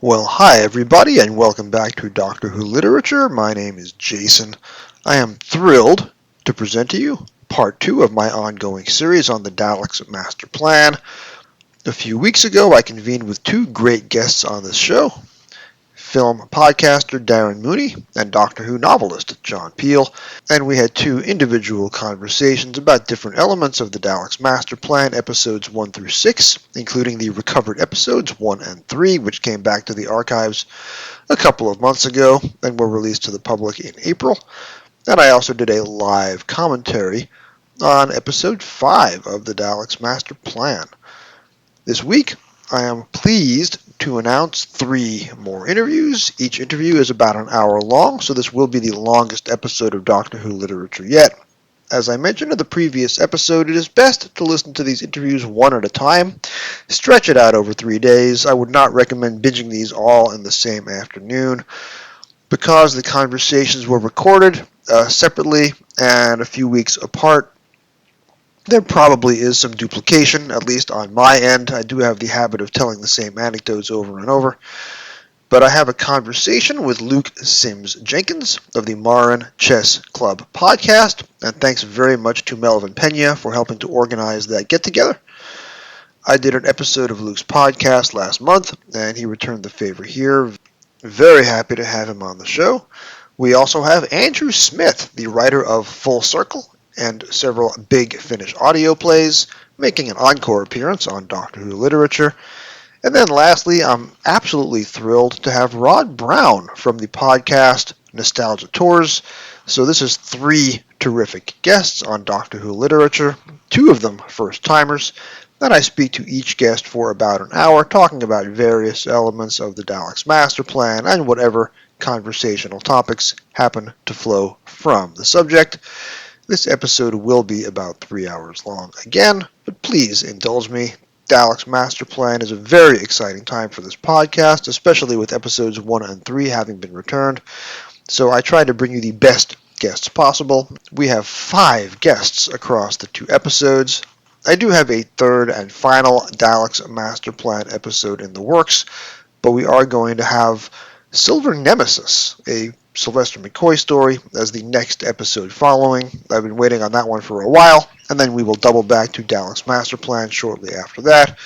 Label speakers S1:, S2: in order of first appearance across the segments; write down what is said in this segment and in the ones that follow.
S1: Well, hi everybody, and welcome back to Doctor Who Literature. My name is Jason. I am thrilled to present to you part 2 of my ongoing series on the Daleks Masterplan. A few weeks ago, I convened with two great guests on this show, film podcaster Darren Mooney and Doctor Who novelist John Peel, and we had two individual conversations about different elements of the Daleks Masterplan, episodes 1 through 6, including the recovered episodes 1 and 3, which came back to the archives a couple of months ago and were released to the public in April. And I also did a live commentary on episode 5 of the Daleks Masterplan. This week, I am pleased to announce 3 more interviews. Each interview is about an hour long, so this will be the longest episode of Doctor Who Literature yet. As I mentioned in the previous episode, it is best to listen to these interviews one at a time. Stretch it out over 3 days. I would not recommend binging these all in the same afternoon. Because the conversations were recorded separately and a few weeks apart, there probably is some duplication, at least on my end. I do have the habit of telling the same anecdotes over and over. But I have a conversation with Luke Sims Jenkins of the Marin Chess Club podcast, and thanks very much to Melvin Pena for helping to organize that get-together. I did an episode of Luke's podcast last month, and he returned the favor here. Very happy to have him on the show. We also have Andrew Smith, the writer of Full Circle and several Big Finish audio plays, making an encore appearance on Doctor Who Literature. And then lastly, I'm absolutely thrilled to have Rod Brown from the podcast Nostalgia Tours. So this is 3 terrific guests on Doctor Who Literature, 2 of them first-timers. Then I speak to each guest for about an hour, talking about various elements of the Daleks Masterplan and whatever conversational topics happen to flow from the subject. This episode will be about 3 hours long again, but please indulge me. Daleks Masterplan is a very exciting time for this podcast, especially with episodes 1 and 3 having been returned. So I tried to bring you the best guests possible. We have 5 guests across the 2 episodes. I do have a third and final Daleks Masterplan episode in the works, but we are going to have Silver Nemesis, a Sylvester McCoy story, as the next episode following. I've been waiting on that one for a while, and then we will double back to Daleks Masterplan shortly after that,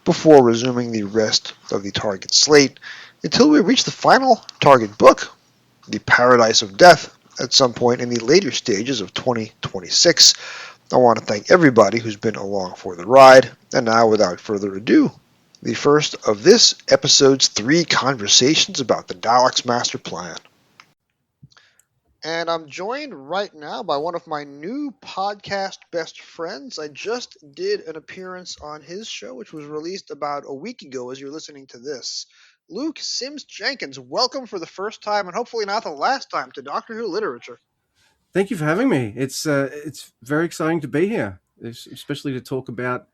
S1: before resuming the rest of the Target slate, until we reach the final Target book, The Paradise of Death, at some point in the later stages of 2026. I want to thank everybody who's been along for the ride, and now without further ado, the first of this episode's 3 conversations about the Daleks Masterplan. And I'm joined right now by one of my new podcast best friends. I just did an appearance on his show, which was released about a week ago as you're listening to this. Luke Sims Jenkins, welcome for the first time, and hopefully not the last time, to Doctor Who Literature.
S2: Thank you for having me. It's very exciting to be here, especially to talk about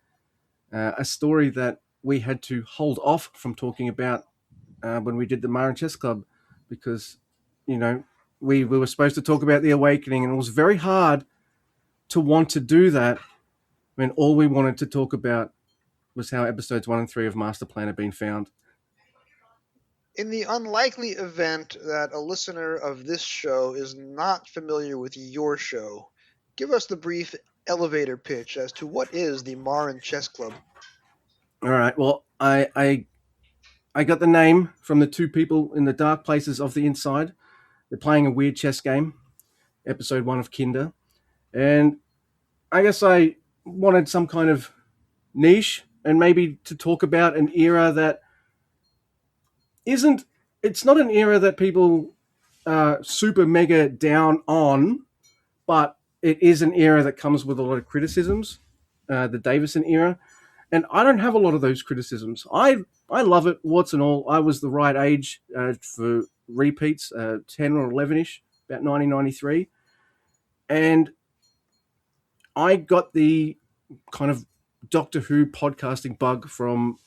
S2: a story that we had to hold off from talking about when we did the Marin Chess Club, because, you know, we were supposed to talk about the Awakening, and it was very hard to want to do that when all we wanted to talk about was how episodes 1 and 3 of Masterplan had been found.
S1: In the unlikely event that a listener of this show is not familiar with your show, give us the brief elevator pitch as to what is the Marin Chess Club.
S2: All right. Well, I got the name from the 2 people in the dark places of the inside. They're playing a weird chess game, episode 1 of Kinder. And I guess I wanted some kind of niche, and maybe to talk about an era that it's not an era that people are super mega down on, but it is an era that comes with a lot of criticisms, the Davison era. And I don't have a lot of those criticisms. I love it, warts and all. I was the right age for repeats, 10 or 11-ish, about 1993. And I got the kind of Doctor Who podcasting bug from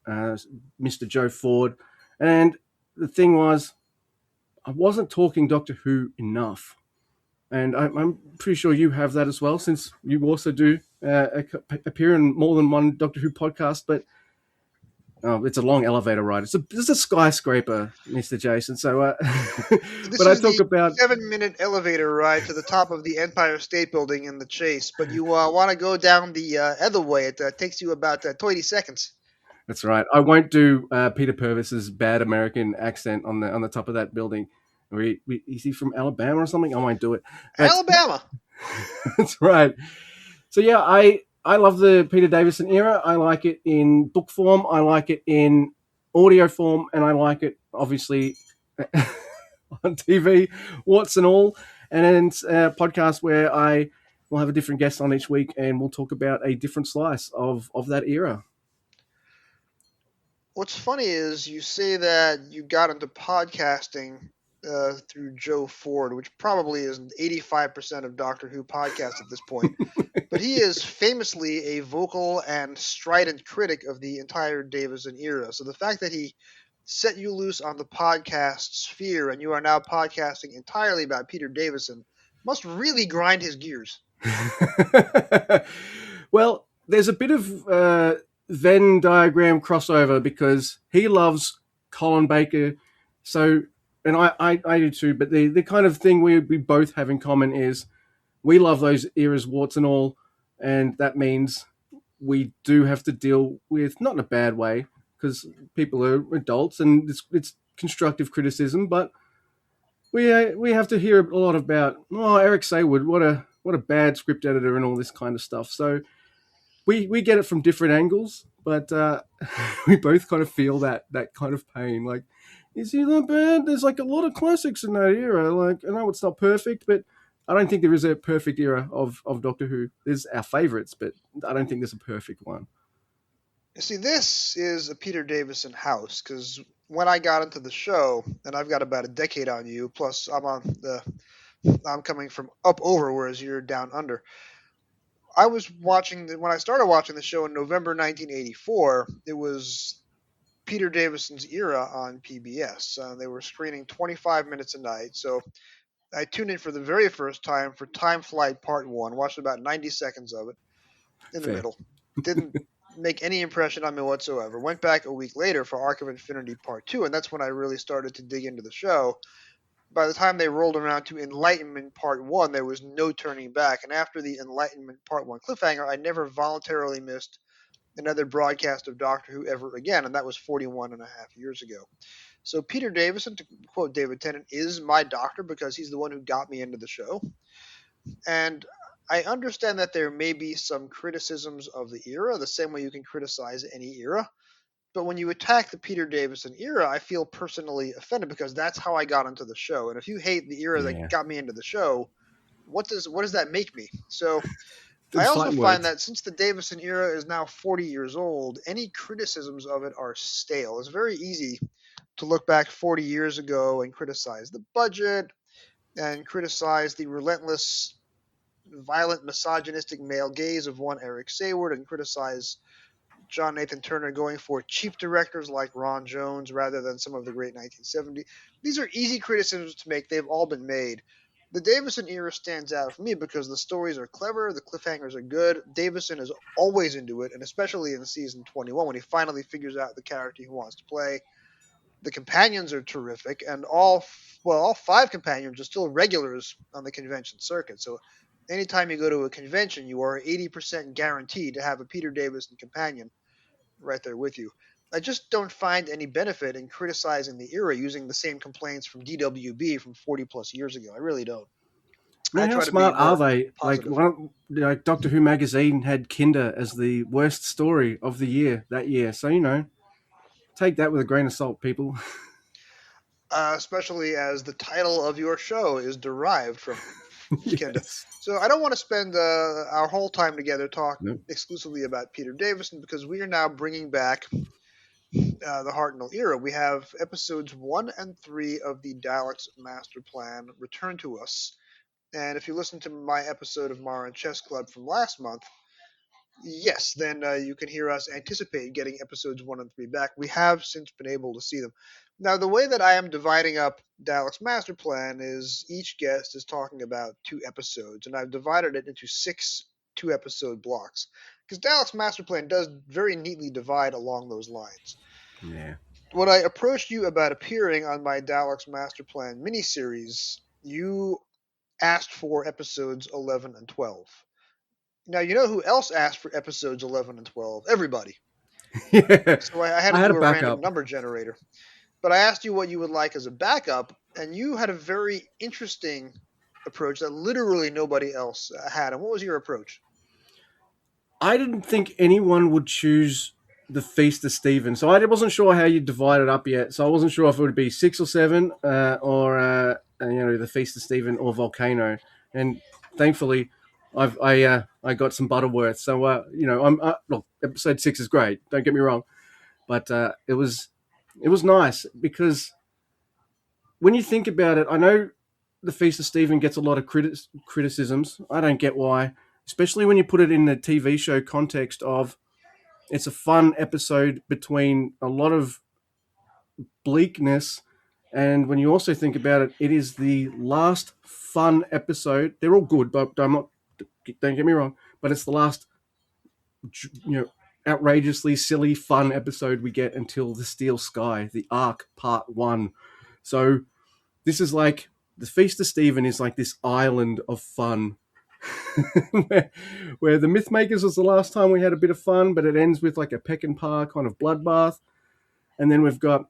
S2: Mr. Joe Ford. And the thing was, I wasn't talking Doctor Who enough. And I'm pretty sure you have that as well, since you also do appear in more than one Doctor Who podcast. But Oh, it's a long elevator ride. It's a skyscraper, Mr. Jason. So,
S1: This
S2: but I
S1: is
S2: talk
S1: the
S2: about
S1: 7-minute elevator ride to the top of the Empire State Building in the Chase, but you want to go down the other way. It takes you about 20 seconds.
S2: that's right. I won't do Peter Purvis's bad American accent on the top of that building. Is he from Alabama or something? I won't do it. But
S1: Alabama.
S2: that's right. So yeah, I love the Peter Davison era. I like it in book form. I like it in audio form, and I like it obviously on TV, warts and all. And then a podcast where I will have a different guest on each week, and we'll talk about a different slice of that era.
S1: What's funny is you say that you got into podcasting through Joe Ford, which probably is 85% of Doctor Who podcasts at this point. But he is famously a vocal and strident critic of the entire Davison era. So the fact that he set you loose on the podcast sphere and you are now podcasting entirely about Peter Davison must really grind his gears.
S2: Well, there's a bit of Venn diagram crossover because he loves Colin Baker. So, and I do too, but the kind of thing we both have in common is we love those eras, warts and all. And that means we do have to deal with, not in a bad way, because people are adults and it's constructive criticism, but we have to hear a lot about Eric Saywood, what a bad script editor and all this kind of stuff. So we get it from different angles, but we both kind of feel that kind of pain. Like, is he that bad? There's like a lot of classics in that era. Like, I know it's not perfect, but I don't think there is a perfect era of Doctor Who. There's our favorites, but I don't think there's a perfect one.
S1: You see, this is a Peter Davison house because when I got into the show, and I've got about a decade on you, plus I'm coming from up over, whereas you're down under. I was watching when I started watching the show in November 1984. It was Peter Davison's era on PBS. They were screening 25 minutes a night, so I tuned in for the very first time for Time Flight Part One. Watched about 90 seconds of it in the
S2: Fair.
S1: middle. Didn't make any impression on me whatsoever. Went back a week later for Arc of Infinity Part Two, and that's when I really started to dig into the show. By the time they rolled around to Enlightenment Part 1, there was no turning back. And after the Enlightenment Part 1 cliffhanger, I never voluntarily missed another broadcast of Doctor Who ever again, and that was 41 and a half years ago. So Peter Davison, to quote David Tennant, is my doctor because he's the one who got me into the show. And I understand that there may be some criticisms of the era, the same way you can criticize any era. But when you attack the Peter Davison era, I feel personally offended because that's how I got into the show. And if you hate the era that
S2: Yeah.
S1: got me into the show, what does that make me? So I
S2: It's
S1: also
S2: fighting
S1: find
S2: words.
S1: that since the Davison era is now 40 years old, any criticisms of it are stale. It's very easy to look back 40 years ago and criticize the budget and criticize the relentless, violent, misogynistic male gaze of one Eric Sayward and criticize John Nathan Turner going for cheap directors like Ron Jones rather than some of the great 1970s. These are easy criticisms to make. They've all been made. The Davison era stands out for me because the stories are clever, the cliffhangers are good. Davison is always into it, and especially in season 21 when he finally figures out the character he wants to play. The companions are terrific, and all five companions are still regulars on the convention circuit. So anytime you go to a convention, you are 80% guaranteed to have a Peter Davison companion right there with you. I just don't find any benefit in criticizing the era using the same complaints from DWB from 40 plus years ago. I really don't.
S2: I
S1: I
S2: mean, how
S1: try to be
S2: smart are
S1: more
S2: they? Like,
S1: positive.
S2: Doctor Who magazine had Kinder as the worst story of the year that year. So take that with a grain of salt, people.
S1: Especially as the title of your show is derived from Kenda.
S2: Yes.
S1: So I don't want to spend our whole time together talk
S2: No.
S1: exclusively about Peter Davison because we are now bringing back the Hartnell era. We have episodes 1 and 3 of the Daleks Masterplan return to us. And if you listen to my episode of Mara and Chess Club from last month, yes, then you can hear us anticipate getting episodes 1 and 3 back. We have since been able to see them. Now, the way that I am dividing up Dalek's Master Plan is each guest is talking about 2 episodes, and I've divided it into 6 2 episode blocks. Because Dalek's Master Plan does very neatly divide along those lines.
S2: Yeah.
S1: When I approached you about appearing on my Daleks Masterplan miniseries, you asked for episodes 11 and 12. Now, you know who else asked for episodes 11 and 12? Everybody.
S2: Yeah.
S1: So I had
S2: I
S1: to
S2: had a
S1: do a random
S2: backup.
S1: number generator. But I asked you what you would like as a backup, and you had a very interesting approach that literally nobody else had. And what was your approach?
S2: I didn't think anyone would choose the Feast of Stephen, so I wasn't sure how you divide it up yet. So I wasn't sure if it would be 6 or 7, or the Feast of Stephen or Volcano. And thankfully, I got some Butterworth. So I'm look, episode 6 is great. Don't get me wrong, but it was nice because when you think about it, I know the Feast of Stephen gets a lot of criticisms. I don't get why, especially when you put it in the TV show context of it's a fun episode between a lot of bleakness. And when you also think about it, it is the last fun episode. They're all good, but don't get me wrong, but it's the last, you know, outrageously silly fun episode we get until the Steel Sky, the Arc Part 1. So this is like the Feast of Stephen is like this island of fun where the Mythmakers was the last time we had a bit of fun, but it ends with like a peck and par kind of bloodbath. And then we've got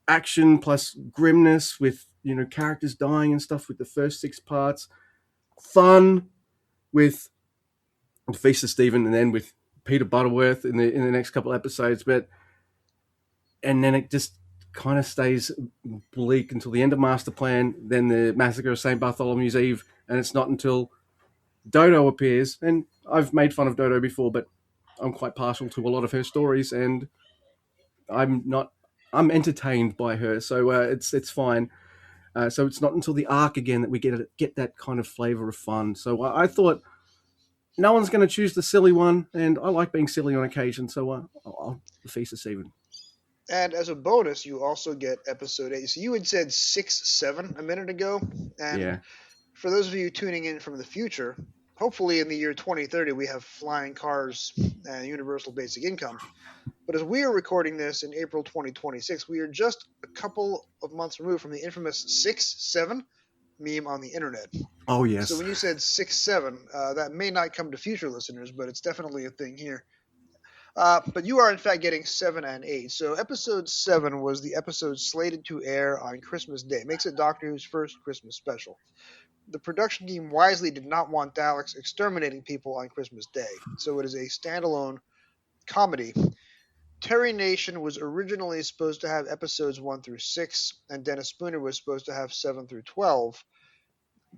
S2: action plus grimness with, characters dying and stuff with the first 6 parts. Fun with the Feast of Stephen and then with Peter Butterworth in the next couple episodes. And then it just kind of stays bleak until the end of Master Plan, then the Massacre of St. Bartholomew's Eve, and it's not until Dodo appears, and I've made fun of Dodo before, but I'm quite partial to a lot of her stories, and I'm not. I'm entertained by her, so it's fine. So it's not until the arc again that we get that kind of flavor of fun. So I thought no one's going to choose the silly one, and I like being silly on occasion. So I'll the Feast of Stephen.
S1: And as a bonus, you also get episode 8. So you had said 6, 7 a minute ago. And
S2: Yeah.
S1: for those of you tuning in from the future, hopefully in the year 2030 we have flying cars and universal basic income. But as we are recording this in April 2026, we are just a couple of months removed from the infamous 6, 7 meme on the internet.
S2: Oh
S1: So
S2: yes.
S1: when you said 6, 7, that may not come to future listeners, but it's definitely a thing here. But you are in fact getting 7 and 8. So episode 7 was the episode slated to air on Christmas Day. Makes it Doctor Who's first Christmas special. The production team wisely did not want Daleks exterminating people on Christmas Day, so it is a standalone comedy. Terry Nation was originally supposed to have episodes 1 through 6, and Dennis Spooner was supposed to have 7 through 12.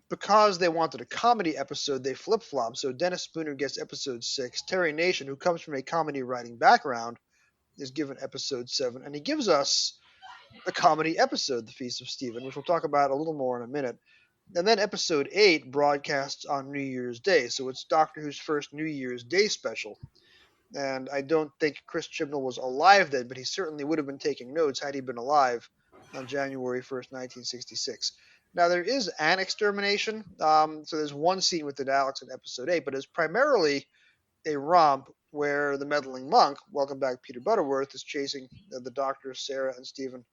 S1: Because they wanted a comedy episode, they flip flop. So Dennis Spooner gets episode 6. Terry Nation, who comes from a comedy writing background, is given episode 7. And he gives us a comedy episode, The Feast of Stephen, which we'll talk about a little more in a minute. And then episode 8 broadcasts on New Year's Day. So it's Doctor Who's first New Year's Day special. And I don't think Chris Chibnall was alive then, but he certainly would have been taking notes had he been alive on January 1st, 1966. Now, there is an extermination. So there's one scene with the Daleks in episode 8, but it's primarily a romp where the meddling monk, welcome back Peter Butterworth, is chasing the Doctor, Sarah, and Stephen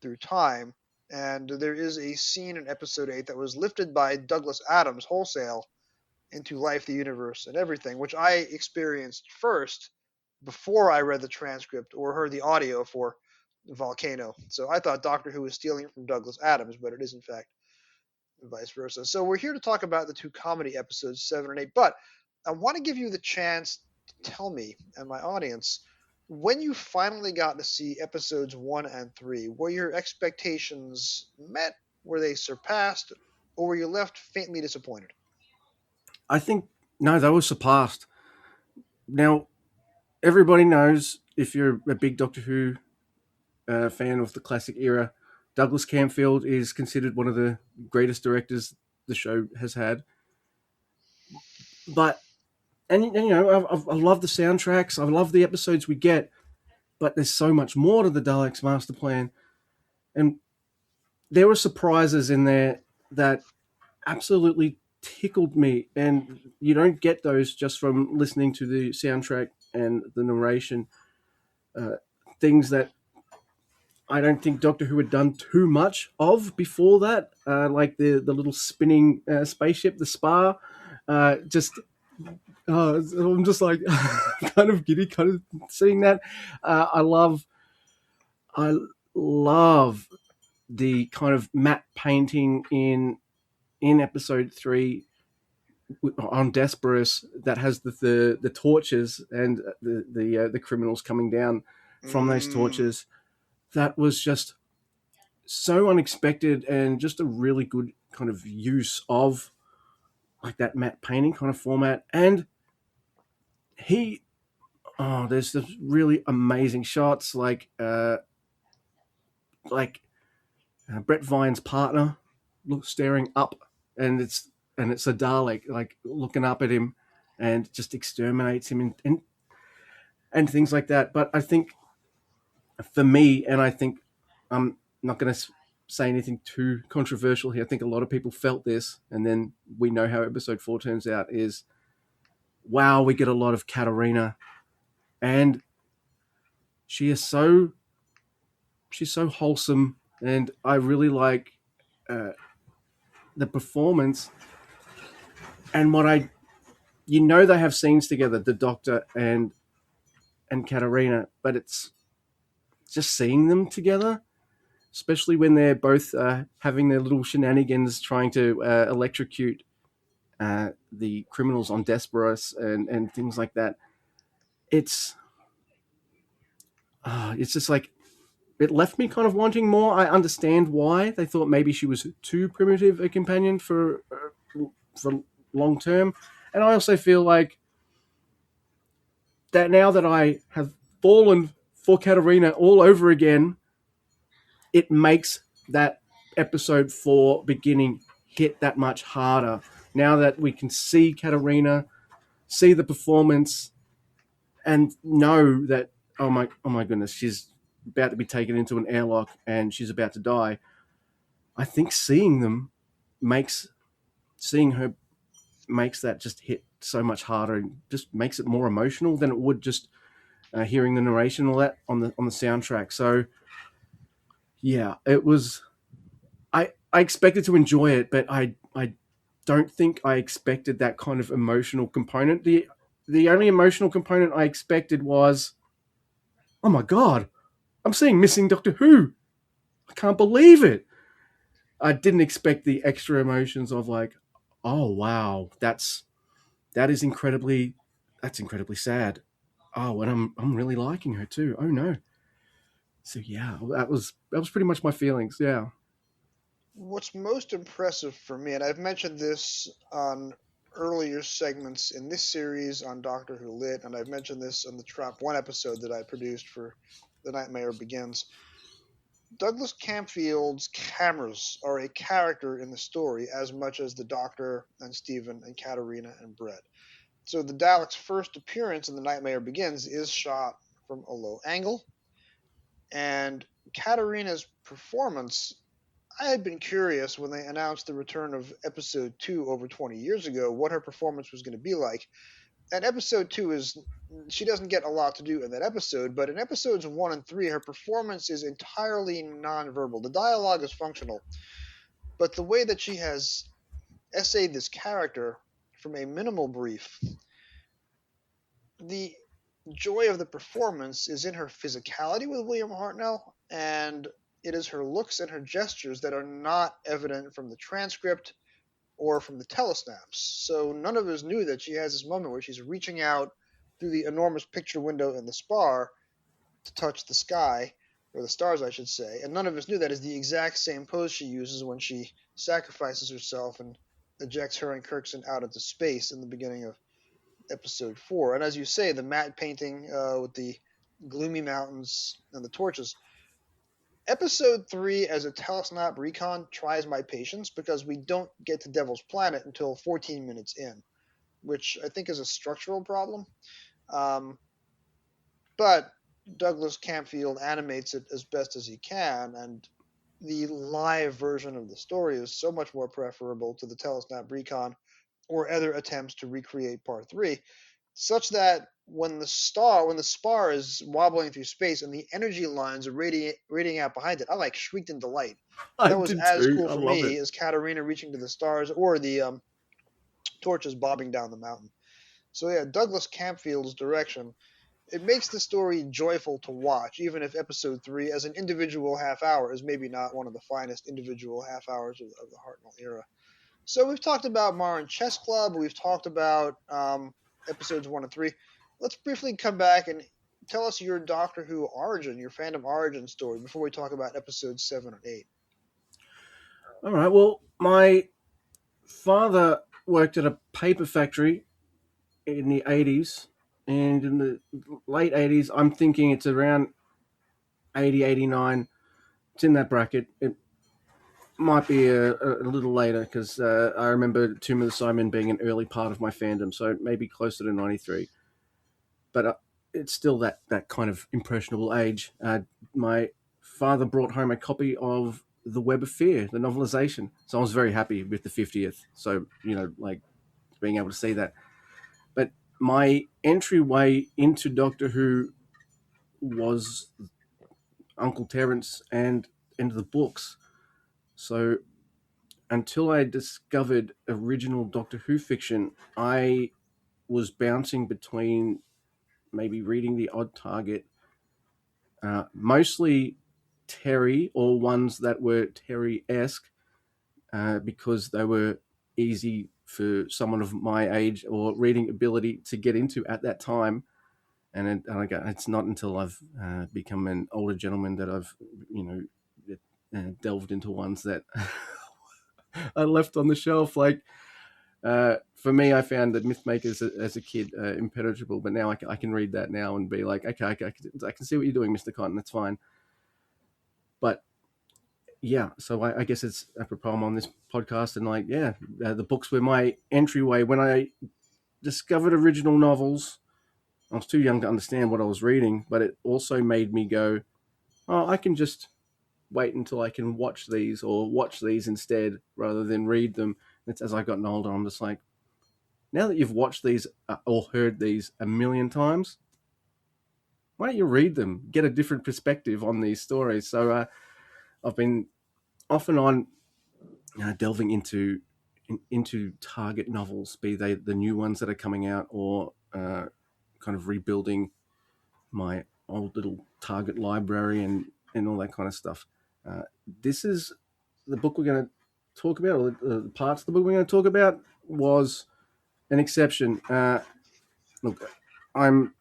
S1: through time. And there is a scene in episode 8 that was lifted by Douglas Adams wholesale into Life, the Universe, and Everything, which I experienced first before I read the transcript or heard the audio for Volcano. So I thought Doctor Who was stealing it from Douglas Adams, but it is in fact vice versa. So we're here to talk about the two comedy episodes, 7 and 8, but I want to give you the chance to tell me and my audience when you finally got to see episodes 1 and 3, were your expectations met? Were they surpassed? Or were you left faintly disappointed?
S2: I think no, they were surpassed. Now everybody knows if you're a big Doctor Who fan of the classic era, Douglas Camfield is considered one of the greatest directors the show has had. But I love the soundtracks. I love the episodes we get. But there's so much more to the Daleks Master Plan, and there were surprises in there that absolutely tickled me. And you don't get those just from listening to the soundtrack and the narration. Uh, things that I don't think Doctor Who had done too much of before that, like the little spinning spaceship, the spar. Just I'm just like kind of giddy, kind of seeing that. I love the kind of matte painting in episode 3 on Desperus that has the torches and the criminals coming down from those
S1: Mm.
S2: torches. That was just so unexpected and just a really good kind of use of like that matte painting kind of format. And he, there's some really amazing shots like Brett Vine's partner staring up, and it's a Dalek like looking up at him and just exterminates him and things like that. But I think for me, and I think I'm not going to say anything too controversial here. I think a lot of people felt this, and then we know how episode 4 turns out. Is wow, we get a lot of Katarina, and she is so she's so wholesome, and I really like uh, the performance and what I they have scenes together, the Doctor and Katarina, but it's just seeing them together, especially when they're both having their little shenanigans trying to electrocute the criminals on Desperos and things like that. It's it's just like it left me kind of wanting more. I understand why they thought maybe she was too primitive a companion for long term, and I also feel like that now that I have fallen for Katarina all over again, it makes that episode 4 beginning hit that much harder. Now that we can see Katarina, see the performance, and know that oh my goodness, she's about to be taken into an airlock and she's about to die. I think makes seeing her makes that just hit so much harder and just makes it more emotional than it would just hearing the narration all that on the soundtrack. So yeah, it was. I expected to enjoy it, but I don't think I expected that kind of emotional component. The only emotional component I expected was, oh my god, I'm seeing missing Doctor Who. I can't believe it. I didn't expect the extra emotions of like, oh wow, that's incredibly sad. Oh, and I'm really liking her too. Oh no. So yeah, that was pretty much my feelings. Yeah.
S1: What's most impressive for me, and I've mentioned this on earlier segments in this series on Doctor Who Lit, and I've mentioned this on the Trap One episode that I produced for The Nightmare Begins. Douglas Campfield's cameras are a character in the story as much as the Doctor and Stephen and Katarina and Brett. So the Dalek's first appearance in The Nightmare Begins is shot from a low angle, and Katarina's performance, I had been curious when they announced the return of episode 2 over 20 years ago what her performance was going to be like. And episode 2 is, she doesn't get a lot to do in that episode, but in episodes 1 and 3, her performance is entirely nonverbal. The dialogue is functional, but the way that she has essayed this character from a minimal brief, the joy of the performance is in her physicality with William Hartnell, and it is her looks and her gestures that are not evident from the transcript or from the telesnaps. So none of us knew that she has this moment where she's reaching out through the enormous picture window in the spar to touch the sky, or the stars, I should say, and none of us knew that is the exact same pose she uses when she sacrifices herself and ejects her and Kirkson out into space in the beginning of episode 4. And as you say, the matte painting with the gloomy mountains and the torches. Episode 3 as a telesnap recon tries my patience because we don't get to Devil's Planet until 14 minutes in, which I think is a structural problem. Um, but Douglas Campfield animates it as best as he can, and the live version of the story is so much more preferable to the telesnap recon or other attempts to recreate part 3. such that when the spar is wobbling through space and the energy lines are radiating out behind it, I like shrieked in delight.
S2: I
S1: That was
S2: did
S1: as
S2: too.
S1: cool
S2: I
S1: for
S2: love
S1: me
S2: it.
S1: as Katarina reaching to the stars or the torches bobbing down the mountain. So yeah, Douglas Campfield's direction, it makes the story joyful to watch, even if episode 3 as an individual half hour is maybe not one of the finest individual half hours of the Hartnell era. So we've talked about Marin Chess Club. We've talked about episodes 1 and 3. Let's briefly come back and tell us your Doctor Who origin, your fandom origin story, before we talk about episodes 7 and 8.
S2: All right. Well, my father worked at a paper factory in the 80s, and in the late 80s, I'm thinking it's around 80, 89. It's in that bracket. It might be a little later because I remember Tomb of the Cybermen being an early part of my fandom, so maybe closer to 93. But it's still that kind of impressionable age. My father brought home a copy of The Web of Fear, the novelization. So I was very happy with the 50th. So, like being able to see that. But my entryway into Doctor Who was Uncle Terence and into the books. So until I discovered original Doctor Who fiction, I was bouncing between maybe reading The Odd Target, mostly Terry or ones that were Terry-esque, because they were easy for someone of my age or reading ability to get into at that time. And it's not until I've become an older gentleman that I've, delved into ones that I left on the shelf. Like, for me, I found that Mythmakers as a kid impenetrable, but now I can read that now and be like, okay, I can see what you're doing, Mr. Cotton. That's fine. But yeah, so I guess it's apropos I'm on this podcast, and like, yeah, the books were my entryway. When I discovered original novels, I was too young to understand what I was reading, but it also made me go, oh, I can just wait until I can watch these or watch these instead rather than read them. It's as I've gotten older, I'm just like, now that you've watched these or heard these a million times, why don't you read them? Get a different perspective on these stories. So I've been off and on delving into Target novels, be they the new ones that are coming out or kind of rebuilding my old little Target library and all that kind of stuff. This is the book we're going to talk about, or the parts of the book we're going to talk about was an exception. Look, I'm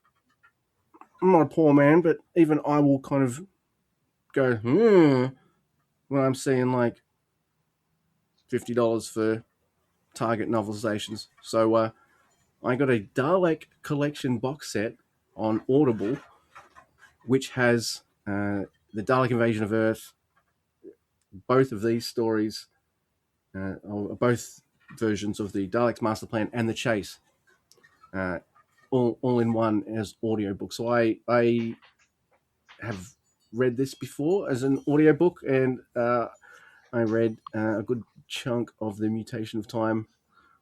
S2: not a poor man, but even I will kind of go, when I'm seeing like $50 for Target novelizations. So I got a Dalek collection box set on Audible, which has the Dalek Invasion of Earth, both of these stories, both versions of the Daleks Masterplan and the Chase, uh, all in one as audiobook. So I have read this before as an audiobook, and I read a good chunk of the Mutation of Time.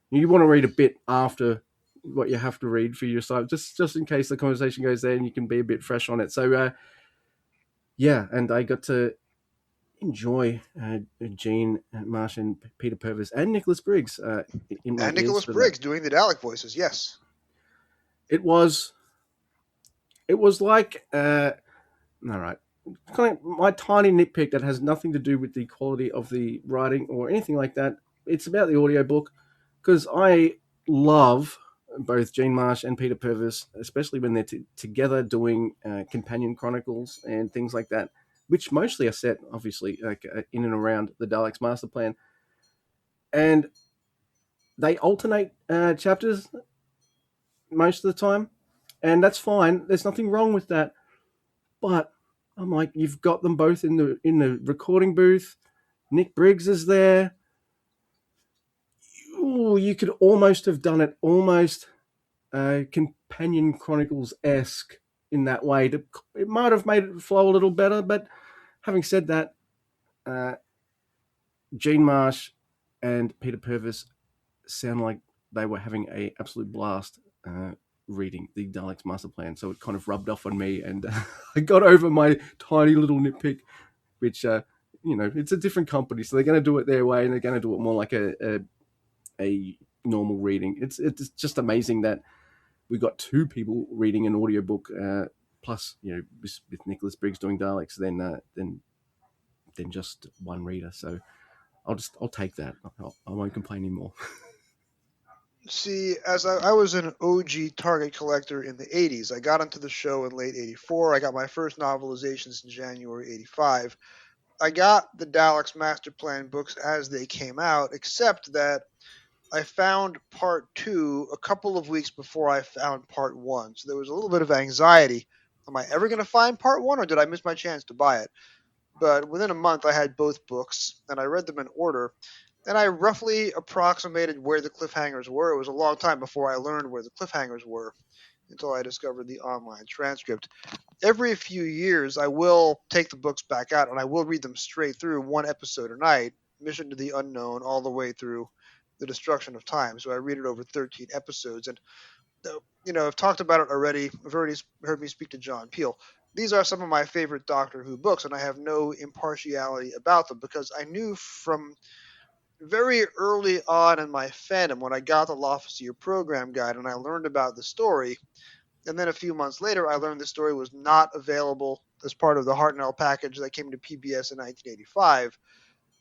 S2: You want to read a bit after what you have to read for your site, just in case the conversation goes there, and you can be a bit fresh on it. So yeah, and I got to enjoy Gene Marsh and Peter Purvis and Nicholas Briggs in my
S1: And
S2: ears
S1: Nicholas
S2: for that.
S1: Briggs doing the Dalek voices, yes.
S2: It was like all right, kind of my tiny nitpick that has nothing to do with the quality of the writing or anything like that. It's about the audiobook because I love both Gene Marsh and Peter Purvis, especially when they're together doing companion chronicles and things like that, which mostly are set, obviously, like, in and around the Daleks Master Plan. And they alternate chapters most of the time, and that's fine. There's nothing wrong with that. But I'm like, you've got them both in the recording booth. Nick Briggs is there. Ooh, you could almost have done it almost Companion Chronicles esque in that way. It might have made it flow a little better, but having said that, uh, Gene Marsh and Peter Purvis sound like they were having a absolute blast reading the Daleks Masterplan, so it kind of rubbed off on me, and I got over my tiny little nitpick, which it's a different company, so they're going to do it their way, and they're going to do it more like a normal reading. It's just amazing that we got two people reading an audiobook, plus with Nicholas Briggs doing Daleks, than just one reader. So I'll take that. I won't complain anymore.
S1: See, as I was an OG Target collector in the 80s, I got into the show in late 84. I got my first novelizations in January 85. I got the Daleks Masterplan books as they came out, except that I found part two a couple of weeks before I found part one. So there was a little bit of anxiety. Am I ever going to find part one, or did I miss my chance to buy it? But within a month, I had both books, and I read them in order. And I roughly approximated where the cliffhangers were. It was a long time before I learned where the cliffhangers were until I discovered the online transcript. Every few years, I will take the books back out and I will read them straight through, one episode a night, Mission to the Unknown, all the way through the Destruction of Time. So I read it over 13 episodes. And, I've talked about it already. I've already heard me speak to John Peel. These are some of my favorite Doctor Who books, and I have no impartiality about them because I knew from very early on in my fandom when I got the Lofisier program guide and I learned about the story, and then a few months later I learned the story was not available as part of the Hartnell package that came to PBS in 1985.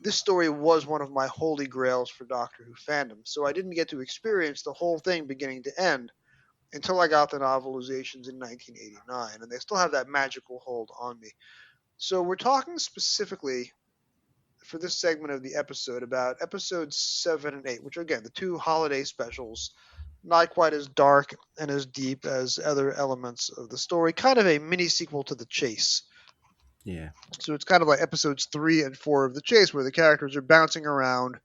S1: This story was one of my holy grails for Doctor Who fandom, so I didn't get to experience the whole thing beginning to end until I got the novelizations in 1989, and they still have that magical hold on me. So we're talking specifically for this segment of the episode about episodes 7 and 8, which are, again, the two holiday specials, not quite as dark and as deep as other elements of the story, kind of a mini sequel to The Chase.
S2: Yeah.
S1: So it's kind of like episodes 3 and 4 of The Chase, where the characters are bouncing around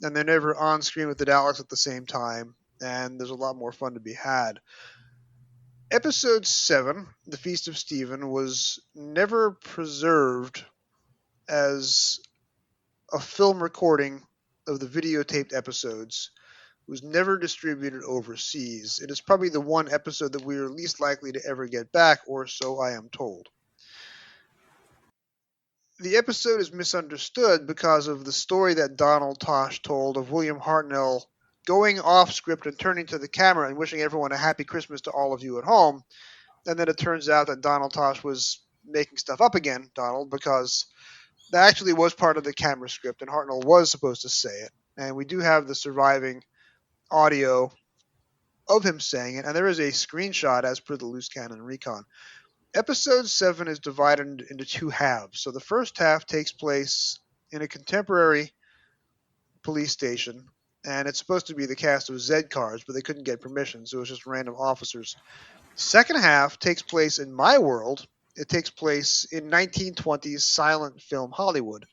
S1: and they're never on screen with the Daleks at the same time, and there's a lot more fun to be had. Episode 7, The Feast of Stephen, was never preserved as a film recording of the videotaped episodes. It was never distributed overseas. It is probably the one episode that we are least likely to ever get back, or so I am told. The episode is misunderstood because of the story that Donald Tosh told of William Hartnell going off script and turning to the camera and wishing everyone a happy Christmas to all of you at home. And then it turns out that Donald Tosh was making stuff up again, Donald, because that actually was part of the camera script, and Hartnell was supposed to say it. And we do have the surviving audio of him saying it, and there is a screenshot as per the loose cannon recon. Episode 7 is divided into two halves. So the first half takes place in a contemporary police station, and it's supposed to be the cast of Z cars, but they couldn't get permission, so it was just random officers. Second half takes place in my world. It takes place in 1920s silent film Hollywood.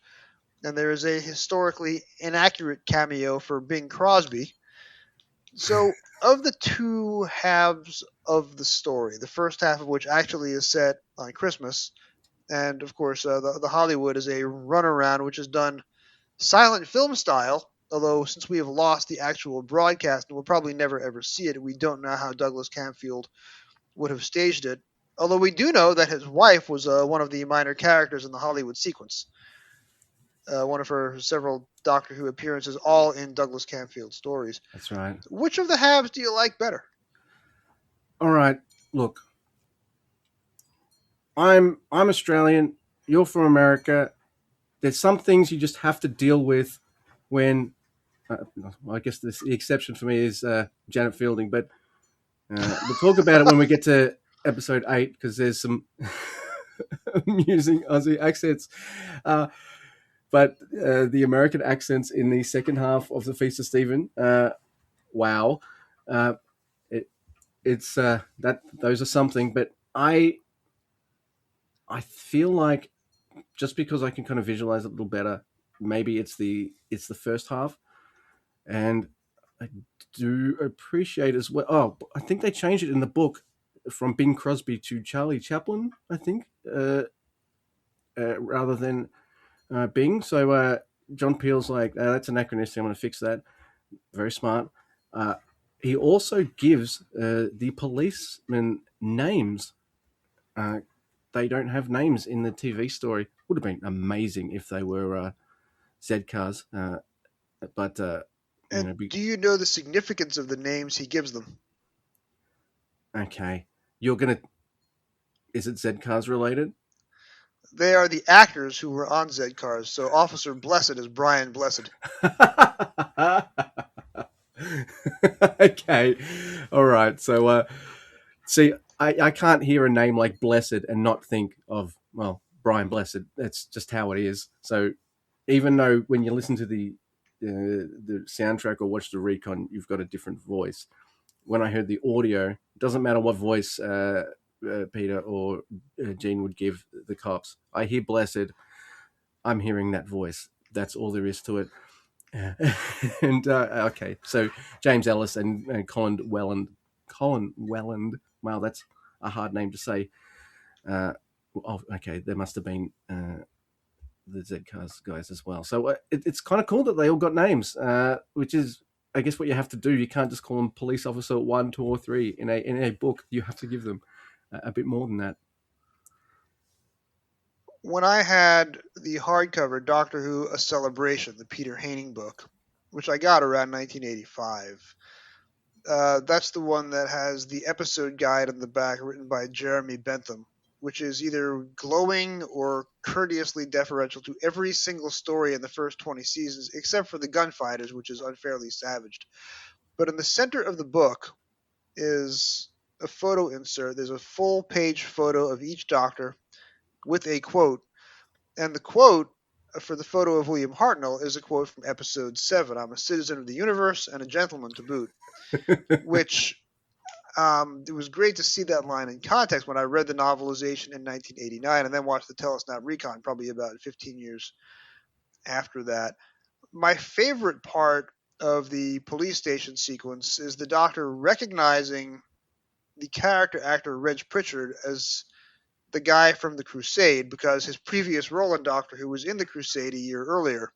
S1: And there is a historically inaccurate cameo for Bing Crosby. So, of the two halves of the story, the first half of which actually is set on Christmas, and of course, the Hollywood is a runaround which is done silent film style, although since we have lost the actual broadcast and we'll probably never ever see it, we don't know how Douglas Camfield would have staged it. Although we do know that his wife was one of the minor characters in the Hollywood sequence. One of her several Doctor Who appearances, all in Douglas Camfield stories.
S2: That's right.
S1: Which of the halves do you like better?
S2: All right. Look, I'm Australian. You're from America. There's some things you just have to deal with when. I guess the exception for me is Janet Fielding, but we'll talk about it when we get to episode 8 because there's some amusing Aussie accents. But the American accents in the second half of the Feast of Stephen, wow, it's that those are something. But I feel like just because I can kind of visualize it a little better, maybe it's the first half, and I do appreciate as well. Oh, I think they changed it in the book from Bing Crosby to Charlie Chaplin. I think rather than Bing. So John Peel's like, that's anachronistic. I'm going to fix that. Very smart. he also gives the policemen names. Uh, they don't have names in the TV story. Would have been amazing if they were Z cars, but
S1: And do you know the significance of the names he gives them?
S2: okay, you're gonna. Is it Z cars related?
S1: They are the actors who were on Z cars. So Officer Blessed is Brian Blessed.
S2: Okay, all right. So, see, I can't hear a name like Blessed and not think of, well, Brian Blessed. That's just how it is. So, even though when you listen to the soundtrack or watch the recon, you've got a different voice. When I heard the audio, it doesn't matter what voice Peter or Gene would give the cops. I hear Blessed. I'm hearing that voice. That's all there is to it. And okay, so James Ellis and Colin Welland. Wow, that's a hard name to say. Okay, there must have been the Z Cars guys as well. So it's kind of cool that they all got names, which is, I guess, what you have to do. You can't just call them police officer 1, 2, or 3 in a book. You have to give them a bit more than that.
S1: When I had the hardcover Doctor Who A Celebration, the Peter Haining book, which I got around 1985, that's the one that has the episode guide on the back written by Jeremy Bentham, which is either glowing or courteously deferential to every single story in the first 20 seasons, except for the Gunfighters, which is unfairly savaged. But in the center of the book is a photo insert. There's a full page photo of each Doctor with a quote. And the quote for the photo of William Hartnell is a quote from episode 7. I'm a citizen of the universe and a gentleman to boot, which it was great to see that line in context when I read the novelization in 1989 and then watched the Telesnap Recon probably about 15 years after that. My favorite part of the police station sequence is the Doctor recognizing the character actor Reg Pritchard as the guy from the Crusade because his previous role in Doctor Who was in the Crusade a year earlier.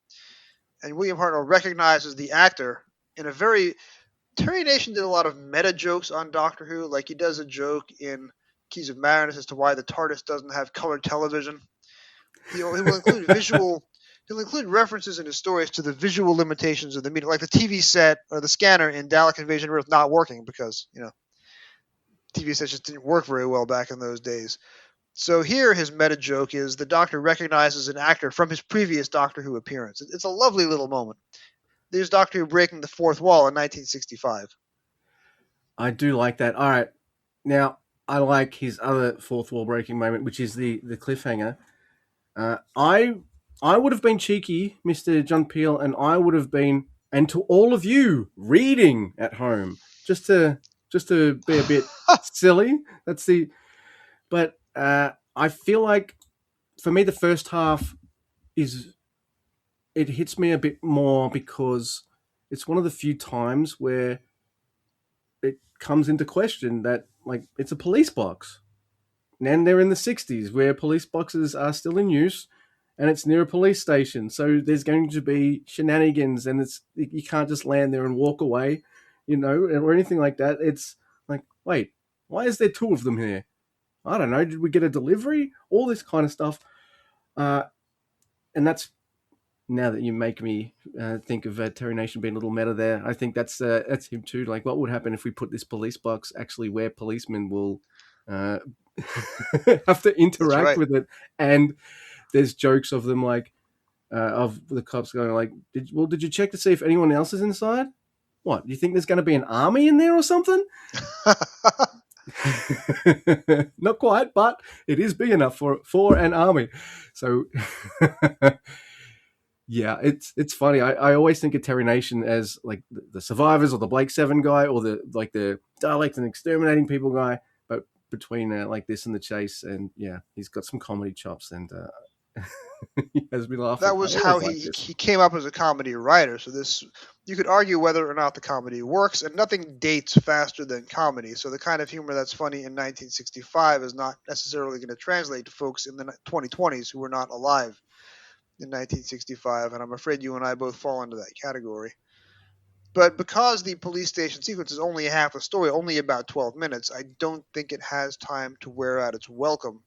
S1: And William Hartnell recognizes the actor in a very Terry Nation did a lot of meta jokes on Doctor Who. Like he does a joke in Keys of Marinus as to why the TARDIS doesn't have color television. He will include visual. He'll include references in his stories to the visual limitations of the medium, like the TV set or the scanner in Dalek Invasion of Earth not working because TV sets just didn't work very well back in those days. So here, his meta joke is the Doctor recognizes an actor from his previous Doctor Who appearance. It's a lovely little moment. There's Doctor Who breaking the fourth wall in 1965.
S2: I do like that. All right, now I like his other fourth wall breaking moment, which is the cliffhanger. I would have been cheeky, Mr. John Peel, and I would have been, and to all of you reading at home, just to be a bit silly. That's the, but I feel like for me the first half is, it hits me a bit more because it's one of the few times where it comes into question that, like, it's a police box. And they're in the 60s where police boxes are still in use and it's near a police station. So there's going to be shenanigans and you can't just land there and walk away, or anything like that. It's like, wait, why is there two of them here? I don't know. Did we get a delivery? All this kind of stuff. And that's, now that you make me think of Terry Nation being a little meta there, I think that's him too. Like, what would happen if we put this police box actually where policemen will uh, have to
S1: That's
S2: interact
S1: right.
S2: with it? And there's jokes of them, like, of the cops going like, did you check to see if anyone else is inside? What, do you think there's going to be an army in there or something? Not quite, but it is big enough for an army. So yeah, it's funny. I always think of Terry Nation as like the survivors or the Blake Seven guy or the Daleks and exterminating people guy, but between like this and the chase, and yeah, he's got some comedy chops, and he has me laughing.
S1: That
S2: I
S1: was how
S2: always like
S1: he
S2: this.
S1: he came up as a comedy writer. So this you could argue whether or not the comedy works, and nothing dates faster than comedy. So the kind of humor that's funny in 1965 is not necessarily going to translate to folks in the 2020s who were not alive in 1965. And I'm afraid you and I both fall into that category. But because the police station sequence is only half the story, only about 12 minutes, I don't think it has time to wear out its welcome.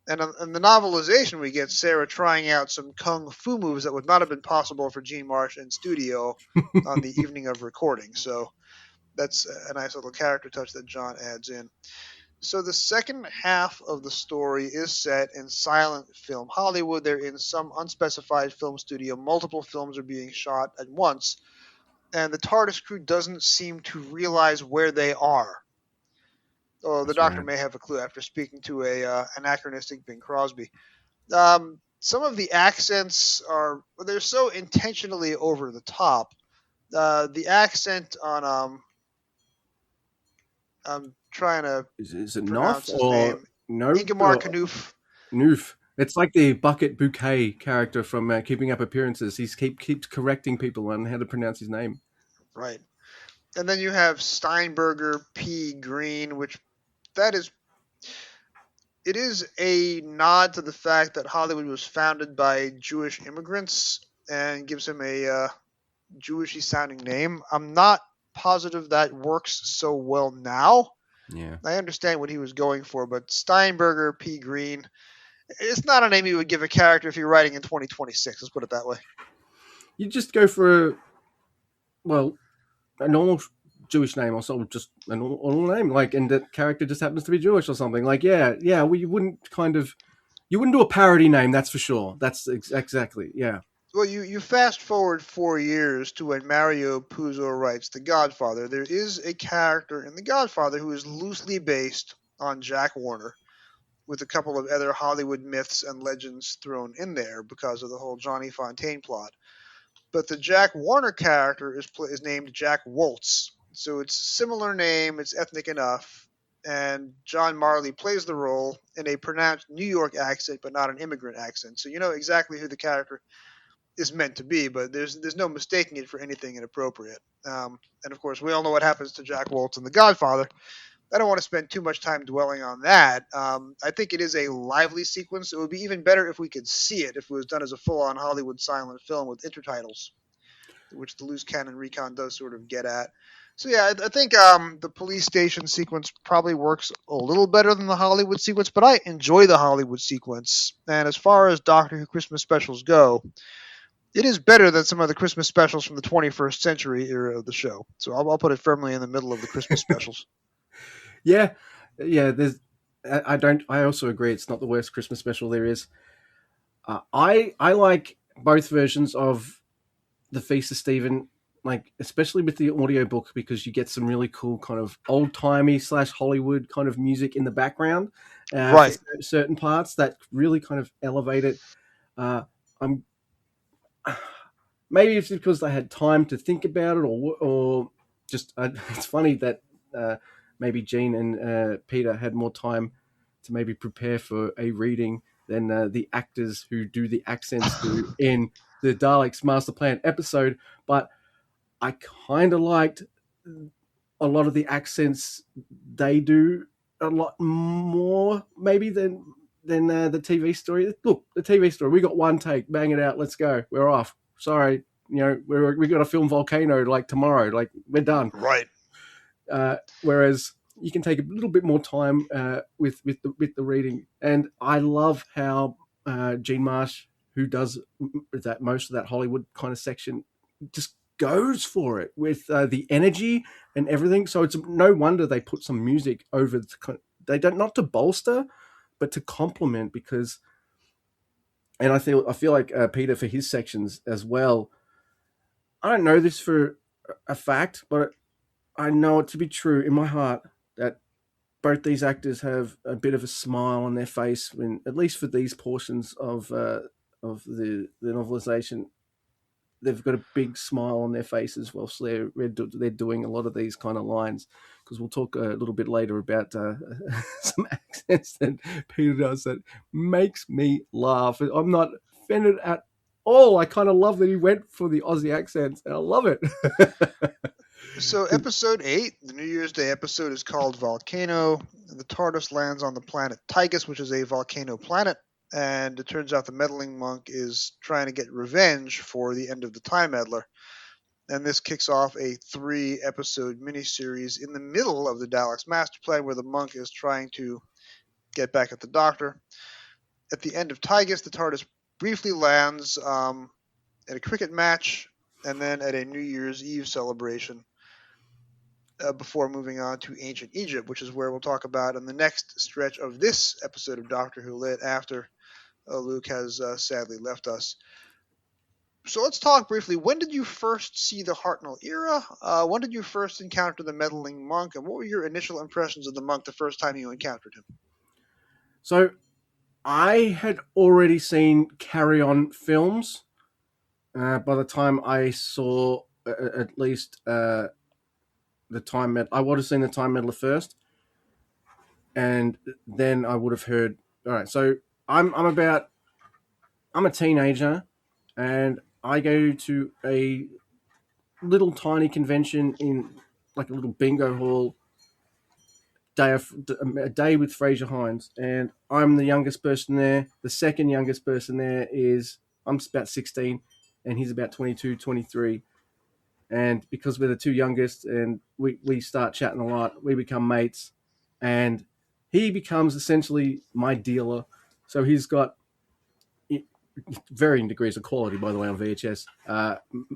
S1: And in the novelization, we get Sarah trying out some kung fu moves that would not have been possible for Gene Marsh in studio on the evening of recording. So that's a nice little character touch that John adds in. So the second half of the story is set in silent film Hollywood. They're in some unspecified film studio. Multiple films are being shot at once, and the TARDIS crew doesn't seem to realize where they are. Oh, the
S2: That's
S1: Doctor
S2: right.
S1: may have a clue after speaking to a anachronistic Bing Crosby. Some of the accents are they're so intentionally over the top. The accent on I'm trying to
S2: Is it Nof
S1: pronounce his
S2: or
S1: name,
S2: no
S1: Ingemar
S2: or
S1: Knuth.
S2: Noof? It's like the Bucket Bouquet character from Keeping Up Appearances. Keeps correcting people on how to pronounce his name.
S1: Right. And then you have Steinberger P. Green, which that is it is a nod to the fact that Hollywood was founded by Jewish immigrants and gives him a Jewishy sounding name. I'm not positive that works so well now.
S2: Yeah.
S1: I understand what he was going for, but Steinberger P. Green, it's not a name you would give a character if you're writing in 2026. Let's put it that way.
S2: You just go for well, a normal Jewish name or something, just a normal name, like, and the character just happens to be Jewish or something. Like, yeah. Well, you wouldn't do a parody name, that's for sure. That's exactly, yeah.
S1: Well, you fast forward 4 years to when Mario Puzo writes The Godfather. There is a character in The Godfather who is loosely based on Jack Warner, with a couple of other Hollywood myths and legends thrown in there because of the whole Johnny Fontaine plot. But the Jack Warner character is named Jack Woltz, so it's a similar name, it's ethnic enough, and John Marley plays the role in a pronounced New York accent, but not an immigrant accent. So you know exactly who the character is meant to be, but there's no mistaking it for anything inappropriate. And of course, we all know what happens to Jack Woltz in The Godfather. I don't want to spend too much time dwelling on that. I think it is a lively sequence. It would be even better if we could see it, if it was done as a full-on Hollywood silent film with intertitles, which the loose cannon recon does sort of get at. So yeah, I think the police station sequence probably works a little better than the Hollywood sequence, but I enjoy the Hollywood sequence. And as far as Doctor Who Christmas specials go, it is better than some of the Christmas specials from the 21st century era of the show. So I'll put it firmly in the middle of the Christmas specials.
S2: Yeah, yeah. There's, I don't. I also agree. It's not the worst Christmas special there is. I like both versions of the Feast of Stephen, like especially with the audiobook because you get some really cool kind of old timey slash Hollywood kind of music in the background for
S1: Right.
S2: certain parts that really kind of elevate it. I'm maybe it's because I had time to think about it, or just it's funny that maybe Gene and Peter had more time to maybe prepare for a reading than the actors who do the accents do in the Daleks Masterplan episode. But I kind of liked a lot of the accents they do a lot more maybe than the TV story. Look, the TV story, we got one take, bang it out, let's go, we're off. Sorry, we got to film Volcano like tomorrow, like we're done.
S1: Right.
S2: Whereas you can take a little bit more time with the reading, and I love how Gene Marsh, who does that most of that Hollywood kind of section, just goes for it with the energy and everything. So it's no wonder they put some music over. They don't, not to bolster, but to complement, because, and I feel like Peter for his sections as well. I don't know this for a fact, but I know it to be true in my heart that both these actors have a bit of a smile on their face when, at least for these portions of the novelization, they've got a big smile on their faces whilst they're doing a lot of these kind of lines. Because we'll talk a little bit later about some accents that Peter does that makes me laugh. I'm not offended at all. I kind of love that he went for the Aussie accents, and I love it.
S1: So episode 8, the New Year's Day episode, is called Volcano. The TARDIS lands on the planet Tychus, which is a volcano planet, and it turns out the meddling monk is trying to get revenge for the end of the Time Meddler. And this kicks off a 3-episode miniseries in the middle of the Daleks Masterplan, where the monk is trying to get back at the Doctor. At the end of Tygus, the TARDIS briefly lands at a cricket match, and then at a New Year's Eve celebration, before moving on to ancient Egypt, which is where we'll talk about in the next stretch of this episode of Doctor Who Lit after Luke has sadly left us. So let's talk briefly. When did you first see the Hartnell era? When did you first encounter the meddling monk? And what were your initial impressions of the monk the first time you encountered him?
S2: So I had already seen Carry On films by the time I saw at least the Time Meddler. I would have seen the Time Meddler first, and then I would have heard. All right, so I'm a teenager, and I go to a little tiny convention in like a little bingo hall. A day with Fraser Hines, and I'm the youngest person there. The second youngest person there is I'm about 16, and he's about 22, 23. And because we're the two youngest, and we start chatting a lot, we become mates, and he becomes essentially my dealer. So he's got varying degrees of quality, by the way, on VHS.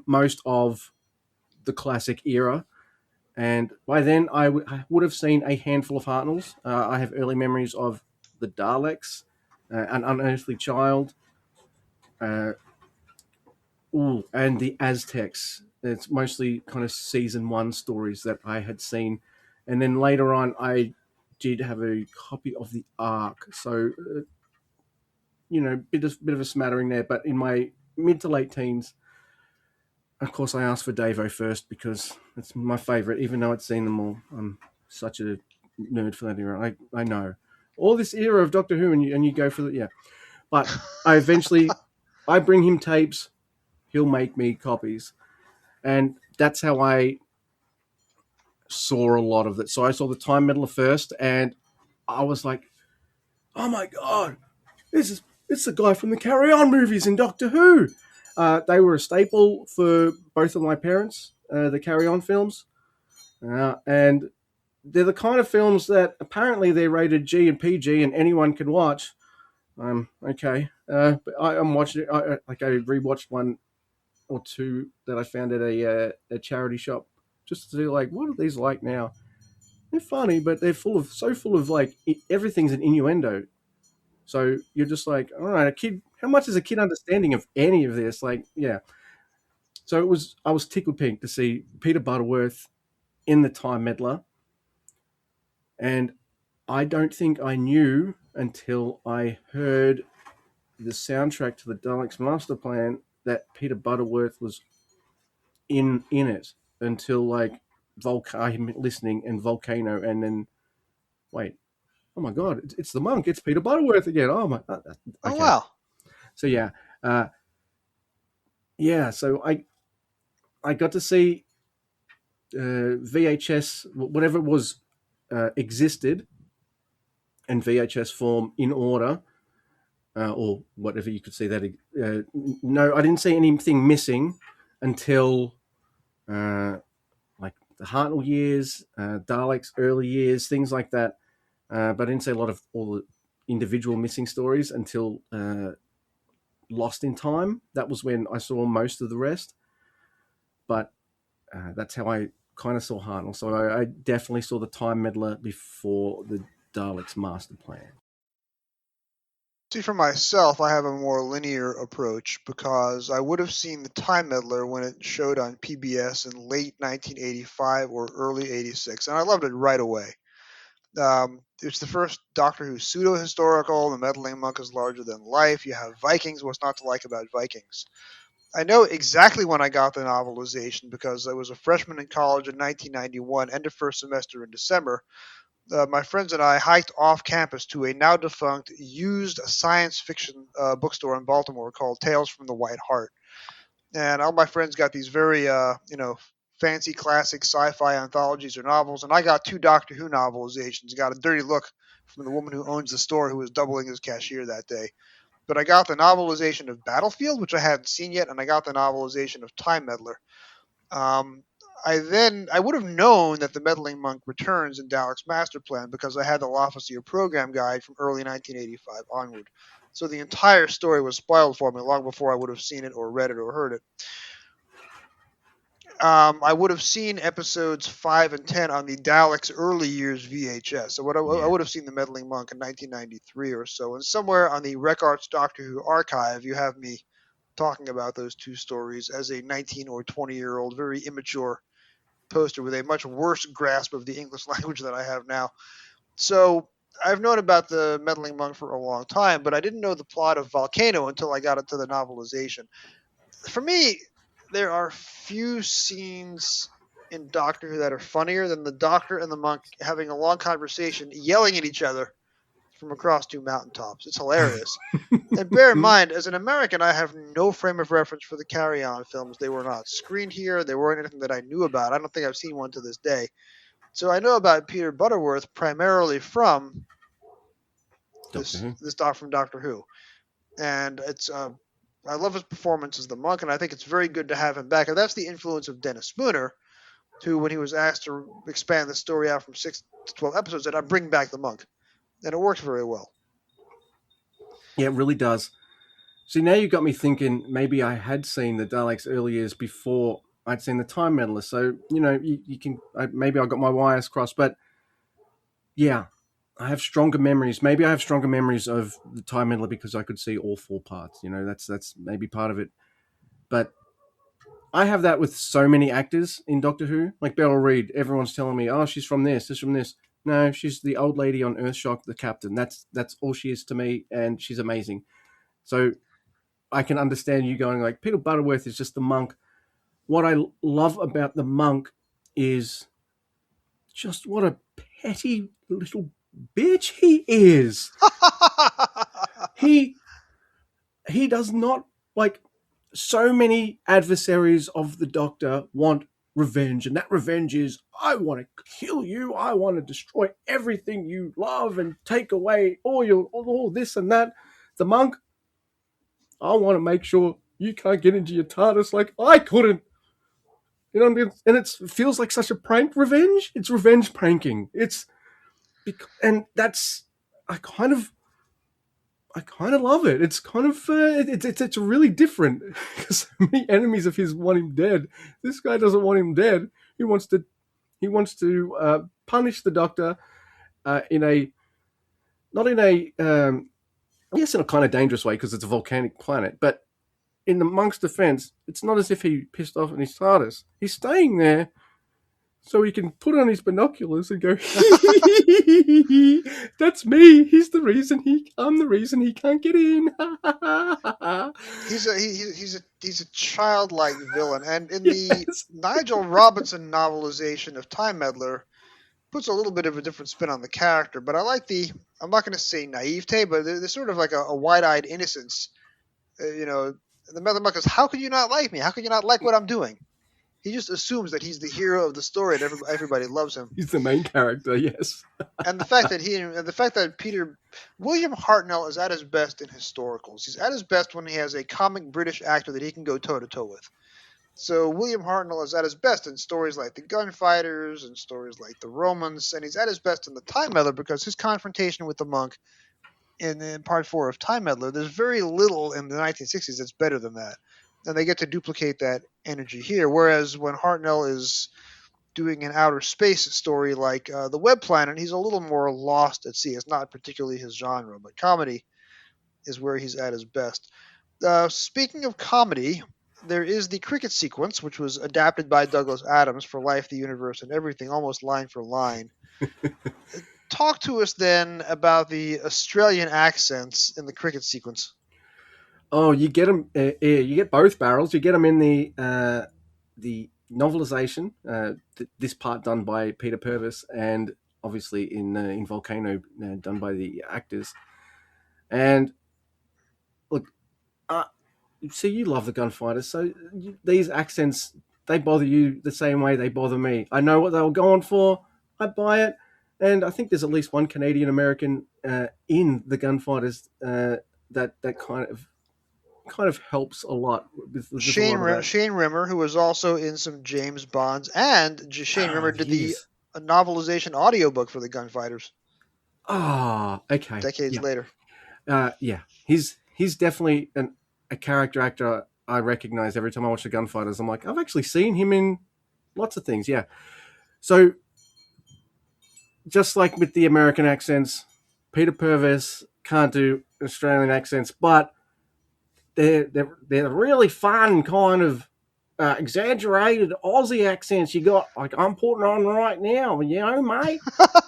S2: Most of the classic era. And by then, I would have seen a handful of Hartnells. I have early memories of the Daleks, An Unearthly Child, uh, and the Aztecs. It's mostly kind of season 1 stories that I had seen. And then later on, I did have a copy of the Ark. So, bit of a smattering there. But in my mid to late teens, of course, I asked for Davo first because it's my favorite, even though I'd seen them all. I'm such a nerd for that era. I know all this era of Doctor Who, and you go for the, yeah. But I bring him tapes. He'll make me copies, and that's how I saw a lot of it. So I saw the Time Meddler first, and I was like, "Oh my god, it's the guy from the Carry On movies in Doctor Who." They were a staple for both of my parents, the Carry On films. And they're the kind of films that apparently they're rated G and PG and anyone can watch. Okay. But I'm watching it. I rewatched one or two that I found at a charity shop just to see, like, what are these like now? They're funny, but they're so full of like everything's an innuendo. So you're just like, all right, a kid. How much is a kid understanding of any of this? Like, yeah. So I was tickled pink to see Peter Butterworth in the Time Meddler, and I don't think I knew until I heard the soundtrack to the Daleks Masterplan that Peter Butterworth was in it until like I'm listening and Volcano, and then wait, oh my god, it's the monk, it's Peter Butterworth again. Oh my, okay.
S1: Oh, wow.
S2: So yeah, yeah. So I got to see VHS, whatever it was, existed in VHS form in order, or whatever you could see that. No, I didn't see anything missing until like the Hartnell years, Daleks early years, things like that. But I didn't see a lot of all the individual missing stories until Lost in Time. That was when I saw most of the rest. But that's how I kind of saw Hartnell. So I definitely saw the Time Meddler before the Daleks Masterplan.
S1: See, for myself, I have a more linear approach because I would have seen the Time Meddler when it showed on PBS in late 1985 or early 86, and I loved it right away. It's the first Doctor Who pseudo-historical. The meddling monk is larger than life. You have Vikings. What's not to like about Vikings? I know exactly when I got the novelization because I was a freshman in college in 1991, end of first semester in December. My friends and I hiked off campus to a now defunct used science fiction bookstore in Baltimore called Tales from the White Hart. And all my friends got these very, fancy classic sci-fi anthologies or novels, and I got 2 Doctor Who novelizations. Got a dirty look from the woman who owns the store who was doubling as cashier that day. But I got the novelization of Battlefield, which I hadn't seen yet, and I got the novelization of Time Meddler. Um, I would have known that the meddling monk returns in Daleks Masterplan because I had the Lofisier program guide from early 1985 onward. So the entire story was spoiled for me long before I would have seen it or read it or heard it. I would have seen episodes 5 and 10 on the Daleks early years VHS. So I
S2: Yeah.
S1: would have seen the Meddling Monk in 1993 or so. And somewhere on the Records Doctor Who archive, you have me talking about those two stories as a 19 or 20-year-old, very immature poster with a much worse grasp of the English language than I have now. So I've known about the Meddling Monk for a long time, but I didn't know the plot of Volcano until I got into the novelization. For me, there are few scenes in Doctor Who that are funnier than the Doctor and the monk having a long conversation, yelling at each other from across two mountaintops. It's hilarious. And bear in mind, as an American, I have no frame of reference for the Carry On films. They were not screened here. They weren't anything that I knew about. I don't think I've seen one to this day. So I know about Peter Butterworth primarily from
S2: Doctor Who.
S1: this doc from Doctor Who, and it's I love his performance as the monk, and I think it's very good to have him back. And that's the influence of Dennis Spooner, who, when he was asked to expand the story out from 6 to 12 episodes, said, "I'd bring back the monk," and it works very well.
S2: Yeah, it really does. See, now you got me thinking maybe I had seen the Daleks early years before I'd seen the Time Meddler. So, you can, maybe I got my wires crossed. But yeah, I have stronger memories. Maybe I have stronger memories of the Time Meddler because I could see all four parts. That's maybe part of it. But I have that with so many actors in Doctor Who. Like Beryl Reid, everyone's telling me, oh, she's from this from this. No, she's the old lady on Earthshock, the captain. That's all she is to me, and she's amazing. So I can understand you going like Peter Butterworth is just the monk. What I love about the monk is just what a petty little bitch he is. He he does not like so many adversaries of the Doctor want revenge, and that revenge is I want to kill you, I want to destroy everything you love and take away all this and that. The monk, I want to make sure you can't get into your TARDIS like I couldn't. You know what I mean? And it feels like such a prank revenge. It's revenge pranking. And that's I kind of I kind of love it. It's kind of it's really different because so many enemies of his want him dead. This guy doesn't want him dead. He wants to punish the Doctor in a not in a yes in a kind of dangerous way because it's a volcanic planet. But in the monk's defense, it's not as if he pissed off in his TARDIS. He's staying there so he can put on his binoculars and go, "That's me. I'm the reason he can't get in."
S1: He's a childlike villain, and in the
S2: Yes.
S1: Nigel Robinson novelization of Time Meddler, puts a little bit of a different spin on the character. But I like I'm not going to say naivete, but there's sort of like a wide-eyed innocence. The Meddling Monk goes, "How could you not like me? How could you not like what I'm doing?" He just assumes that he's the hero of the story and everybody loves him.
S2: He's the main character, yes.
S1: And the fact that William Hartnell is at his best in historicals. He's at his best when he has a comic British actor that he can go toe to toe with. So William Hartnell is at his best in stories like The Gunfighters and stories like The Romans, and he's at his best in The Time Meddler because his confrontation with the monk in part 4 of Time Meddler, there's very little in the 1960s that's better than that. And they get to duplicate that energy here. Whereas when Hartnell is doing an outer space story like The Web Planet, he's a little more lost at sea. It's not particularly his genre, but comedy is where he's at his best. Speaking of comedy, there is the cricket sequence, which was adapted by Douglas Adams for Life, the Universe, and Everything, almost line for line. Talk to us then about the Australian accents in the cricket sequence.
S2: Oh, you get them. You get both barrels. You get them in the novelization. This part done by Peter Purvis, and obviously in Volcano done by the actors. And look, see, you love the Gunfighters, so these accents they bother you the same way they bother me. I know what they were going for. I buy it, and I think there's at least one Canadian American in the Gunfighters that kind of helps a lot with a lot of that.
S1: Shane Rimmer, who was also in some James Bonds, and Shane
S2: Ah,
S1: Rimmer did the
S2: yes.
S1: novelization audiobook for the Gunfighters
S2: Ah, okay.
S1: decades
S2: Yeah.
S1: later.
S2: Yeah. He's definitely a character actor I recognize every time I watch the Gunfighters. I'm like, I've actually seen him in lots of things. Yeah. So just like with the American accents, Peter Purves can't do Australian accents, but they're really fun kind of exaggerated Aussie accents you got. Like I'm putting on right now, mate.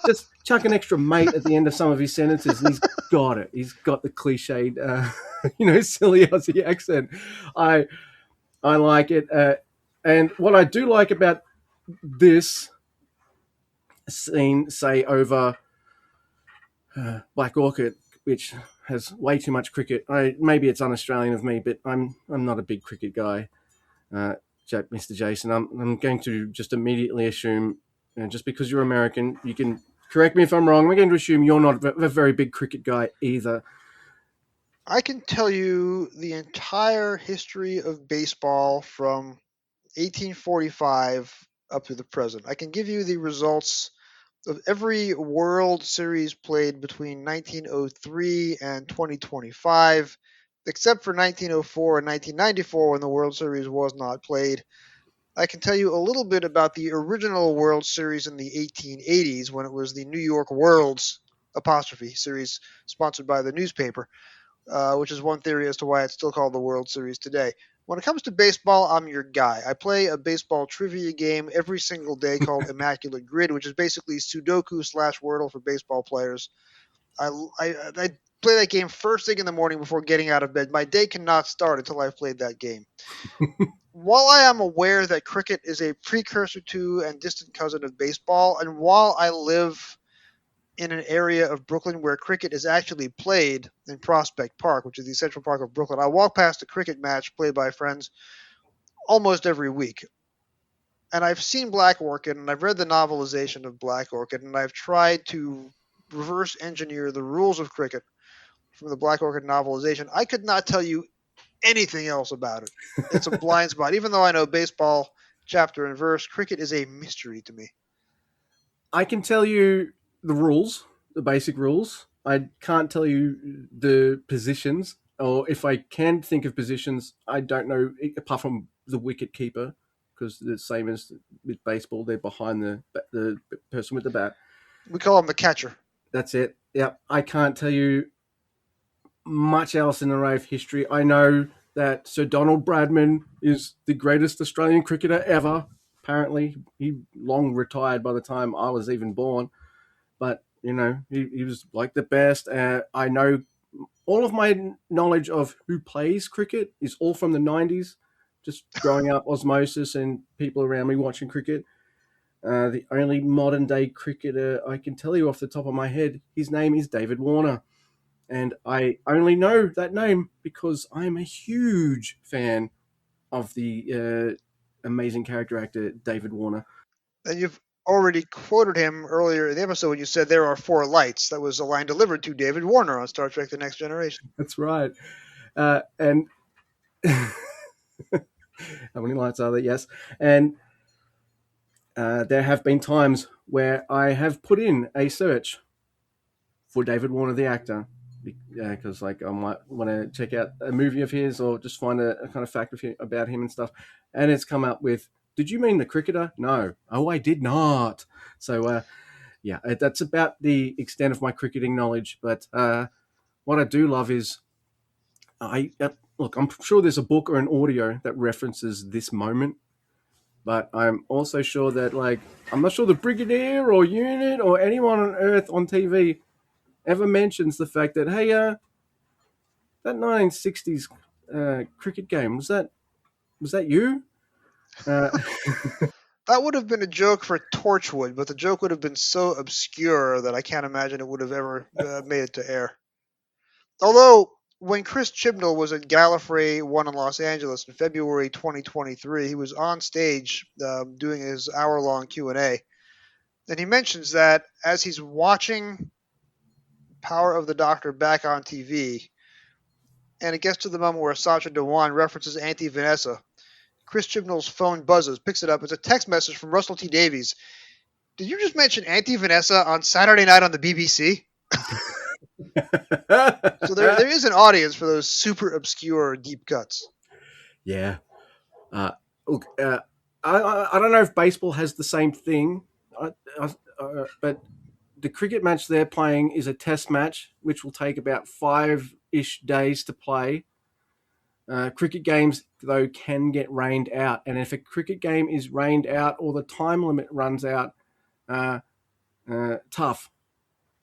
S2: Just chuck an extra mate at the end of some of his sentences, and he's got it. He's got the cliched, silly Aussie accent. I I like it, and what I do like about this scene, say over Black Orchid, which has way too much cricket. Maybe it's un-Australian of me, but I'm not a big cricket guy, Mr. Jason. I'm going to just immediately assume, just because you're American, you can correct me if I'm wrong. I'm going to assume you're not a very big cricket guy either.
S1: I can tell you the entire history of baseball from 1845 up to the present. I can give you the results of every World Series played between 1903 and 2025, except for 1904 and 1994 when the World Series was not played. I can tell you a little bit about the original World Series in the 1880s when it was the New York Worlds apostrophe series sponsored by the newspaper, which is one theory as to why it's still called the World Series today. When it comes to baseball, I'm your guy. I play a baseball trivia game every single day called Immaculate Grid, which is basically Sudoku slash Wordle for baseball players. I play that game first thing in the morning before getting out of bed. My day cannot start until I've played that game. While I am aware that cricket is a precursor to and distant cousin of baseball, and while I live in an area of Brooklyn where cricket is actually played in Prospect Park, which is the Central Park of Brooklyn, I walk past a cricket match played by friends almost every week. And I've seen Black Orchid, and I've read the novelization of Black Orchid, and I've tried to reverse engineer the rules of cricket from the Black Orchid novelization. I could not tell you anything else about it. It's a blind spot. Even though I know baseball chapter and verse, cricket is a mystery to me.
S2: I can tell you the rules, the basic rules. I can't tell you the positions, or if I can think of positions, I don't know apart from the wicket keeper, because the same as with baseball, they're behind the person with the bat.
S1: We call him the catcher.
S2: That's it. Yep. I can't tell you much else in the array of history. I know that Sir Donald Bradman is the greatest Australian cricketer ever. Apparently, he long retired by the time I was even born. But, he was like the best. I know all of my knowledge of who plays cricket is all from the 90s, just growing up osmosis and people around me watching cricket. The only modern day cricketer I can tell you off the top of my head, his name is David Warner. And I only know that name because I'm a huge fan of the amazing character actor David Warner.
S1: And you've already quoted him earlier in the episode when you said there are four lights. That was a line delivered to David Warner on Star Trek The Next Generation.
S2: That's right. And how many lights are there? Yes. And there have been times where I have put in a search for David Warner, the actor, because I might want to check out a movie of his or just find a kind of fact about him and stuff. And it's come up with, did you mean the cricketer? No. Oh, I did not. So, yeah, that's about the extent of my cricketing knowledge. But what I do love is, look, I'm sure there's a book or an audio that references this moment. But I'm also sure that, I'm not sure the Brigadier or unit or anyone on Earth on TV ever mentions the fact that, hey, that 1960s cricket game, was that you? Uh,
S1: That would have been a joke for Torchwood, but the joke would have been so obscure that I can't imagine it would have ever made it to air. Although, when Chris Chibnall was at Gallifrey 1 in Los Angeles in February 2023, he was on stage doing his hour-long Q&A, and he mentions that as he's watching Power of the Doctor back on TV, and it gets to the moment where Sasha Dewan references Auntie Vanessa. Chris Chibnall's phone buzzes, picks it up. It's a text message from Russell T Davies. Did you just mention Auntie Vanessa on Saturday night on the BBC? So there is an audience for those super obscure deep cuts.
S2: Yeah. Uh, look, I don't know if baseball has the same thing, but the cricket match they're playing is a test match, which will take about 5-ish days to play. Cricket games, though, can get rained out. And if a cricket game is rained out or the time limit runs out, tough.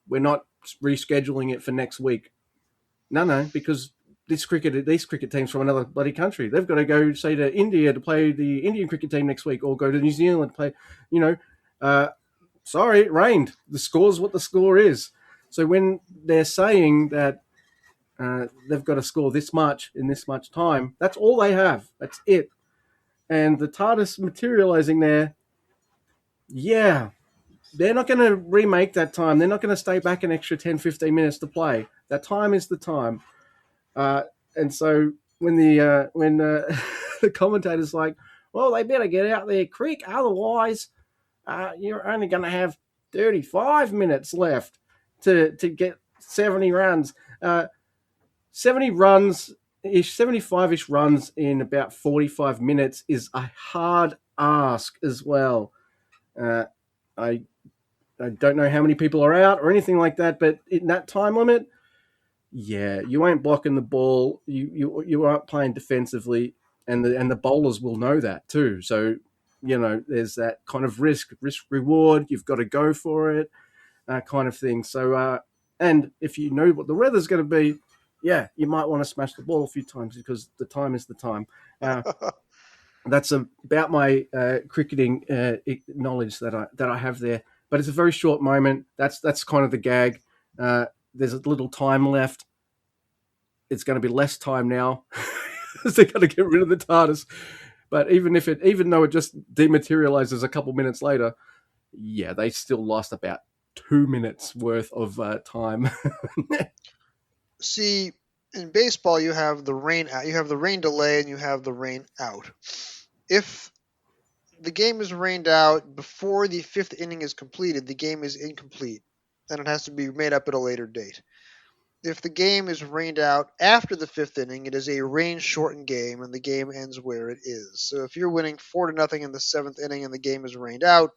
S2: We're not rescheduling it for next week. No, because these cricket teams from another bloody country, they've got to go, say, to India to play the Indian cricket team next week, or go to New Zealand to play. Sorry, it rained. The score's what the score is. So when they're saying that they've got to score this much in this much time, that's all they have. That's it. And the TARDIS materializing there, yeah, they're not going to remake that time. They're not going to stay back an extra 10, 15 minutes to play. That time is the time. And so when the commentator's like, well, they better get out there quick, otherwise you're only going to have 35 minutes left to get 70 runs. 70 runs ish, 75-ish runs in about 45 minutes is a hard ask as well. I don't know how many people are out or anything like that, but in that time limit, yeah, you ain't blocking the ball. You aren't playing defensively, and the bowlers will know that too. So there's that kind of risk reward. You've got to go for it, kind of thing. So and if you know what the weather's going to be, yeah, you might want to smash the ball a few times because the time is the time. That's about my cricketing knowledge that I have there. But it's a very short moment. That's kind of the gag. There's a little time left. It's going to be less time now. They're going to get rid of the TARDIS. But even though it just dematerializes a couple minutes later, yeah, they still lost about 2 minutes worth of time.
S1: See, in baseball, you have the rain out, you have the rain delay, and you have the rain out. If the game is rained out before the fifth inning is completed, the game is incomplete, and it has to be made up at a later date. If the game is rained out after the fifth inning, it is a rain-shortened game, and the game ends where it is. So if you're winning 4-0 in the seventh inning and the game is rained out,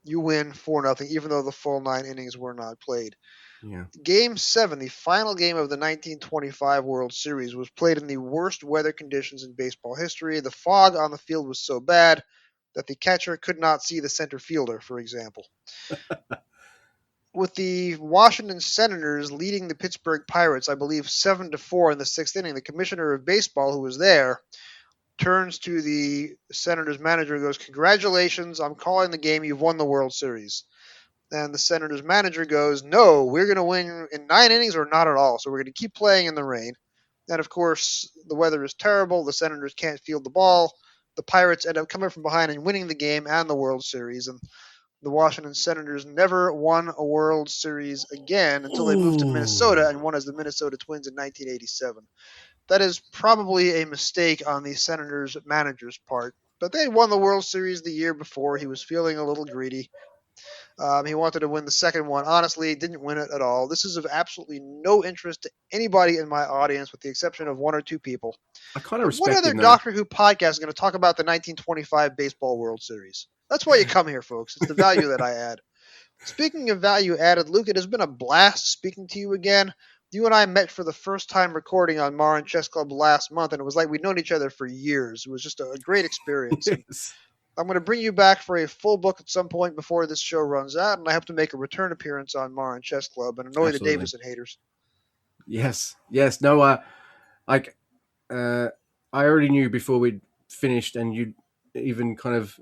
S1: you win 4-0, even though the full 9 innings were not played.
S2: Yeah.
S1: Game 7, the final game of the 1925 World Series, was played in the worst weather conditions in baseball history. The fog on the field was so bad that the catcher could not see the center fielder, for example. With the Washington Senators leading the Pittsburgh Pirates, I believe 7-4 in the sixth inning, the commissioner of baseball, who was there, turns to the Senators manager and goes, "Congratulations, I'm calling the game. You've won the World Series." And the Senators manager goes, "No, we're going to win in 9 innings or not at all. So we're going to keep playing in the rain." And of course, the weather is terrible. The Senators can't field the ball. The Pirates end up coming from behind and winning the game and the World Series. And the Washington Senators never won a World Series again until they moved to Minnesota and won as the Minnesota Twins in 1987. That is probably a mistake on the Senators manager's part. But they won the World Series the year before. He was feeling a little greedy. He wanted to win the second one. Honestly, didn't win it at all. This is of absolutely no interest to anybody in my audience, with the exception of one or two people.
S2: I kind of
S1: But what
S2: respect
S1: other
S2: him, though.
S1: Doctor Who podcast is going to talk about the 1925 Baseball World Series? That's why you come here, folks. It's the value that I add. Speaking of value added, Luke, it has been a blast speaking to you again. You and I met for the first time recording on Marin Chess Club last month, and it was like we'd known each other for years. It was just a great experience. And
S2: Yes.
S1: I'm going to bring you back for a full book at some point before this show runs out, and I hope to make a return appearance on Marin Chess Club and annoy the
S2: Absolutely.
S1: Davison haters.
S2: Yes. No. Like, I already knew before we'd finished, and you even kind of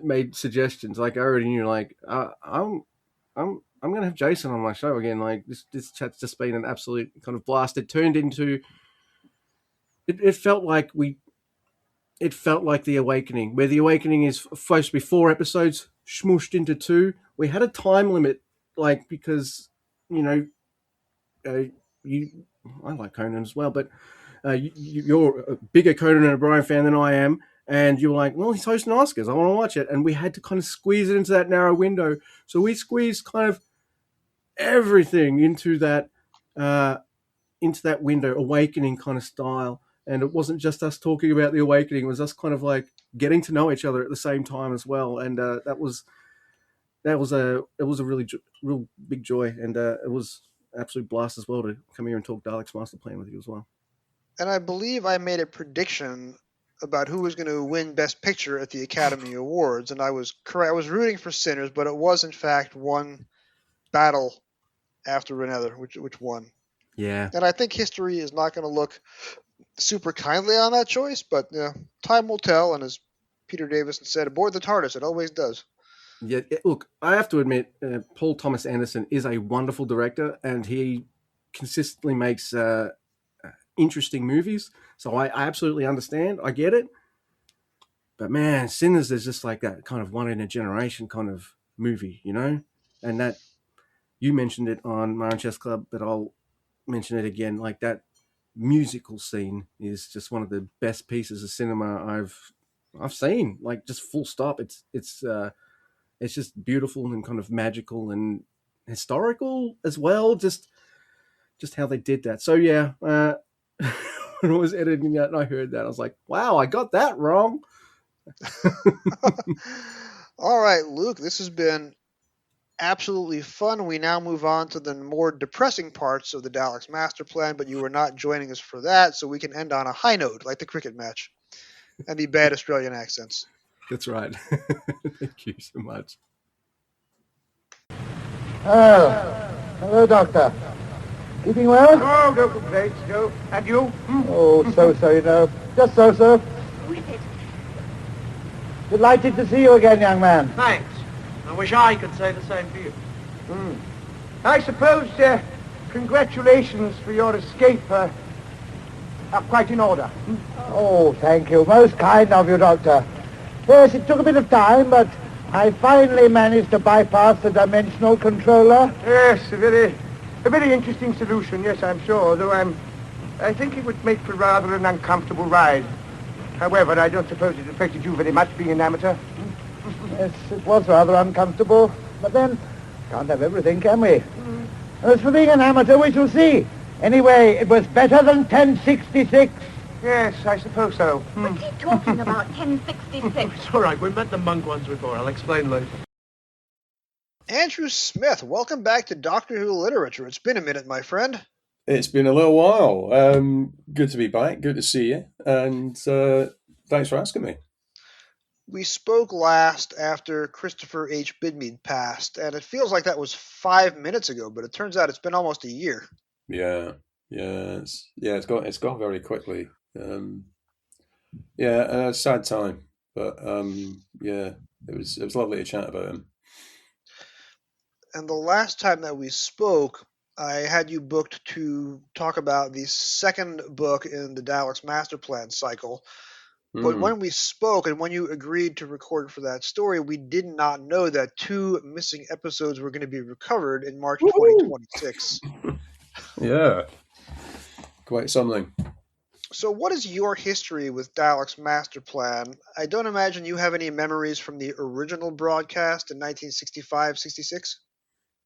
S2: made suggestions. Like, I already knew. Like, I'm going to have Jason on my show again. Like, this chat's just been an absolute kind of blast. It turned into. It felt like The Awakening, where The Awakening is supposed to be 4 episodes smooshed into 2. We had a time limit, like, because I like Conan as well, but You're a bigger Conan O'Brien fan than I am, and you're like, well, he's hosting Oscars. I want to watch it. And we had to kind of squeeze it into that narrow window. So we squeezed kind of everything into that window, Awakening kind of style. And it wasn't just us talking about the Awakening; it was us kind of like getting to know each other at the same time as well. And that was a real big joy, and it was an absolute blast as well to come here and talk Daleks Masterplan with you as well.
S1: And I believe I made a prediction about who was going to win Best Picture at the Academy Awards, and I was correct. I was rooting for Sinners, but it was in fact one battle after another, which won.
S2: Yeah.
S1: And I think history is not going to look super kindly on that choice, but time will tell. And as Peter Davison said, aboard the TARDIS, it always does.
S2: Yeah, look, I have to admit, Paul Thomas Anderson is a wonderful director, and he consistently makes interesting movies. So I absolutely understand. I get it. But man, Sinners is just like that kind of one in a generation kind of movie, you know? And that, you mentioned it on Marin Chess Club, but I'll mention it again. Like, that musical scene is just one of the best pieces of cinema I've seen. Like, just full stop. It's just beautiful and kind of magical and historical as well. Just how they did that. So yeah, when I was editing that and I heard that, I was like, wow, I got that wrong.
S1: All right, Luke, this has been absolutely fun. We now move on to the more depressing parts of the Daleks Masterplan, but you were not joining us for that, so we can end on a high note, like the cricket match, and the bad Australian accents.
S2: That's right. Thank you so much.
S3: Oh, hello, Doctor. Keeping well?
S4: Oh, no complaints, no. And you?
S3: Oh, so, you know. Just so. Delighted to see you again, young man.
S4: Thanks. I wish I could say the same for you. I suppose congratulations for your escape are quite in order.
S3: Oh, thank you. Most kind of you, Doctor. Yes, it took a bit of time, but I finally managed to bypass the dimensional controller.
S4: Yes, a very interesting solution, yes, I'm sure, though I think it would make for rather an uncomfortable ride. However, I don't suppose it affected you very much being an amateur.
S3: Yes, it was rather uncomfortable, but then, can't have everything, can we? As for being an amateur, we shall see. Anyway, it was better than 1066.
S4: Yes, I suppose so.
S5: What's he talking about, 1066?
S4: It's all right, we met the monk once before. I'll explain later.
S1: Andrew Smith, welcome back to Doctor Who Literature. It's been a minute, my friend.
S6: It's been a little while. Good to be back. Good to see you. And thanks for asking me.
S1: We spoke last after Christopher H. Bidmead passed, and it feels like that was 5 minutes ago, but it turns out it's been almost a year.
S6: Yeah. It's gone very quickly. A sad time, but it was lovely to chat about him.
S1: And the last time that we spoke, I had you booked to talk about the second book in the Daleks Masterplan cycle. But when we spoke and when you agreed to record for that story, we did not know that 2 missing episodes were going to be recovered in March 2026.
S6: Yeah. Quite something.
S1: So what is your history with Daleks Masterplan? I don't imagine you have any memories from the original broadcast in 1965-66?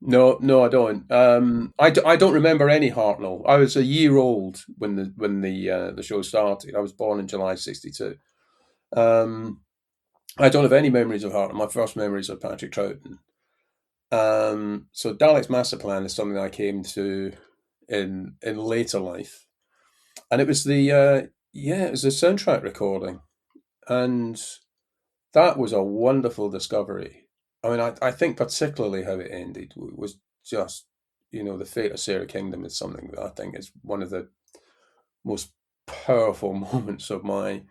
S6: No, I don't. I don't remember any Hartnell. I was a year old when the show started. I was born in July '62. I don't have any memories of Hartnell. My first memories of Patrick Troughton. So Daleks Masterplan is something I came to in later life, and it was the soundtrack recording, and that was a wonderful discovery. I mean, I think particularly how it ended was just, the fate of Sarah Kingdom is something that I think is one of the most powerful moments of my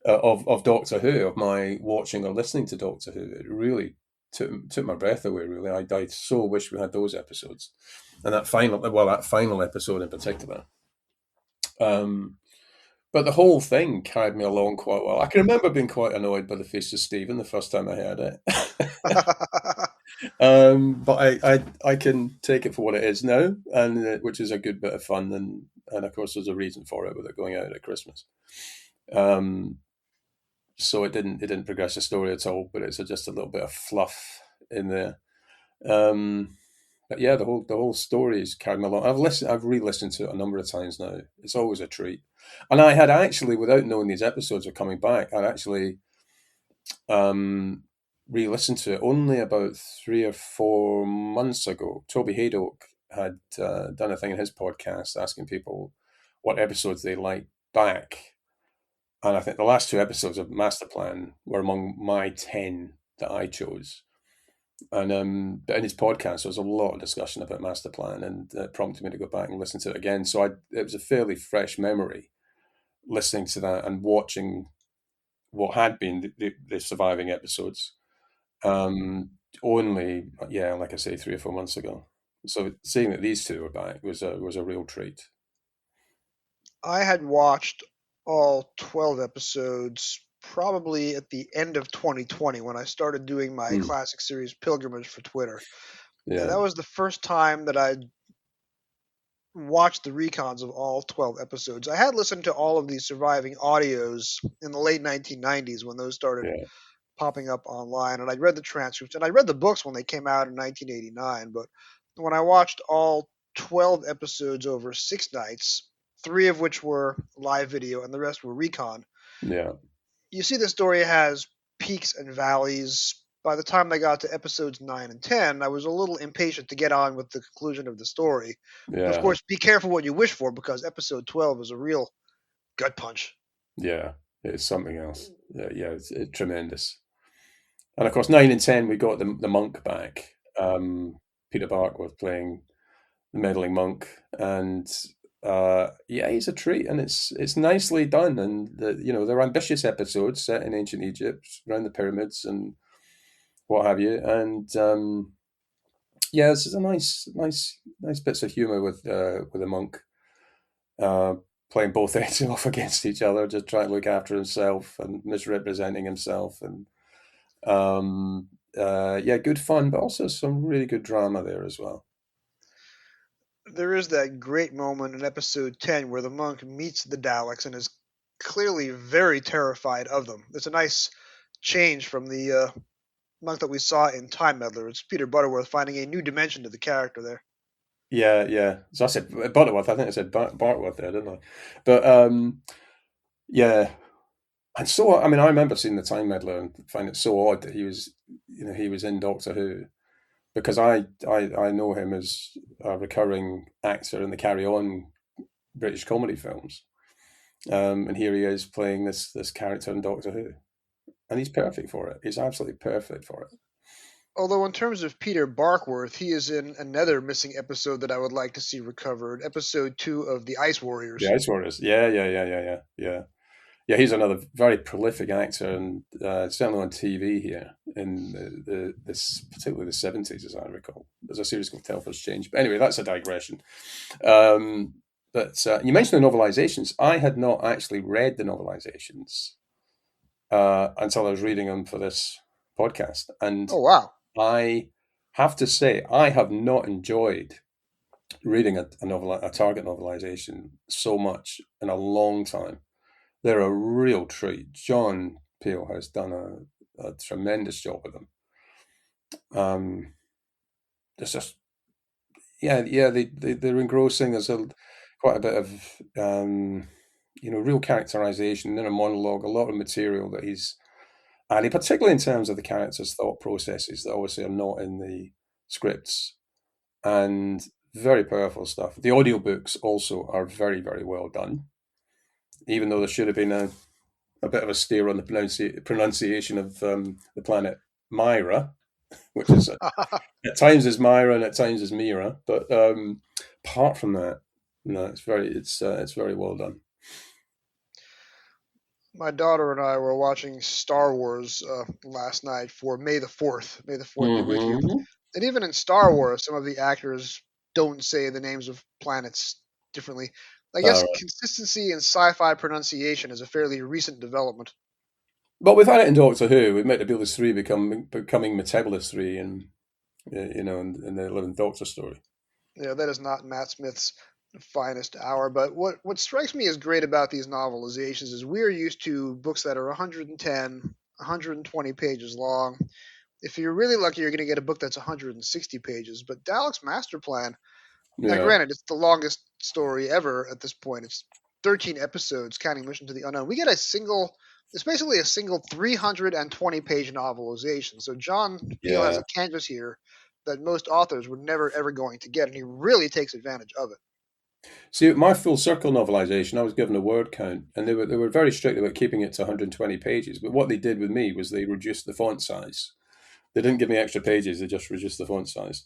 S6: of Doctor Who, of my watching or listening to Doctor Who. It really took my breath away. Really, I so wish we had those episodes, and that final episode in particular. But the whole thing carried me along quite well. I can remember being quite annoyed by the face of Stephen the first time I heard it. But I can take it for what it is now, and which is a good bit of fun. And and of course there's a reason for it with it going out at Christmas. So it didn't progress the story at all, but it's just a little bit of fluff in there. But yeah, the whole story is carrying me along. I've re-listened to it a number of times now. It's always a treat. And I had actually, without knowing these episodes were coming back, I'd actually re-listened to it only about 3 or 4 months ago. Toby Haydock had done a thing in his podcast asking people what episodes they liked back. And I think the last 2 episodes of Masterplan were among my 10 that I chose. And but in his podcast, there was a lot of discussion about Masterplan, and it prompted me to go back and listen to it again. So it was a fairly fresh memory listening to that and watching what had been the surviving episodes. Only, yeah, like I say, 3 or 4 months ago. So seeing that these 2 were back was a real treat.
S1: I had watched all 12 episodes probably at the end of 2020 when I started doing my classic series pilgrimage for Twitter.
S6: Yeah.
S1: And that was the first time that I watched the recons of all 12 episodes. I had listened to all of these surviving audios in the late 1990s when those started popping up online, and I'd read the transcripts, and I read the books when they came out in 1989, but when I watched all 12 episodes over 6 nights, 3 of which were live video and the rest were recon, you see the story has peaks and valleys. By the time I got to episodes 9 and 10, I was a little impatient to get on with the conclusion of the story. But of course, be careful what you wish for, because episode 12 is a real gut punch.
S6: Yeah, it's something else. Yeah, it's tremendous. And of course, 9 and 10, we got the monk back. Peter Barkworth playing the meddling monk, and he's a treat, and it's nicely done. And they're ambitious episodes set in ancient Egypt, around the pyramids and what have you. And this is a nice bits of humor with the monk playing both ends off against each other, just trying to look after himself and misrepresenting himself, and good fun, but also some really good drama there as well.
S1: There is that great moment in episode 10 where the monk meets the Daleks and is clearly very terrified of them. It's a nice change from the monk that we saw in Time Meddler. It's Peter Butterworth finding a new dimension to the character there.
S6: Yeah. So I said Butterworth. I think I said Bartworth there, didn't I? But and so I remember seeing the Time Meddler and find it so odd that he was in Doctor Who, because I know him as a recurring actor in the Carry On British comedy films, and here he is playing this character in Doctor Who, and he's perfect for it. He's absolutely perfect for it.
S1: Although in terms of Peter Barkworth, he is in another missing episode that I would like to see recovered, episode 2 of The Ice Warriors.
S6: The Ice Warriors, yeah. He's another very prolific actor, and certainly on TV here in particularly the 70s, as I recall. There's a series called Telfer's Change. But anyway, that's a digression. But you mentioned the novelizations. I had not actually read the novelizations until I was reading them for this podcast. And
S1: oh, wow.
S6: I have to say, I have not enjoyed reading a Target novelization so much in a long time. They're a real treat. John Peel has done a tremendous job with them. There's just they're engrossing. There's quite a bit of real characterization, in a monologue, a lot of material that he's adding, particularly in terms of the characters' thought processes that obviously are not in the scripts, and very powerful stuff. The audiobooks also are very, very well done, even though there should have been a bit of a steer on the pronunciation of the planet Myra, which is at times is Myra and at times is Mira. But apart from that, no, it's very well done.
S1: My daughter and I were watching Star Wars last night for May the 4th. May the 4th be with you. And even in Star Wars, some of the actors don't say the names of planets differently. I guess consistency in sci-fi pronunciation is a fairly recent development.
S6: But we've had it in Doctor Who. We've met the Beatles 3 becoming Metabolus 3 in the 11th Doctor story.
S1: Yeah, that is not Matt Smith's finest hour. But what strikes me as great about these novelizations is we are used to books that are 110, 120 pages long. If you're really lucky, you're going to get a book that's 160 pages. But Daleks Masterplan, now
S6: Yeah,
S1: granted, it's the longest story ever at this point. It's 13 episodes, counting Mission to the Unknown. We get it's basically a single 320-page novelization. So John Peel has
S6: yeah.
S1: a canvas here that most authors were never ever going to get, and he really takes advantage of it.
S6: See, my full circle novelization, I was given a word count, and they were very strict about keeping it to 120 pages. But what they did with me was they reduced the font size. They didn't give me extra pages; they just reduced the font size.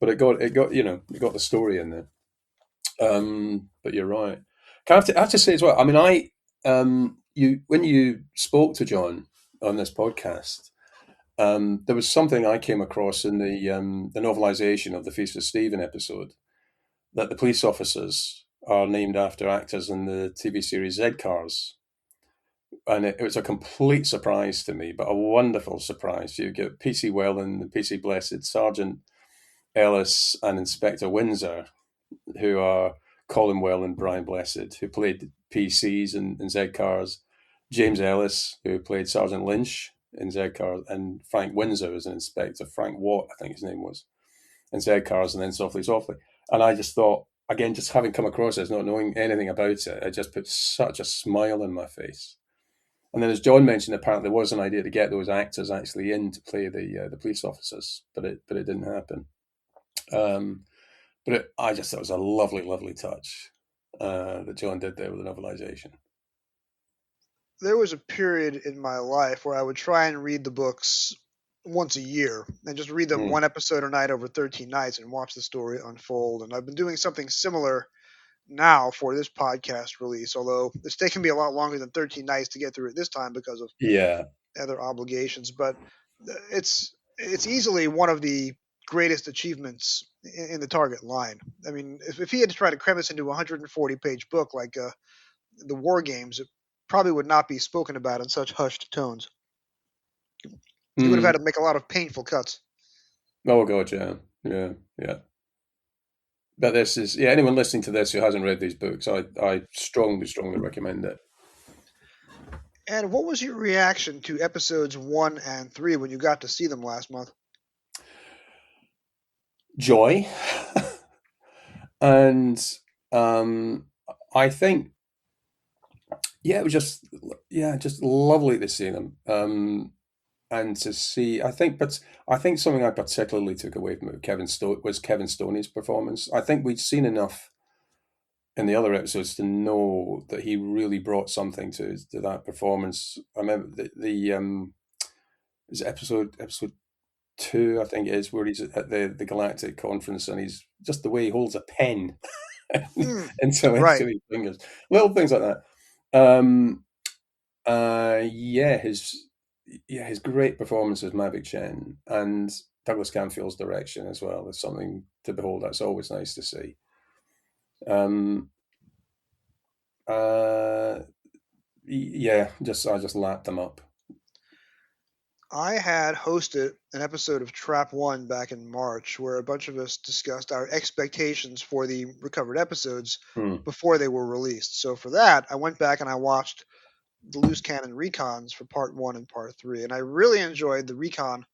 S6: But it got the story in there. But you're right. I have to say as well. I mean, you when you spoke to John on this podcast, there was something I came across in the novelization of the Feast of Stephen episode, that the police officers are named after actors in the TV series Z Cars. And it was a complete surprise to me, but a wonderful surprise. You get PC Welland and PC Blessed, Sergeant Ellis, and Inspector Windsor, who are Colin Well and Brian Blessed, who played PCs in Z Cars, James Ellis, who played Sergeant Lynch in Z Cars, and Frank Windsor as an inspector, Frank Watt, I think his name was, in Z Cars, and then Softly Softly. And I just thought, again, just having come across this, not knowing anything about it, it just put such a smile on my face. And then, as John mentioned, apparently there was an idea to get those actors actually in to play the police officers, but it didn't happen. I just thought it was a lovely, lovely touch that John did there with the novelization.
S1: There was a period in my life where I would try and read the books once a year and just read them
S6: Mm.
S1: one episode a night over 13 nights and watch the story unfold. And I've been doing something similar now for this podcast release, although it's taken me a lot longer than 13 nights to get through it this time because of
S6: Yeah.
S1: other obligations. But it's easily one of the greatest achievements in the Target line. I mean, if he had to try to cram this into a 140-page book like the War Games, it probably would not be spoken about in such hushed tones. He would have had to make a lot of painful cuts.
S6: Oh God, yeah, yeah, yeah. But this is, yeah. Anyone listening to this who hasn't read these books, I strongly, strongly recommend it.
S1: And what was your reaction to episodes 1 and 3 when you got to see them last month?
S6: Joy, and I think, yeah, it was just lovely to see them. And to see, I think something I particularly took away from it was Kevin Stoney's performance. I think we'd seen enough in the other episodes to know that he really brought something to that performance. I remember is episode 2, I think it is, where he's at the Galactic Conference, and he's just the way he holds a pen into
S1: Right.
S6: his fingers, little things like that. His great performance as Mavic Chen, and Douglas Camfield's direction as well is something to behold. That's always nice to see. I just lapped them up.
S1: I had hosted an episode of Trap One back in March where a bunch of us discussed our expectations for the recovered episodes before they were released. So for that, I went back and I watched the loose cannon recons for part 1 and part 3, and I really enjoyed the recon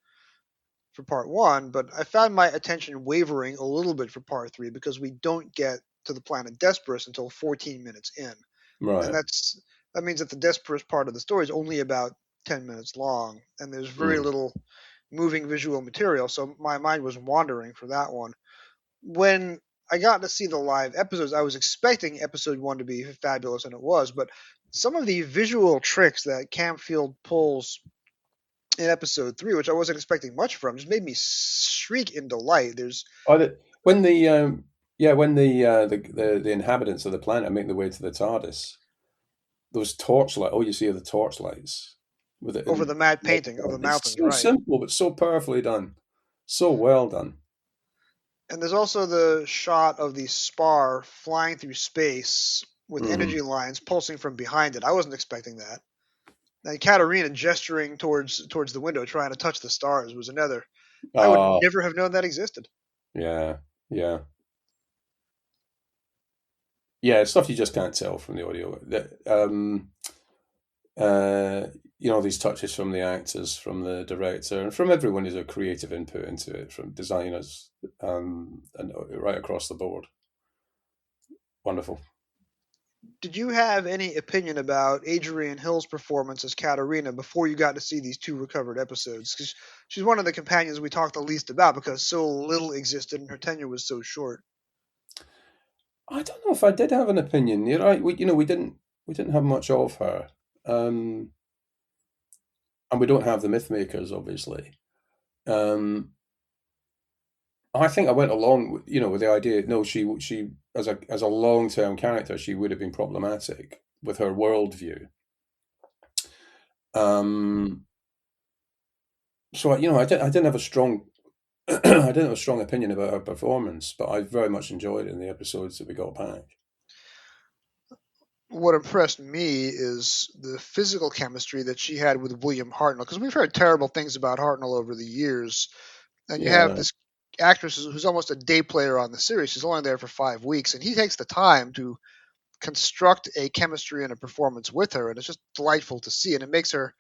S1: for part 1, but I found my attention wavering a little bit for part 3 because we don't get to the planet Desperus until 14 minutes in.
S6: Right.
S1: And that means that the Desperus part of the story is only about 10 minutes long, and there's very little moving visual material, so my mind was wandering for that one. When I got to see the live episodes, I was expecting episode 1 to be fabulous, and it was, but some of the visual tricks that Camfield pulls in episode 3, which I wasn't expecting much from, just made me shriek in delight.
S6: When the inhabitants of the planet make their way to the TARDIS, those torchlight, all you see are the torchlights with it
S1: over the matte painting of the mountains.
S6: It's so simple but so powerfully done, so well done.
S1: And there's also the shot of the spar flying through space with energy lines pulsing from behind it. I wasn't expecting that. And Katarina gesturing towards the window, trying to touch the stars, was another. I would never have known that existed.
S6: Yeah, yeah. Yeah, stuff you just can't tell from the audio. Uh, these touches from the actors, from the director, and from everyone who's a creative input into it, from designers, and right across the board. Wonderful.
S1: Did you have any opinion about Adrienne Hill's performance as Katarina before you got to see these two recovered episodes? Because she's one of the companions we talked the least about because so little existed and her tenure was so short.
S6: I don't know if I did have an opinion. You're right. We didn't have much of her, um, and we don't have the myth makers, obviously. Um, I think I went along, with the idea. No, she as a long term character, she would have been problematic with her worldview. Um, so I didn't have a strong I didn't have a strong opinion about her performance, but I very much enjoyed it in the episodes that we got back.
S1: What impressed me is the physical chemistry that she had with William Hartnell, because we've heard terrible things about Hartnell over the years, and you have
S6: Yeah,
S1: this actress who's almost a day player on the series. She's only there for 5 weeks, and he takes the time to construct a chemistry and a performance with her, and it's just delightful to see. And it makes her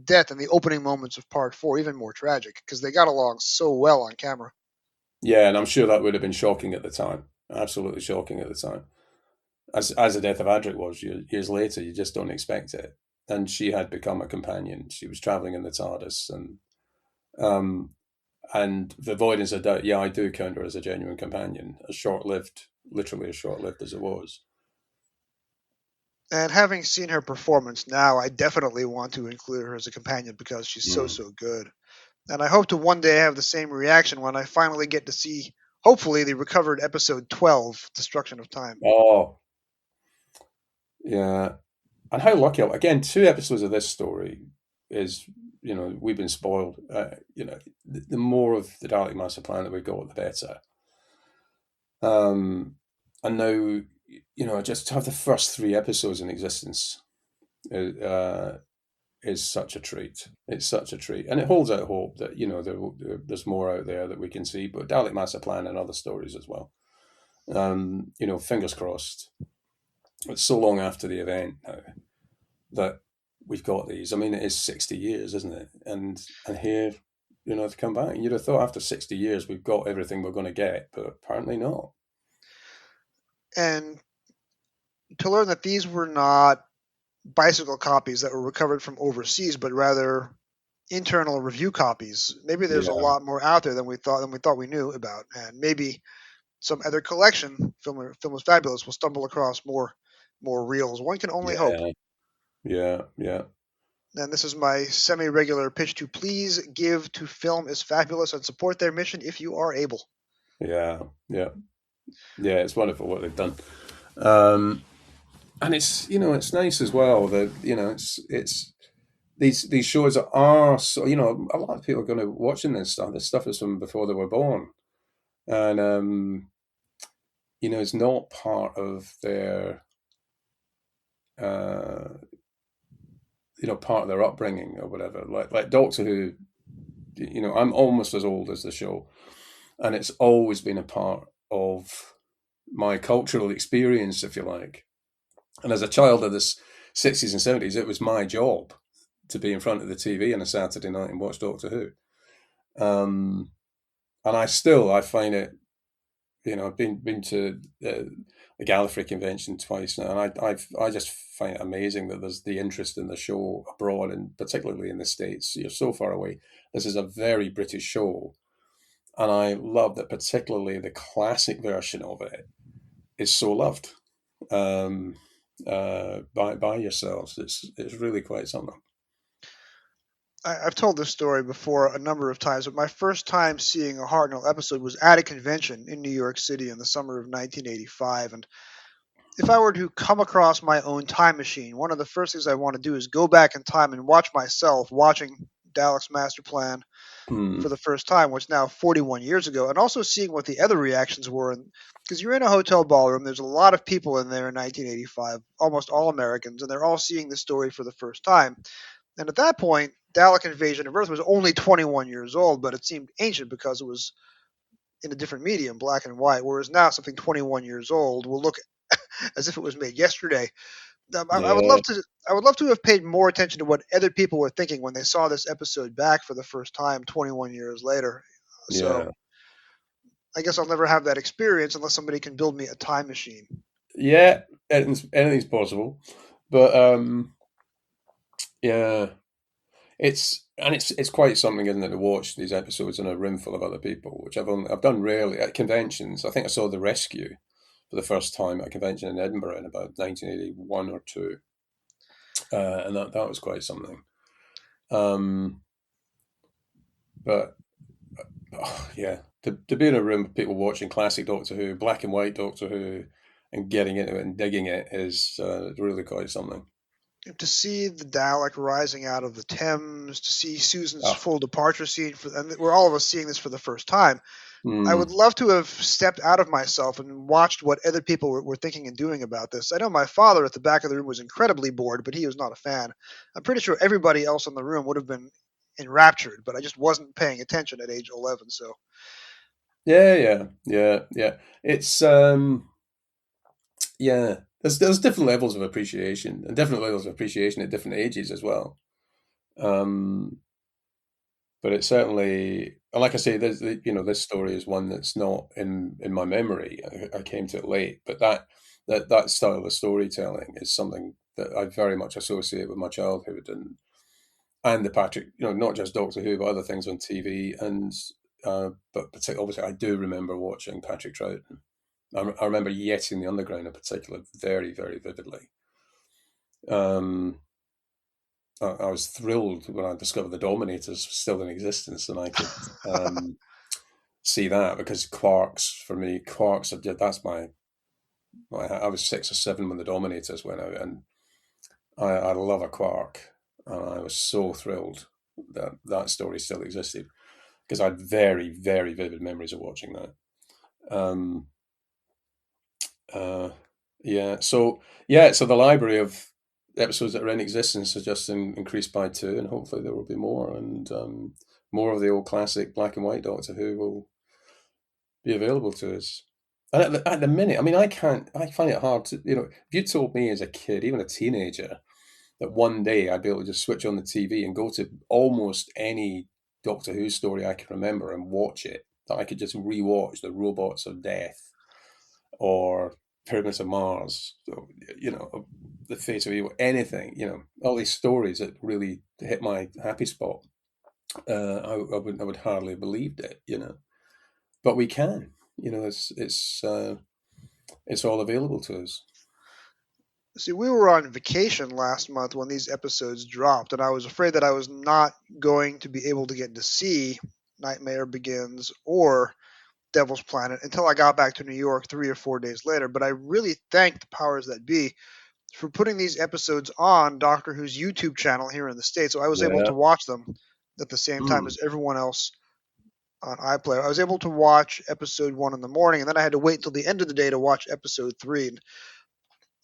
S1: death in the opening moments of part four even more tragic because they got along so well on camera.
S6: yeah, and I'm sure that would have been shocking at the time. Absolutely shocking at the time. As the death of Adric was years later, you just don't expect it. And she had become a companion. She was traveling in the TARDIS, um, and the avoidance of doubt. Yeah, I do count her as a genuine companion, as short lived, literally as short lived as it was.
S1: And having seen her performance now, I definitely want to include her as a companion because she's so,
S6: Mm.
S1: so good. And I hope to one day have the same reaction when I finally get to see, hopefully, the recovered episode 12, Destruction of Time.
S6: Oh, yeah. And how lucky, again, 2 episodes of this story is, we've been spoiled. The more of the Dalek Master Plan that we've got, the better. And now, just to have the first 3 episodes in existence uh, is such a treat. It's such a treat. And it holds out hope that, there's more out there that we can see, but Dalek Master Plan and other stories as well. Fingers crossed. It's so long after the event now that we've got these. I mean, it is 60 years, isn't it? And here, to come back. You'd have thought after 60 years we've got everything we're going to get, but apparently not.
S1: And to learn that these were not bicycle copies that were recovered from overseas, but rather internal review copies. Maybe there's a
S6: Yeah,
S1: lot more out there than we thought we knew about, and maybe some other collection, film was fabulous, will stumble across more reels. One can only hope.
S6: yeah, yeah, yeah,
S1: And this is my semi-regular pitch to please give to Film is Fabulous and support their mission if you are able.
S6: yeah, yeah, yeah. It's wonderful what they've done. Um, and it's nice as well that it's these shows are so a lot of people are going to watching this stuff. This stuff is from before they were born, and it's not part of their uh, part of their upbringing or whatever. Like Doctor Who, I'm almost as old as the show, and it's always been a part of my cultural experience, if you like. And as a child of the 60s and 70s, it was my job to be in front of the TV on a Saturday night and watch Doctor Who. And I find it, I've been to the Gallifrey convention twice now, and I just find it amazing that there's the interest in the show abroad, and particularly in the States. You're so far away. This is a very British show, and I love that particularly the classic version of it is so loved um, by yourselves. It's really quite something.
S1: I've told this story before a number of times, but my first time seeing a Hartnell episode was at a convention in New York City in the summer of 1985. And if I were to come across my own time machine, one of the first things I want to do is go back in time and watch myself watching Daleks Master Plan
S6: Hmm.
S1: for the first time, which now 41 years ago, and also seeing what the other reactions were. Because you're in a hotel ballroom, there's a lot of people in there in 1985, almost all Americans, and they're all seeing the story for the first time. And at that point, Dalek Invasion of Earth was only 21 years old, but it seemed ancient because it was in a different medium, black and white. Whereas now, something 21 years old will look as if it was made yesterday. I would
S6: Yeah,
S1: love to. I would love to have paid more attention to what other people were thinking when they saw this episode back for the first time 21 years later. So
S6: yeah,
S1: I guess I'll never have that experience unless somebody can build me a time machine.
S6: yeah. Anything's possible, but yeah, it's quite something, isn't it, to watch these episodes in a room full of other people, which I've done rarely at conventions. I think I saw The Rescue for the first time at a convention in Edinburgh in about 1981 or two, and that was quite something. Um, but yeah, to be in a room with people watching classic Doctor Who, black and white Doctor Who, and getting into it and digging it is really quite something.
S1: To see the Dalek rising out of the Thames, to see Susan's
S6: Oh,
S1: full departure scene, and we're all of us seeing this for the first time. I would
S6: mm,
S1: love to have stepped out of myself and watched what other people were thinking and doing about this. I know my father at the back of the room was incredibly bored, but he was not a fan. I'm pretty sure everybody else in the room would have been enraptured, but I just wasn't paying attention at age 11. So
S6: yeah. It's yeah. There's different levels of appreciation and different levels of appreciation at different ages as well. Um, but it's certainly, like I say, this story is one that's not in my memory. I came to it late, but that style of storytelling is something that I very much associate with my childhood and the Patrick, not just Doctor Who, but other things on TV. And but particularly, obviously, I do remember watching Patrick Troughton. I remember Yeti in the Underground in particular very, very vividly. Um, I was thrilled when I discovered the Dominators were still in existence, and I could see that, because Quarks, for me, Quarks are that's I was 6 or 7 when the Dominators went out, and I love a Quark, and I was so thrilled that that story still existed, because I had very, very vivid memories of watching that. Um, uh, so the library of episodes that are in existence has just increased by 2, and hopefully there will be more, and more of the old classic black and white Doctor Who will be available to us. And at the minute, I mean, I find it hard to, if you told me as a kid, even a teenager, that one day I'd be able to just switch on the TV and go to almost any Doctor Who story I can remember and watch it, that I could just rewatch the Robots of Death or Pyramids of Mars, the Fate of Evil, anything, all these stories that really hit my happy spot. I would hardly have believed it, but we can. It's all available to us.
S1: see, we were on vacation last month when these episodes dropped, and I was afraid that I was not going to be able to get to see Nightmare Begins or Devil's Planet until I got back to New York 3 or 4 days later. But I really thank the powers that be for putting these episodes on Doctor Who's YouTube channel here in the States. So I was able
S6: Yeah.
S1: to watch them at the same time
S6: Mm.
S1: as everyone else on iPlayer. I was able to watch episode 1 in the morning, and then I had to wait until the end of the day to watch episode 3. And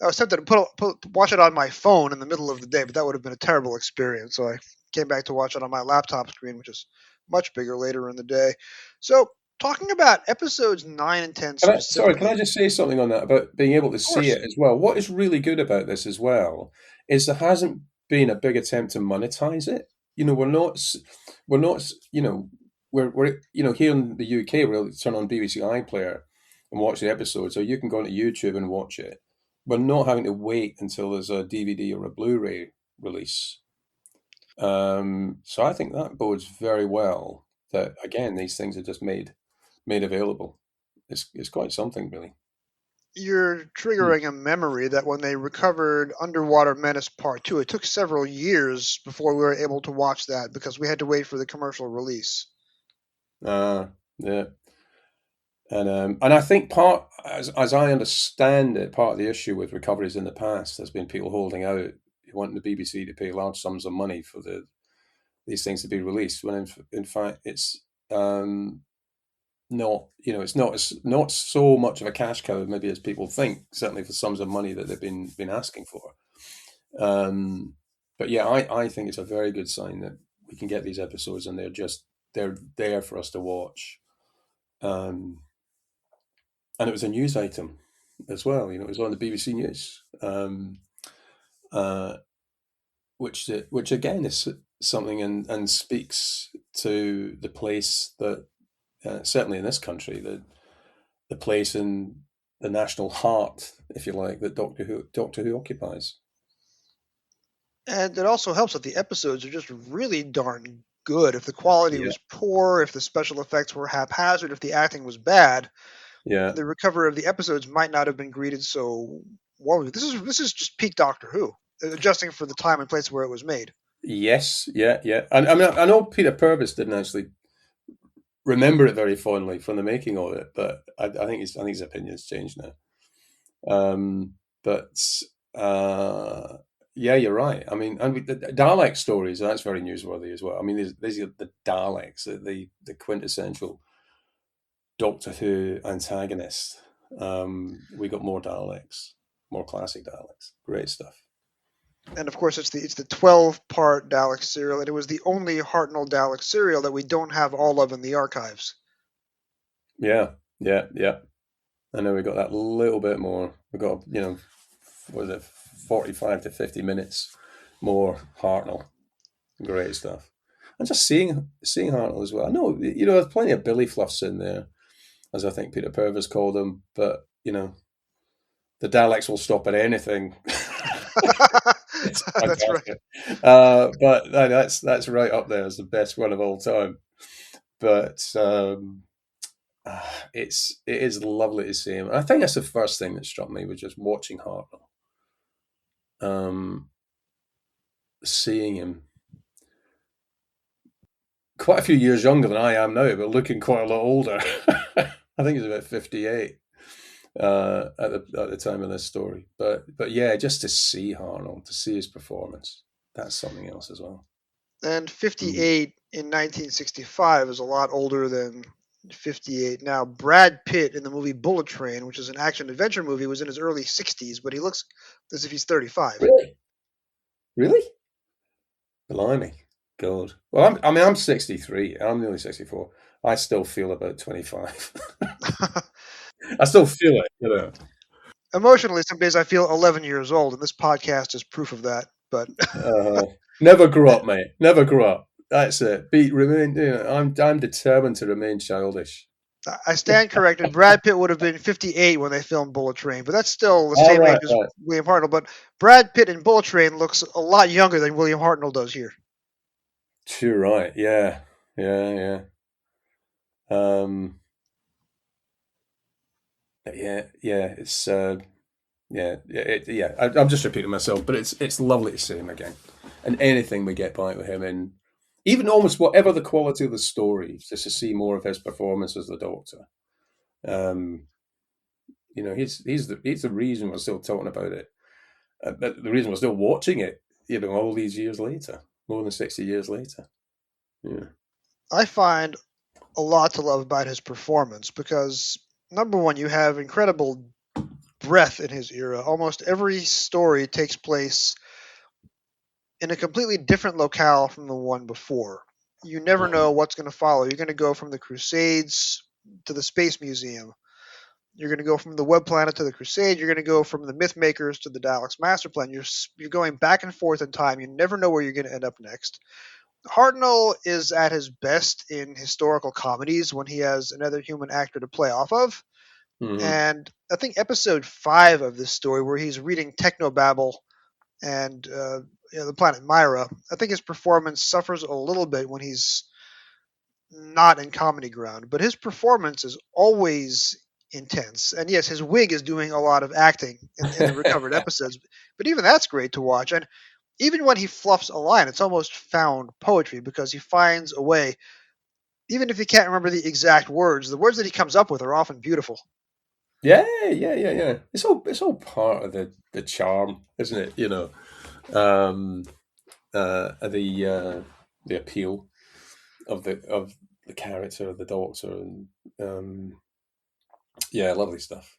S1: I was tempted to watch it on my phone in the middle of the day, but that would have been a terrible experience. So I came back to watch it on my laptop screen, which is much bigger later in the day. So talking about episodes 9 and 10
S6: Can I
S1: specifically,
S6: just say something on that about being able to
S1: of
S6: see
S1: course.
S6: it as well? What is really good about this as well is there hasn't been a big attempt to monetize it. We're not, we're here in the UK, we'll turn on BBC iPlayer and watch the episodes, or you can go onto YouTube and watch it. We're not having to wait until there's a DVD or a Blu-ray release. So I think that bodes very well that, again, these things are just made available. It's quite something, really.
S1: You're
S6: Hmm.
S1: triggering a memory that when they recovered Underwater Menace Part 2, it took several years before we were able to watch that because we had to wait for the commercial release.
S6: Yeah, and I think as I understand it, part of the issue with recoveries in the past has been people holding out, wanting the BBC to pay large sums of money for these things to be released. When in fact it's not, not so much of a cash cow maybe as people think. Certainly for sums of money that they've been asking for. Um, but yeah, I think it's a very good sign that we can get these episodes and they're there for us to watch. Um, and it was a news item. as well. You know, it was on the BBC News, which again is something and speaks to the place that certainly in this country, the place in the national heart, if you like, that Doctor Who occupies.
S1: And it also helps that the episodes are just really darn good. If the quality
S6: Yeah,
S1: was poor, if the special effects were haphazard, if the acting was bad,
S6: yeah,
S1: the recovery of the episodes might not have been greeted so warmly. This is just peak Doctor Who, adjusting for the time and place where it was made.
S6: yes, yeah, yeah. And I mean, I know Peter Purvis didn't actually remember it very fondly from the making of it, but I think his opinion's changed now. But yeah, you're right. I mean, and with the Dalek stories, that's very newsworthy as well. I mean, there's the Daleks, the quintessential Doctor Who antagonist. We got more Daleks, more classic Daleks. Great stuff.
S1: And of course, it's the 12-part Dalek serial, and it was the only Hartnell Dalek serial that we don't have all of in the archives.
S6: Yeah, yeah, yeah. I know we got that little bit more. We got, what was it, 45 to 50 minutes more Hartnell. Great stuff. And just seeing Hartnell as well. I know, there's plenty of Billy Fluffs in there, as I think Peter Purvis called them, but the Daleks will stop at anything. It's
S1: That's right.
S6: fantastic. But that's right up there as the best one of all time. But it is lovely to see him. And I think that's the first thing that struck me was just watching Hartnell. Seeing him quite a few years younger than I am now, but looking quite a lot older. I think he's about 58 at the time of this story. But yeah, just to see Hartnell, to see his performance, that's something else as well.
S1: And 58 in 1965 is a lot older than 58 now. Brad Pitt in the movie Bullet Train, which is an action-adventure movie, was in his early 60s, but he looks as if he's 35.
S6: Really? Blimey. God. Well, I'm 63. I'm nearly 64. I still feel about 25. I still feel it,
S1: Emotionally, some days I feel 11 years old, and this podcast is proof of that. But
S6: never grow up, mate. Never grow up. That's it. I'm determined to remain childish.
S1: I stand corrected. Brad Pitt would have been 58 when they filmed Bullet Train, but that's still the same age as William Hartnell. But Brad Pitt in Bullet Train looks a lot younger than William Hartnell does here.
S6: Too right. Yeah. Yeah. Yeah. Yeah. It's yeah. I'm just repeating myself, but it's lovely to see him again, and anything we get by with him in, even almost whatever the quality of the story, just to see more of his performance as the Doctor. He's the reason we're still talking about it. But the reason we're still watching it, all these years later, more than 60 years later. Yeah.
S1: I find a lot to love about his performance because, number one, you have incredible breadth in his era. Almost every story takes place in a completely different locale from the one before. You never know what's going to follow. You're going to go from the Crusades to the Space Museum. You're going to go from the Web Planet to the Crusade. You're going to go from the Myth Makers to the Daleks Masterplan. You're going back and forth in time. You never know where you're going to end up next. Hartnell is at his best in historical comedies when he has another human actor to play off of.
S6: Mm-hmm.
S1: And I think episode 5 of this story, where he's reading Technobabble and the planet Myra, I think his performance suffers a little bit when he's not in comedy ground. But his performance is always intense. And yes, his wig is doing a lot of acting in the recovered episodes. But even that's great to watch. And even when he fluffs a line, it's almost found poetry because he finds a way. Even if he can't remember the exact words, the words that he comes up with are often beautiful.
S6: Yeah. It's all part of the charm, isn't it? The appeal of the character of the Doctor, and lovely stuff.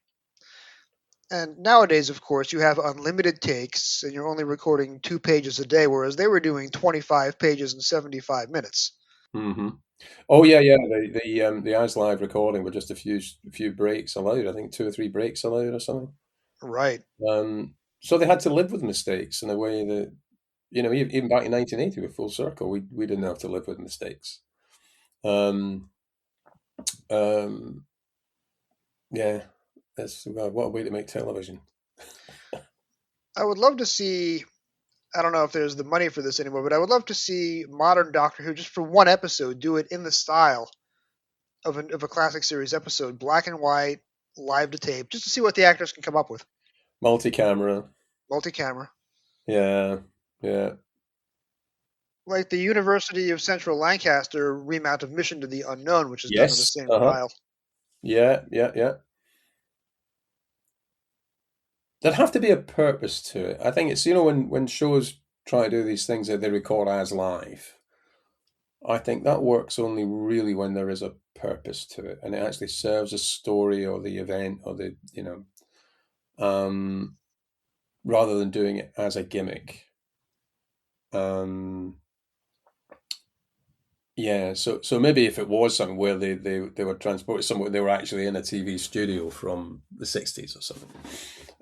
S1: And nowadays, of course, you have unlimited takes, and you're only recording 2 pages a day, whereas they were doing 25 pages in 75 minutes.
S6: Mm-hmm. Oh yeah, yeah. The as live recording were just a few breaks allowed. I think 2 or 3 breaks allowed or something.
S1: Right.
S6: So they had to live with mistakes in a way that even back in 1980 with Full Circle, we didn't have to live with mistakes. Um, um, yeah, that's what a way to make television.
S1: I would love to see. I don't know if there's the money for this anymore, but I would love to see modern Doctor Who just for one episode do it in the style of a classic series episode, black and white, live to tape, just to see what the actors can come up with.
S6: Multi-camera.
S1: Multi-camera,
S6: Yeah, yeah,
S1: like the University of Central Lancaster remount of Mission to the Unknown, which is done in the
S6: yes,
S1: same
S6: uh-huh,
S1: style.
S6: yeah, yeah, yeah. There'd have to be a purpose to it. I think it's when shows try to do these things that they record as live. I think that works only really when there is a purpose to it and it actually serves a story or the event or um, rather than doing it as a gimmick. Um, yeah, so maybe if it was something where they were transported somewhere, they were actually in a TV studio from the 60s or something.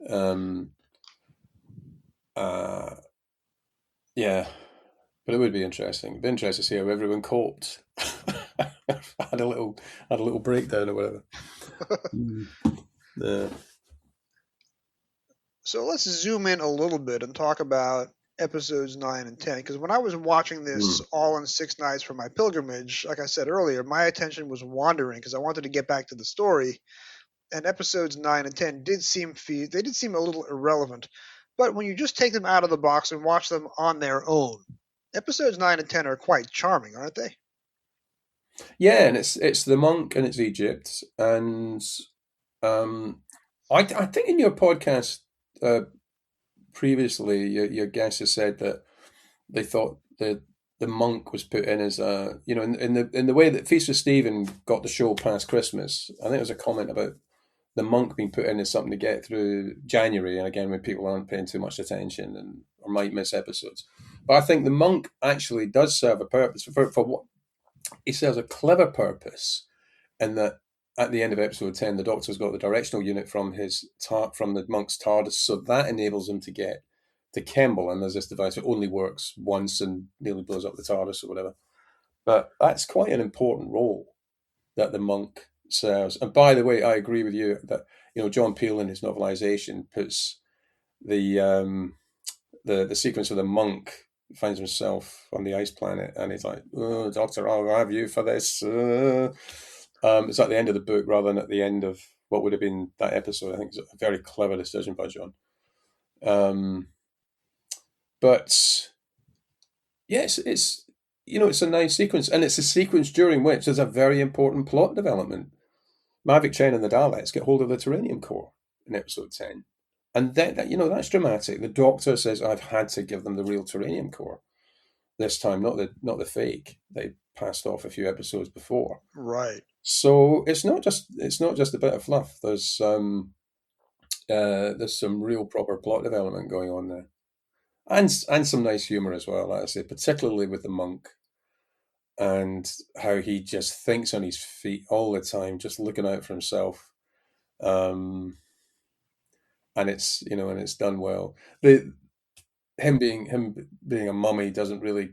S6: Um, uh, yeah, but it would be interesting. It'd be interesting to see how everyone coped. had a little had a little breakdown or whatever. Yeah.
S1: So let's zoom in a little bit and talk about episodes 9 and 10, because when I was watching this
S6: Mm.
S1: all in 6 nights for my pilgrimage, like I said earlier, my attention was wandering because I wanted to get back to the story, and episodes 9 and 10 did seem a little irrelevant. But when you just take them out of the box and watch them on their own, episodes 9 and 10 are quite charming, aren't they?
S6: Yeah, and it's the monk and it's Egypt, and um, I think in your podcast previously, your guest has said that they thought the monk was put in as a in the way that Feast with Stephen got the show past Christmas. I think there was a comment about the monk being put in as something to get through January, and again when people aren't paying too much attention and or might miss episodes. But I think the monk actually does serve a purpose for what he serves a clever purpose in that at the end of episode 10 the doctor's got the directional unit from from the monk's TARDIS, so that enables him to get to Kemble, and there's this device that only works once and nearly blows up the TARDIS or whatever. But that's quite an important role that the monk serves. And by the way, I agree with you that John Peel in his novelization puts the the sequence of the monk finds himself on the ice planet, and he's like, "Oh, Doctor, I'll have you for this." It's at the end of the book rather than at the end of what would have been that episode. I think it's a very clever decision by John. But yes, it's a nice sequence, and it's a sequence during which there's a very important plot development. Mavic Chen and the Daleks get hold of the Terranium core in episode 10. And that's dramatic. The Doctor says, "I've had to give them the real Terranium core this time, not the fake they passed off a few episodes before."
S1: Right.
S6: So it's not just a bit of fluff. There's some real proper plot development going on there, and some nice humor as well. Like I say, particularly with the monk and how he just thinks on his feet all the time, just looking out for himself. Um, and it's done well. Him being a mummy doesn't really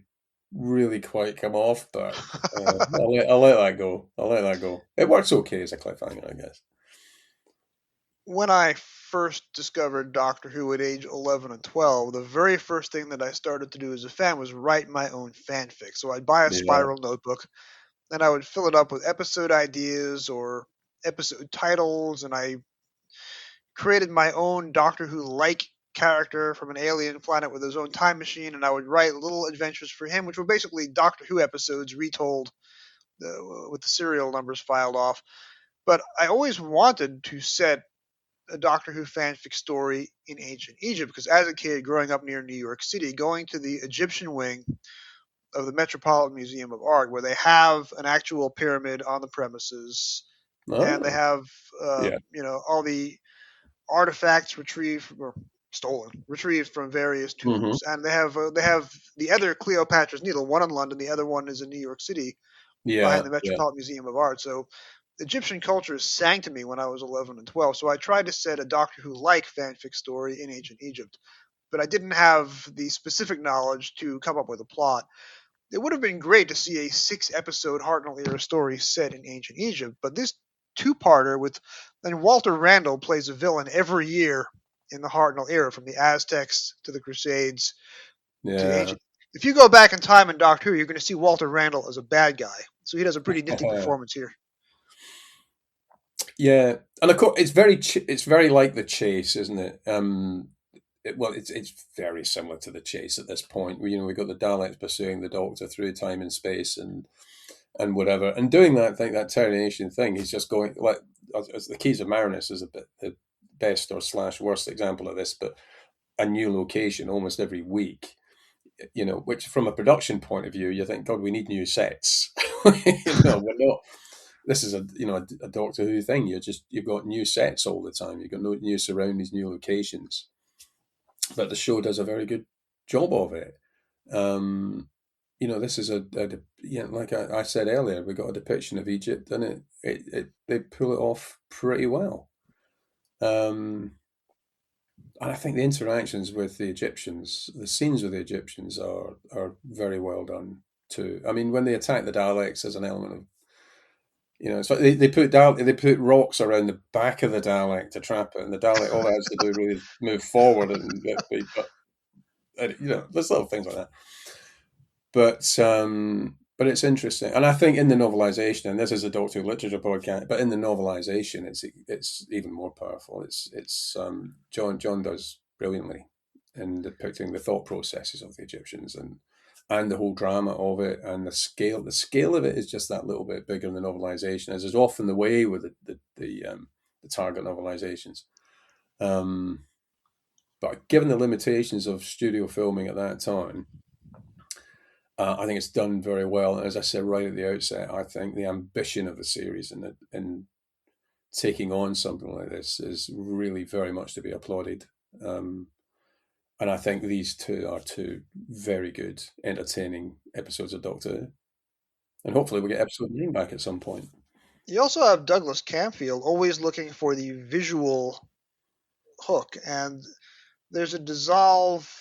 S6: quite come off, but I'll let that go. I'll let that go. It works okay as a cliffhanger, I guess.
S1: When I first discovered Doctor Who at age 11 and 12, the very first thing that I started to do as a fan was write my own fanfic. So I'd buy a
S6: Yeah.
S1: spiral notebook and I would fill it up with episode ideas or episode titles, and I created my own Doctor Who like character from an alien planet with his own time machine, and I would write little adventures for him, which were basically Doctor Who episodes retold with the serial numbers filed off. But I always wanted to set a Doctor Who fanfic story in ancient Egypt because as a kid growing up near New York City, going to the Egyptian wing of the Metropolitan Museum of Art, where they have an actual pyramid on the premises, and they
S6: Oh,
S1: have
S6: yeah.
S1: all the artifacts retrieved from various
S6: Hmm.
S1: tombs, and they have the other Cleopatra's Needle, one in London, the other one is in New York City, behind the Metropolitan Museum of Art. So Egyptian culture sang to me when I was 11 and 12. So I tried to set a Doctor Who-like fanfic story in ancient Egypt, but I didn't have the specific knowledge to come up with a plot. It would have been great to see a 6-episode Hartnell era story set in ancient Egypt, but this two-parter with then Walter Randall plays a villain every year in the Hartnell era, from the Aztecs to the Crusades to
S6: Yeah.
S1: ancient. If you go back in time in Doctor Who, you're going to see Walter Randall as a bad guy, so he does a pretty nifty performance here.
S6: Yeah, and of course it's very like the Chase, isn't it? It's very similar to the Chase at this point. We've got the Daleks pursuing the Doctor through time and space and whatever, and doing that thing, that termination thing. He's just going like as the Keys of Marinus is a bit the best or slash worst example of this, but a new location almost every week. Which from a production point of view, you think, God, we need new sets. We're not. This is a Doctor Who thing. You've got new sets all the time. You've got new surroundings, new locations. But the show does a very good job of it. This is like I said earlier, we got a depiction of Egypt, and they pull it off pretty well. And I think the interactions with the Egyptians, the scenes with the Egyptians are very well done too. I mean, when they attack the Daleks, there's an element of it's like they put rocks around the back of the Dalek to trap it, and the Dalek all it has to do really is move forward and there's little things like that. But it's interesting, and I think in the novelization, and this is a Doctor Who literature podcast, but in the novelization, it's even more powerful. It's John does brilliantly in depicting the thought processes of the Egyptians and the whole drama of it, and the scale of it is just that little bit bigger in the novelization, as is often the way with the Target novelizations. But given the limitations of studio filming at that time, I think it's done very well. And as I said right at the outset, I think the ambition of the series in taking on something like this is really very much to be applauded. And I think these two are two very good, entertaining episodes of Doctor Who. And hopefully we'll get episode 9 back at some point.
S1: You also have Douglas Camfield always looking for the visual hook, and there's a dissolve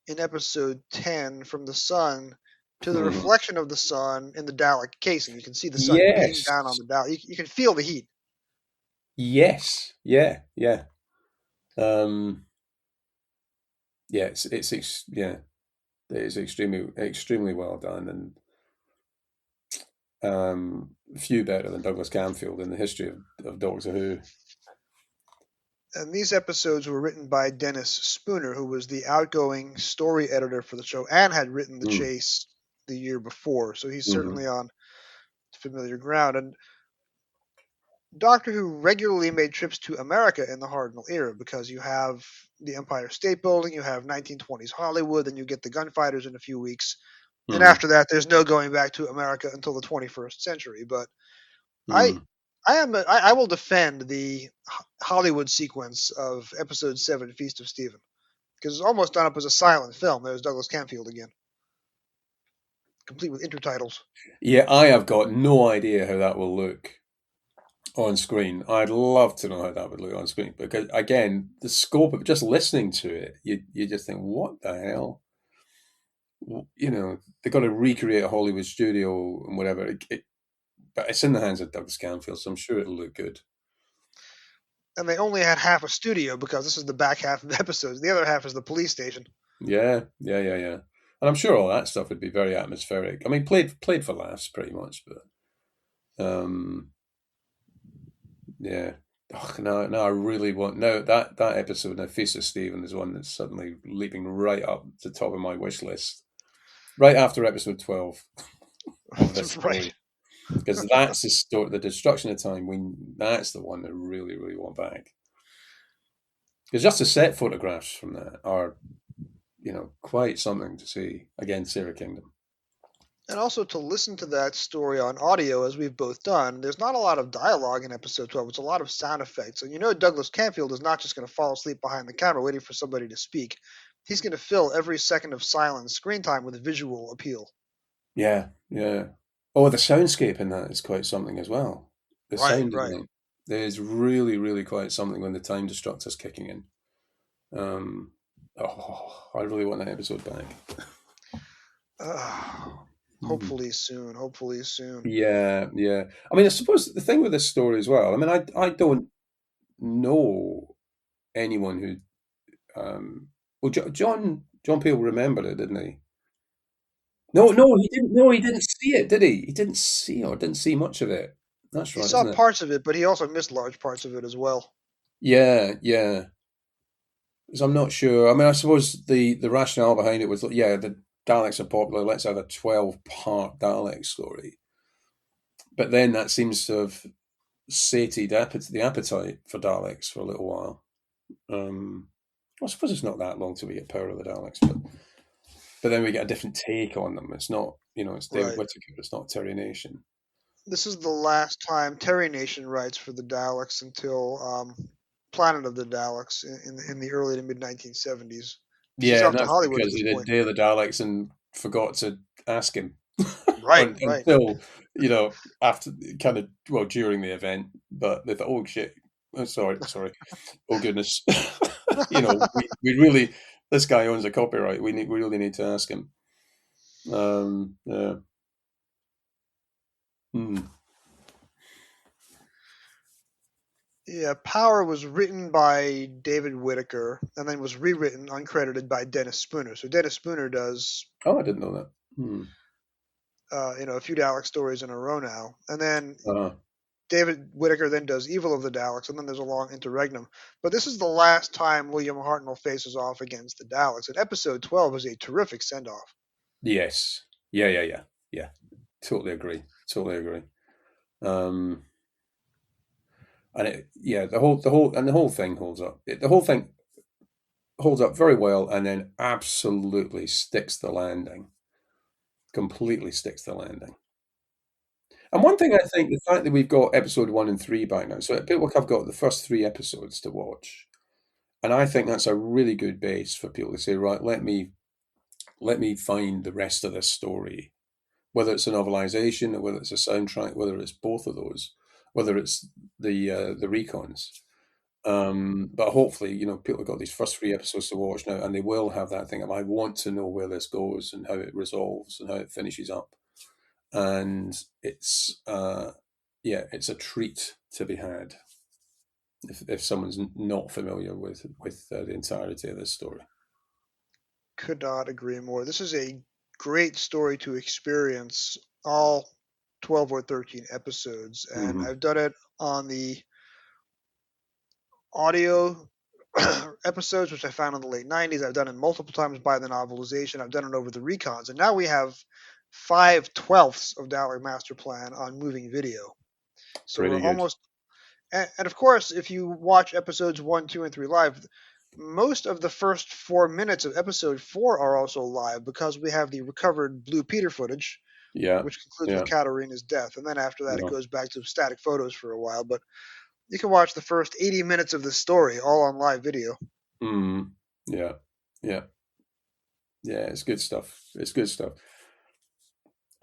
S1: in episode 10 from the sun to the reflection of the sun in the Dalek casing. You can see the sun beam down on the Dalek. You can feel the heat.
S6: Yes. Yeah. It is extremely well done, and few better than Douglas Camfield in the history of Doctor Who.
S1: And these episodes were written by Dennis Spooner, who was the outgoing story editor for the show and had written The Chase the year before. So he's certainly on familiar ground. And Doctor Who regularly made trips to America in the Hartnell era, because you have the Empire State Building, you have 1920s Hollywood, and you get the gunfighters in a few weeks. And after that, there's no going back to America until the 21st century. But I will defend the Hollywood sequence of episode 7, Feast of Stephen, because it's almost done up as a silent film. There's Douglas Camfield again, complete with intertitles.
S6: Yeah, I have got no idea how that will look on screen. I'd love to know how that would look on screen, because again, the scope of just listening to it, you just think, what the hell? They've got to recreate a Hollywood studio and whatever. But it's in the hands of Douglas Camfield, so I'm sure it'll look good.
S1: And they only had half a studio, because this is the back half of the episodes. The other half is the police station. Yeah.
S6: And I'm sure all that stuff would be very atmospheric. I mean, played for laughs, pretty much, but yeah. Oh, no, I really want that episode. Now, Feast of Stephen is one that's suddenly leaping right up to the top of my wish list, right after episode 12 of this story.
S1: Right.
S6: Because that's the story, the Destruction of Time. That's the one that really, really want back. Because just the set photographs from that are, quite something to see. Again, Sarah Kingdom.
S1: And also to listen to that story on audio, as we've both done, there's not a lot of dialogue in episode 12. It's a lot of sound effects. And Douglas Camfield is not just going to fall asleep behind the camera waiting for somebody to speak. He's going to fill every second of silent screen time with visual appeal.
S6: Yeah. Oh, the soundscape in that is quite something as well. The
S1: Right,
S6: sound
S1: right.
S6: design is really, really quite something when the time destructor's kicking in. I really want that episode back. Hmm.
S1: Hopefully soon. Hopefully soon.
S6: Yeah, yeah. I mean, I suppose the thing with this story as well. I mean, I don't know anyone who. Well, John Peel remembered it, didn't he? No, no, he didn't. No, he didn't see it, did he? He didn't see or didn't see much of it. That's
S1: He
S6: right,
S1: saw
S6: isn't it?
S1: parts of it, but he also missed large parts of it as well.
S6: Yeah, yeah. Because I'm not sure. I mean, I suppose the rationale behind it was, yeah, the Daleks are popular. Let's have a 12-part Dalek story. But then that seems to have sated the appetite for Daleks for a little while. I suppose it's not that long till we get Power of the Daleks, but then we get a different take on them. It's not, it's David
S1: Right.
S6: Whittaker. It's not Terry Nation.
S1: This is the last time Terry Nation writes for the Daleks until Planet of the Daleks in the early to mid 1970s. He's
S6: Yeah, and
S1: off to
S6: that's
S1: Hollywood at
S6: because
S1: this
S6: he did
S1: point.
S6: Day of the Daleks and forgot to ask him
S1: Right, right.
S6: until after kind of during the event. But they thought, oh shit, oh, sorry, oh goodness, we really this guy owns a copyright. We really need to ask him. Yeah. Hmm.
S1: Yeah, Power was written by David Whittaker and then was rewritten uncredited by Dennis Spooner. So Dennis Spooner does
S6: Oh, I didn't know that. Hmm.
S1: a few Dalek stories in a row now. And then
S6: Uh,
S1: David Whittaker then does Evil of the Daleks, and then there's a long interregnum. But this is the last time William Hartnell faces off against the Daleks. And episode 12 is a terrific send off.
S6: yes. Yeah. Totally agree. Totally agree. Um, the whole thing holds up. The whole thing holds up very well, and then absolutely sticks the landing. Completely sticks the landing. And one thing I think, the fact that we've got episode 1 and 3 back now, so it feels like I've got the first 3 episodes to watch, and I think that's a really good base for people to say, right, let me find the rest of this story, whether it's a novelization or whether it's a soundtrack, whether it's both of those, whether it's the recons. But hopefully, people have got these first 3 episodes to watch now, and they will have that thing of, I want to know where this goes and how it resolves and how it finishes up. And it's it's a treat to be had if someone's not familiar with the entirety of this story.
S1: Could not agree more. This is a great story to experience all 12 or 13 episodes. And
S6: Hmm.
S1: I've done it on the audio episodes, which I found in the late 90s. I've done it multiple times by the novelization. I've done it over the recons. And now we have 5/12 of Dalek Masterplan on moving video. So we're
S6: Pretty good.
S1: almost, and of course, if you watch episodes 1, 2, and 3 live, most of the first 4 minutes of episode 4 are also live because we have the recovered Blue Peter footage,
S6: Yeah,
S1: which concludes with
S6: yeah,
S1: Katarina's death. And then after that, it
S6: yeah.
S1: goes back to static photos for a while. But you can watch the first 80 minutes of the story all on live video.
S6: Mm, yeah, yeah, yeah. It's good stuff. It's good stuff.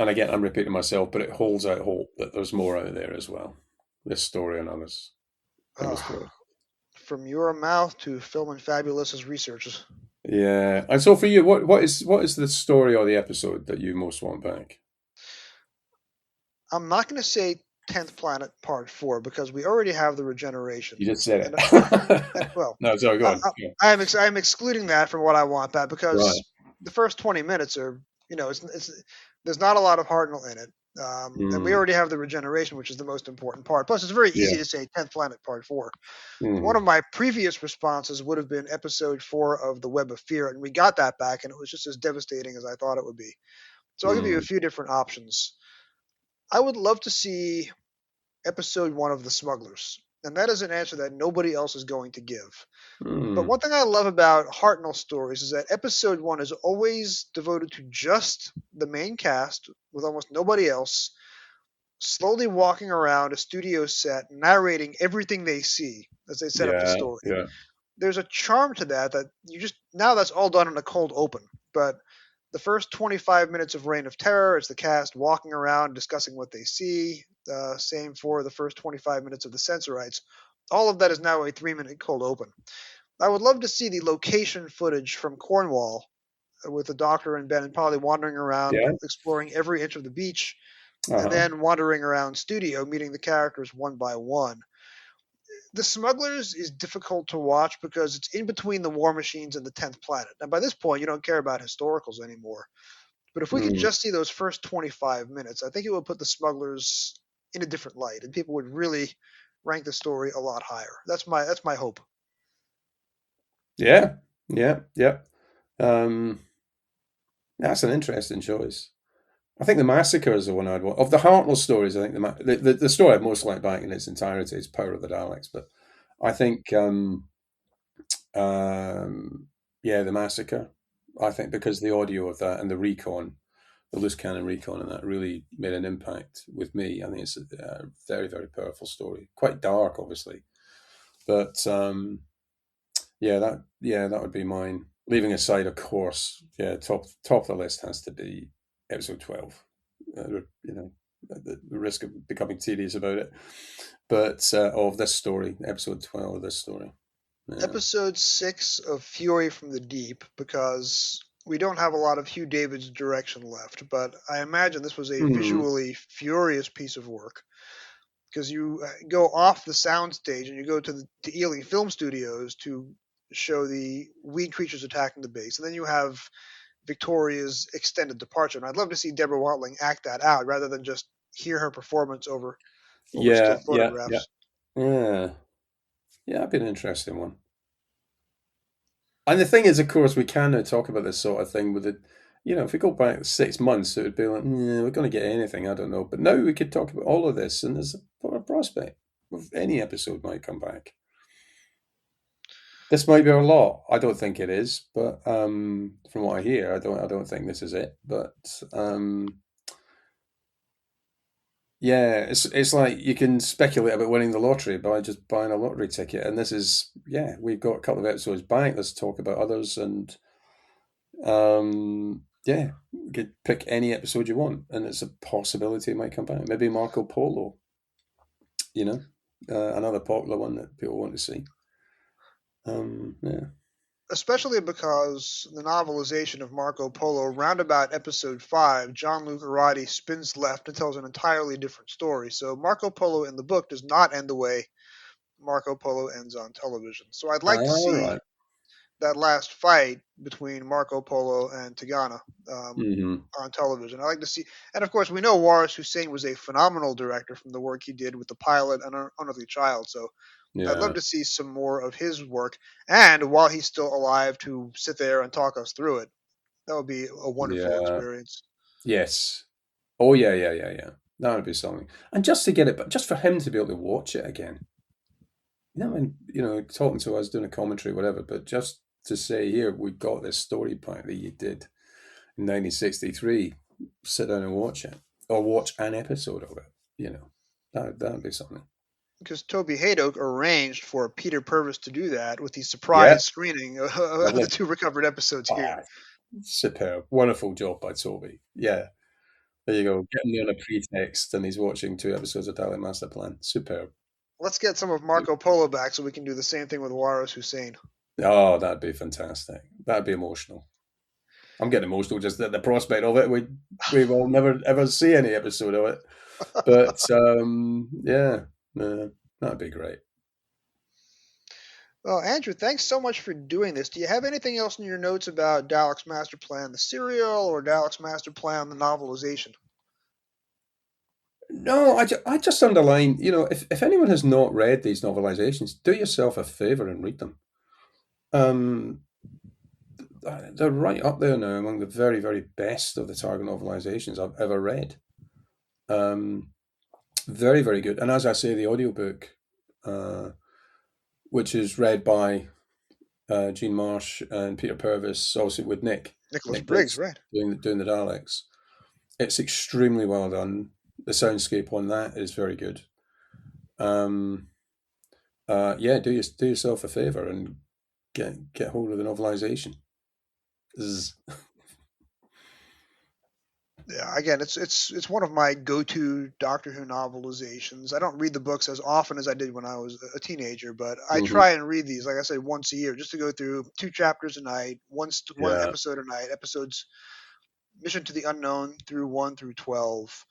S6: And again, I'm repeating myself, but it holds out hope that there's more out there as well. This story and others. Fingers crossed.
S1: From your mouth to Film and Fabulous's researches.
S6: Yeah. And so for you, what is the story or the episode that you most want back?
S1: I'm not going to say 10th Planet Part 4 because we already have the regeneration.
S6: You just said it.
S1: Well,
S6: no, sorry, go on. Yeah.
S1: I'm excluding that from what I want back because
S6: Right.
S1: the first 20 minutes are, there's not a lot of Hartnell in it. And we already have the regeneration, which is the most important part. Plus, it's very easy to say 10th Planet Part 4. One of my previous responses would have been episode 4 of The Web of Fear, and we got that back, and it was just as devastating as I thought it would be. So I'll give you a few different options. I would love to see episode 1 of The Smugglers, and that is an answer that nobody else is going to give. But one thing I love about Hartnell stories is that episode 1 is always devoted to just the main cast with almost nobody else, slowly walking around a studio set, narrating everything they see as they set up the story.
S6: Yeah.
S1: There's a charm to that you just now that's all done in a cold open, but The first 25 minutes of Reign of Terror is the cast walking around discussing what they see. Same for the first 25 minutes of The Sensorites. All of that is now a 3-minute cold open. I would love to see the location footage from Cornwall with the Doctor and Ben and Polly wandering around,
S6: Yeah.
S1: exploring every inch of the beach, and
S6: Uh-huh.
S1: then wandering around studio, meeting the characters one by one. The Smugglers is difficult to watch because it's in between the War Machines and the 10th Planet. And by this point, you don't care about historicals anymore. But if we could
S6: Mm.
S1: just see those first 25 minutes, I think it would put the Smugglers in a different light, and people would really rank the story a lot higher. That's my hope.
S6: Yeah. Yeah. Yeah. Um, that's an interesting choice. I think the Massacre is the one I'd want. Of the Hartnell stories, I think the story I'd most like back in its entirety is Power of the Daleks. But I think, yeah, the Massacre. I think because the audio of that and the recon, the loose cannon recon, and that really made an impact with me. I think it's a very, very powerful story. Quite dark, obviously, but yeah, that would be mine. Leaving aside, of course, yeah, top of the list has to be episode 12. You know, the risk of becoming tedious about it, but of this story, episode 12 of this story. Yeah.
S1: Episode 6 of Fury from the Deep, because we don't have a lot of Hugh David's direction left, but I imagine this was a
S6: Hmm.
S1: visually furious piece of work. Because you go off the soundstage and you go to Ealing Film Studios to show the weed creatures attacking the base, and then you have Victoria's extended departure. And I'd love to see Deborah Watling act that out rather than just hear her performance over still
S6: Yeah, yeah, yeah,
S1: photographs.
S6: yeah, yeah. That'd be an interesting one. And the thing is, of course, we can now talk about this sort of thing with it. You know, if we go back 6 months, it would be like, we're going to get anything. I don't know. But now we could talk about all of this, and there's a prospect of any episode might come back. This might be a lot. I don't think it is, but from what I hear, I don't think this is it. But yeah, it's like you can speculate about winning the lottery by just buying a lottery ticket, and this is we've got a couple of episodes back. Let's talk about others, and yeah, you could pick any episode you want, and it's a possibility it might come back. Maybe Marco Polo, you know, another popular one that people want to see. Yeah.
S1: Especially because the novelization of Marco Polo, roundabout episode 5, John Luke Arati spins left and tells an entirely different story. So Marco Polo in the book does not end the way Marco Polo ends on television. So I'd like to
S6: All
S1: see
S6: right.
S1: that last fight between Marco Polo and Tagana
S6: Mm-hmm.
S1: on television. I like to see, and of course, we know Waris Hussein was a phenomenal director from the work he did with the pilot and Unearthly Child. So I'd love
S6: Yeah.
S1: to see some more of his work, and while he's still alive, to sit there and talk us through it. That would be a wonderful
S6: Yeah.
S1: experience.
S6: Yes. Oh yeah, yeah, yeah, yeah. That would be something. And just to get it, but just for him to be able to watch it again. And talking to us, doing a commentary, whatever, but just to say, here, we've got this story pack that you did in 1963. Sit down and watch it, or watch an episode of it. That'd be something.
S1: Because Toby Haydock arranged for Peter Purvis to do that with the
S6: Yeah,
S1: surprise screening of
S6: lovely.
S1: the 2 recovered episodes here.
S6: Ah, superb, wonderful job by Toby. Yeah, there you go. Getting me on a pretext, and he's watching 2 episodes of Dalek Masterplan. Superb.
S1: Let's get some of Marco Polo back so we can do the same thing with Waris Hussein.
S6: Oh, that'd be fantastic. That'd be emotional. I'm getting emotional just at the prospect of it. We will never ever see any episode of it, but yeah, that'd be great.
S1: Well, Andrew, thanks so much for doing this. Do you have anything else in your notes about Daleks Masterplan, the serial, or Daleks Masterplan, the novelization?
S6: No, I just underline, if anyone has not read these novelizations, do yourself a favor and read them. They're right up there now among the very, very best of the Target novelizations I've ever read. Very, very good. And as I say, the audiobook, which is read by Gene Marsh and Peter Purvis, obviously with Nick
S1: Briggs,
S6: Briggs
S1: right?
S6: doing the Daleks. It's extremely well done. The soundscape on that is very good. Yeah, do yourself a favor and get hold of the novelization.
S1: Yeah, again, it's one of my go-to Doctor Who novelizations. I don't read the books as often as I did when I was a teenager, but I
S6: Hmm.
S1: try and read these, like I said, once a year, just to go through 2 chapters a night, one
S6: Yeah.
S1: episode a night, episodes Mission to the Unknown through 1 through 12.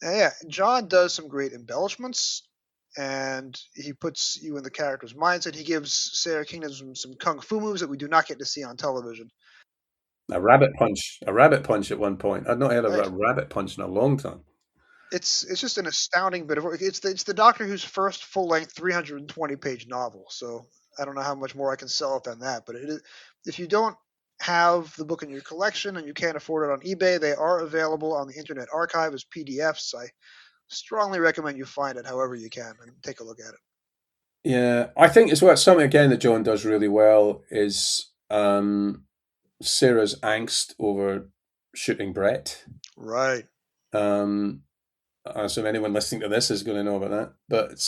S1: And yeah, John does some great embellishments, and he puts you in the character's mindset. He gives Sarah Kingdom some kung fu moves that we do not get to see on television.
S6: A rabbit punch at one point. I'd not heard of
S1: Right.
S6: a rabbit punch in a long time.
S1: It's just an astounding bit of work. It's the Doctor Who's first full length 320-page novel. So I don't know how much more I can sell it than that. But it is, if you don't have the book in your collection and you can't afford it on eBay, they are available on the Internet Archive as PDFs. I strongly recommend you find it however you can and take a look at it.
S6: Yeah, I think as well, something again that John does really well is Sarah's angst over shooting Brett.
S1: Right.
S6: Um, I assume anyone listening to this is going to know about that, but it's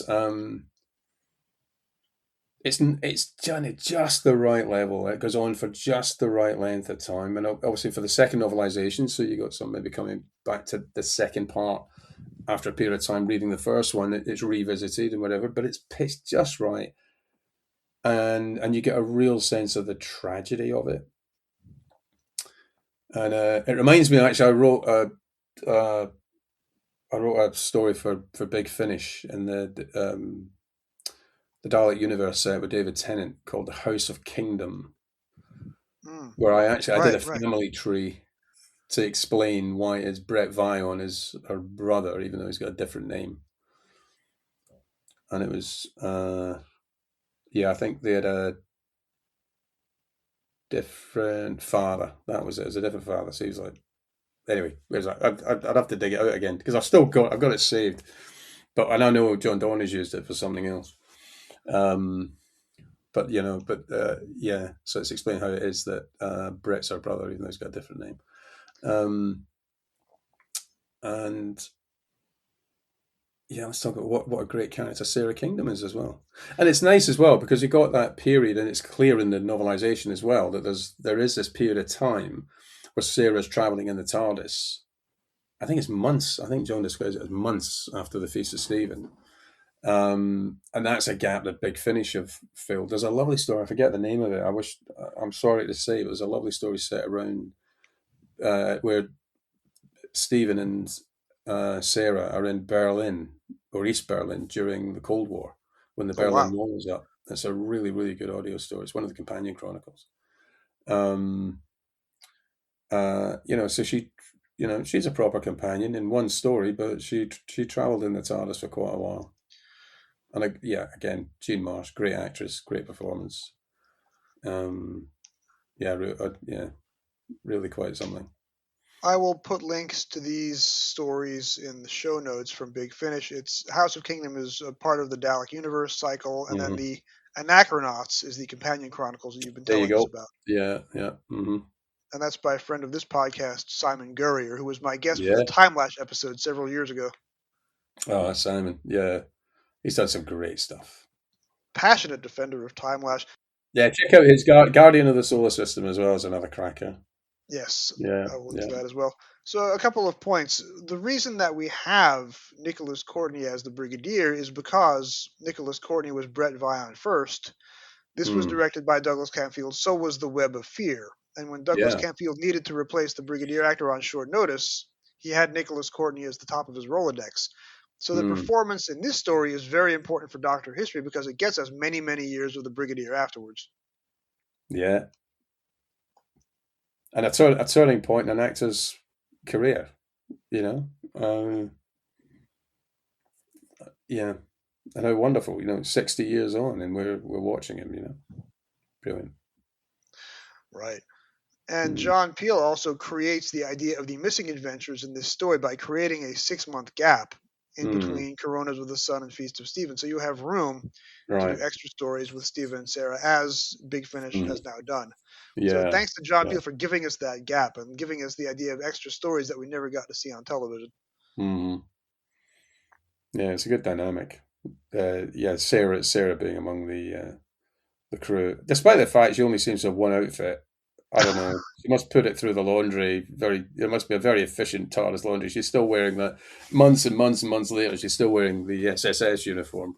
S6: done at just the right level. It goes on for just the right length of time, and obviously for the second novelization, so you got some maybe coming back to the second part after a period of time reading the first one. It's revisited and whatever, but it's pitched just right, and you get a real sense of the tragedy of it. And it reminds me, actually, uh, I wrote a story for Big Finish in the Dalek universe set with David Tennant called The House of Kingdom,
S1: Mm.
S6: where I did a
S1: Right. Right.
S6: family tree to explain why it's Brett Vion is her brother, even though he's got a different name. And it was, yeah, I think they had a different father. That was it. It was a different father. So he was like, anyway, where's that? I'd have to dig it out again because I've got it saved, but I now know John Dawn has used it for something else. But yeah. So it's explaining how it is that Brett's her brother, even though he's got a different name. And yeah, let's talk about what a great character Sarah Kingdom is as well. And it's nice as well because you got that period, and it's clear in the novelization as well that there is this period of time where Sarah's traveling in the TARDIS. I think it's months. I think John describes it as months after the Feast of Stephen. And that's a gap that Big Finish have filled. There's a lovely story. I forget the name of it. I'm sorry to say, it was a lovely story set around where Stephen and Sarah are in Berlin or East Berlin during the Cold War when the
S1: Oh
S6: Berlin
S1: wow.
S6: Wall was up. It's a really, really good audio story. It's one of the companion chronicles. Um, so she's a proper companion in one story, but she travelled in the TARDIS for quite a while. And yeah, again, Jean Marsh, great actress, great performance. Yeah, really quite something.
S1: I will put links to these stories in the show notes from Big Finish. It's House of Kingdom is a part of the Dalek universe cycle, and then
S6: Hmm.
S1: the Anachronauts is the companion chronicles that you've been
S6: There you
S1: telling us
S6: go.
S1: about.
S6: Yeah, yeah,
S1: And that's by a friend of this podcast, Simon Gurrier, who was my guest for the
S6: yeah.
S1: Time Lash episode several years ago.
S6: Oh, Simon, yeah, he's done some great stuff.
S1: Passionate defender of Time Lash.
S6: Yeah, check out his Guardian of the Solar System as well as another cracker.
S1: Yes,
S6: Yeah,
S1: I will link
S6: yeah.
S1: to that as well. So, a couple of points. The reason that we have Nicholas Courtney as the Brigadier is because Nicholas Courtney was Brett Vion first. This was
S6: Mm,
S1: directed by Douglas Camfield, so was The Web of Fear. And when Douglas
S6: yeah.
S1: Camfield needed to replace the Brigadier actor on short notice, he had Nicholas Courtney as the top of his Rolodex. So the
S6: Mm,
S1: performance in this story is very important for Doctor history because it gets us many, many years of the Brigadier afterwards.
S6: yeah. And a turning point in an actor's career, you know. Yeah, and how wonderful, 60 years on, and we're watching him, brilliant.
S1: Right. And
S6: Mm,
S1: John Peel also creates the idea of the missing adventures in this story by creating a 6 month gap in
S6: mm,
S1: between Coronas with the Sun and Feast of Stephen. So you have room to do
S6: right.
S1: extra stories with Stephen and Sarah, as Big Finish
S6: Mm,
S1: has now done. So
S6: yeah,
S1: thanks to John
S6: yeah.
S1: Peel for giving us that gap and giving us the idea of extra stories that we never got to see on television.
S6: Mm, yeah, it's a good dynamic. Yeah, Sarah being among the crew, despite the fact she only seems to have one outfit. I don't know. She must put it through the laundry. It must be a very efficient TARDIS laundry. She's still wearing that. Months and months and months later, she's still wearing the SSS uniform.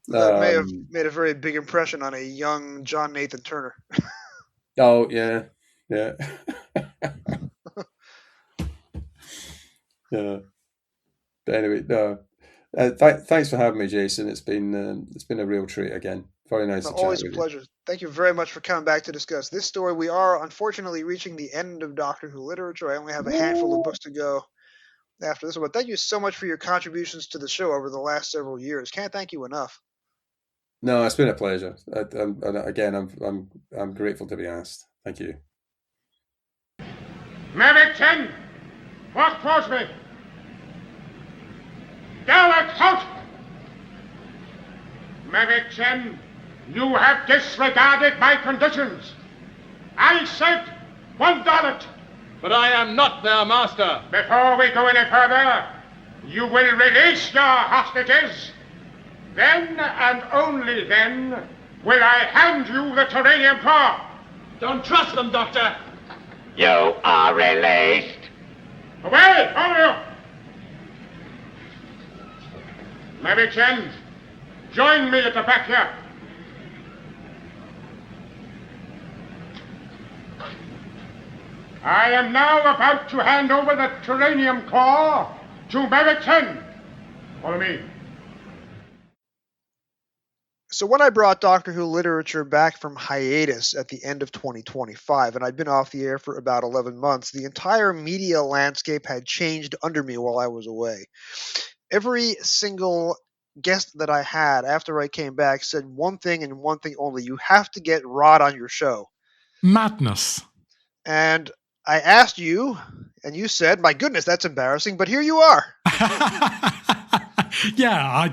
S1: That may have made a very big impression on a young John Nathan Turner.
S6: Oh, yeah. Yeah. Yeah. But anyway, no. Thanks for having me, Jason. It's been a real treat again. Very nice to chat
S1: Always a
S6: with you.
S1: pleasure. Thank you very much for coming back to discuss this story. We are unfortunately reaching the end of Doctor Who literature. I only have a handful of books to go after this one. But thank you so much for your contributions to the show over the last several years. Can't thank you enough.
S6: No, it's been a pleasure. I'm grateful to be asked. Thank you.
S4: Maverick 10, walk towards me. Dalek out! Maverick 10, you have disregarded my conditions. I said $1.
S7: But I am not their master.
S4: Before we go any further, you will release your hostages. Then and only then will I hand you the Terranium Core.
S7: Don't trust them, Doctor.
S3: You are released.
S4: Away, all of you. Maverick 10, join me at the back here. I am now about to hand over the Terranium Core to Maverick 10. Follow me.
S1: So when I brought Doctor Who literature back from hiatus at the end of 2025, and I'd been off the air for about 11 months, the entire media landscape had changed under me while I was away. Every single guest that I had after I came back said one thing and one thing only: you have to get Rod on your show.
S8: Madness.
S1: And I asked you, and you said, my goodness, that's embarrassing, but here you are.
S8: Yeah, I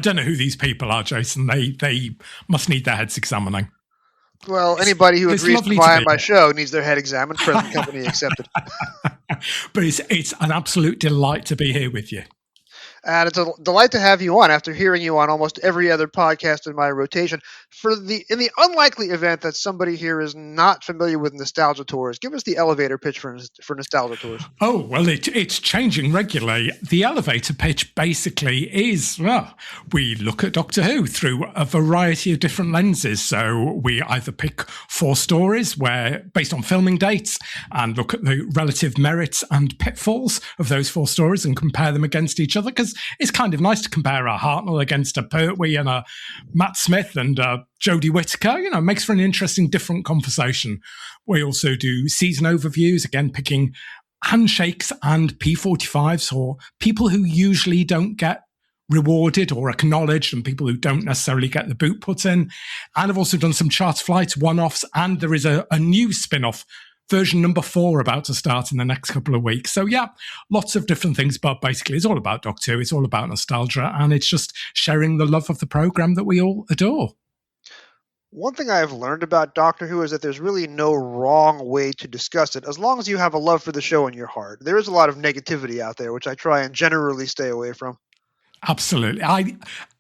S8: don't know who these people are, Jason. They must need their heads examining.
S1: Well, anybody who agrees to buy on my show needs their head examined. Present company accepted.
S8: But it's an absolute delight to be here with you.
S1: And it's a delight to have you on after hearing you on almost every other podcast in my rotation. In the unlikely event that somebody here is not familiar with Nostalgia Tours, give us the elevator pitch for Nostalgia Tours.
S8: Oh, well, it's changing regularly. The elevator pitch basically is, we look at Doctor Who through a variety of different lenses. So we either pick 4 stories based on filming dates and look at the relative merits and pitfalls of those 4 stories and compare them against each other, because it's kind of nice to compare a Hartnell against a Pertwee and a Matt Smith and a Jodie Whittaker. You know, makes for an interesting, different conversation. We also do season overviews, again, picking handshakes and P45s for people who usually don't get rewarded or acknowledged and people who don't necessarily get the boot put in. And I've also done some charter flights, one-offs, and there is a new spin-off, version number 4, about to start in the next couple of weeks. So yeah, lots of different things, but basically it's all about Doctor Who, it's all about nostalgia, and it's just sharing the love of the program that we all adore.
S1: One thing I have learned about Doctor Who is that there's really no wrong way to discuss it, as long as you have a love for the show in your heart. There is a lot of negativity out there, which I try and generally stay away from.
S8: Absolutely.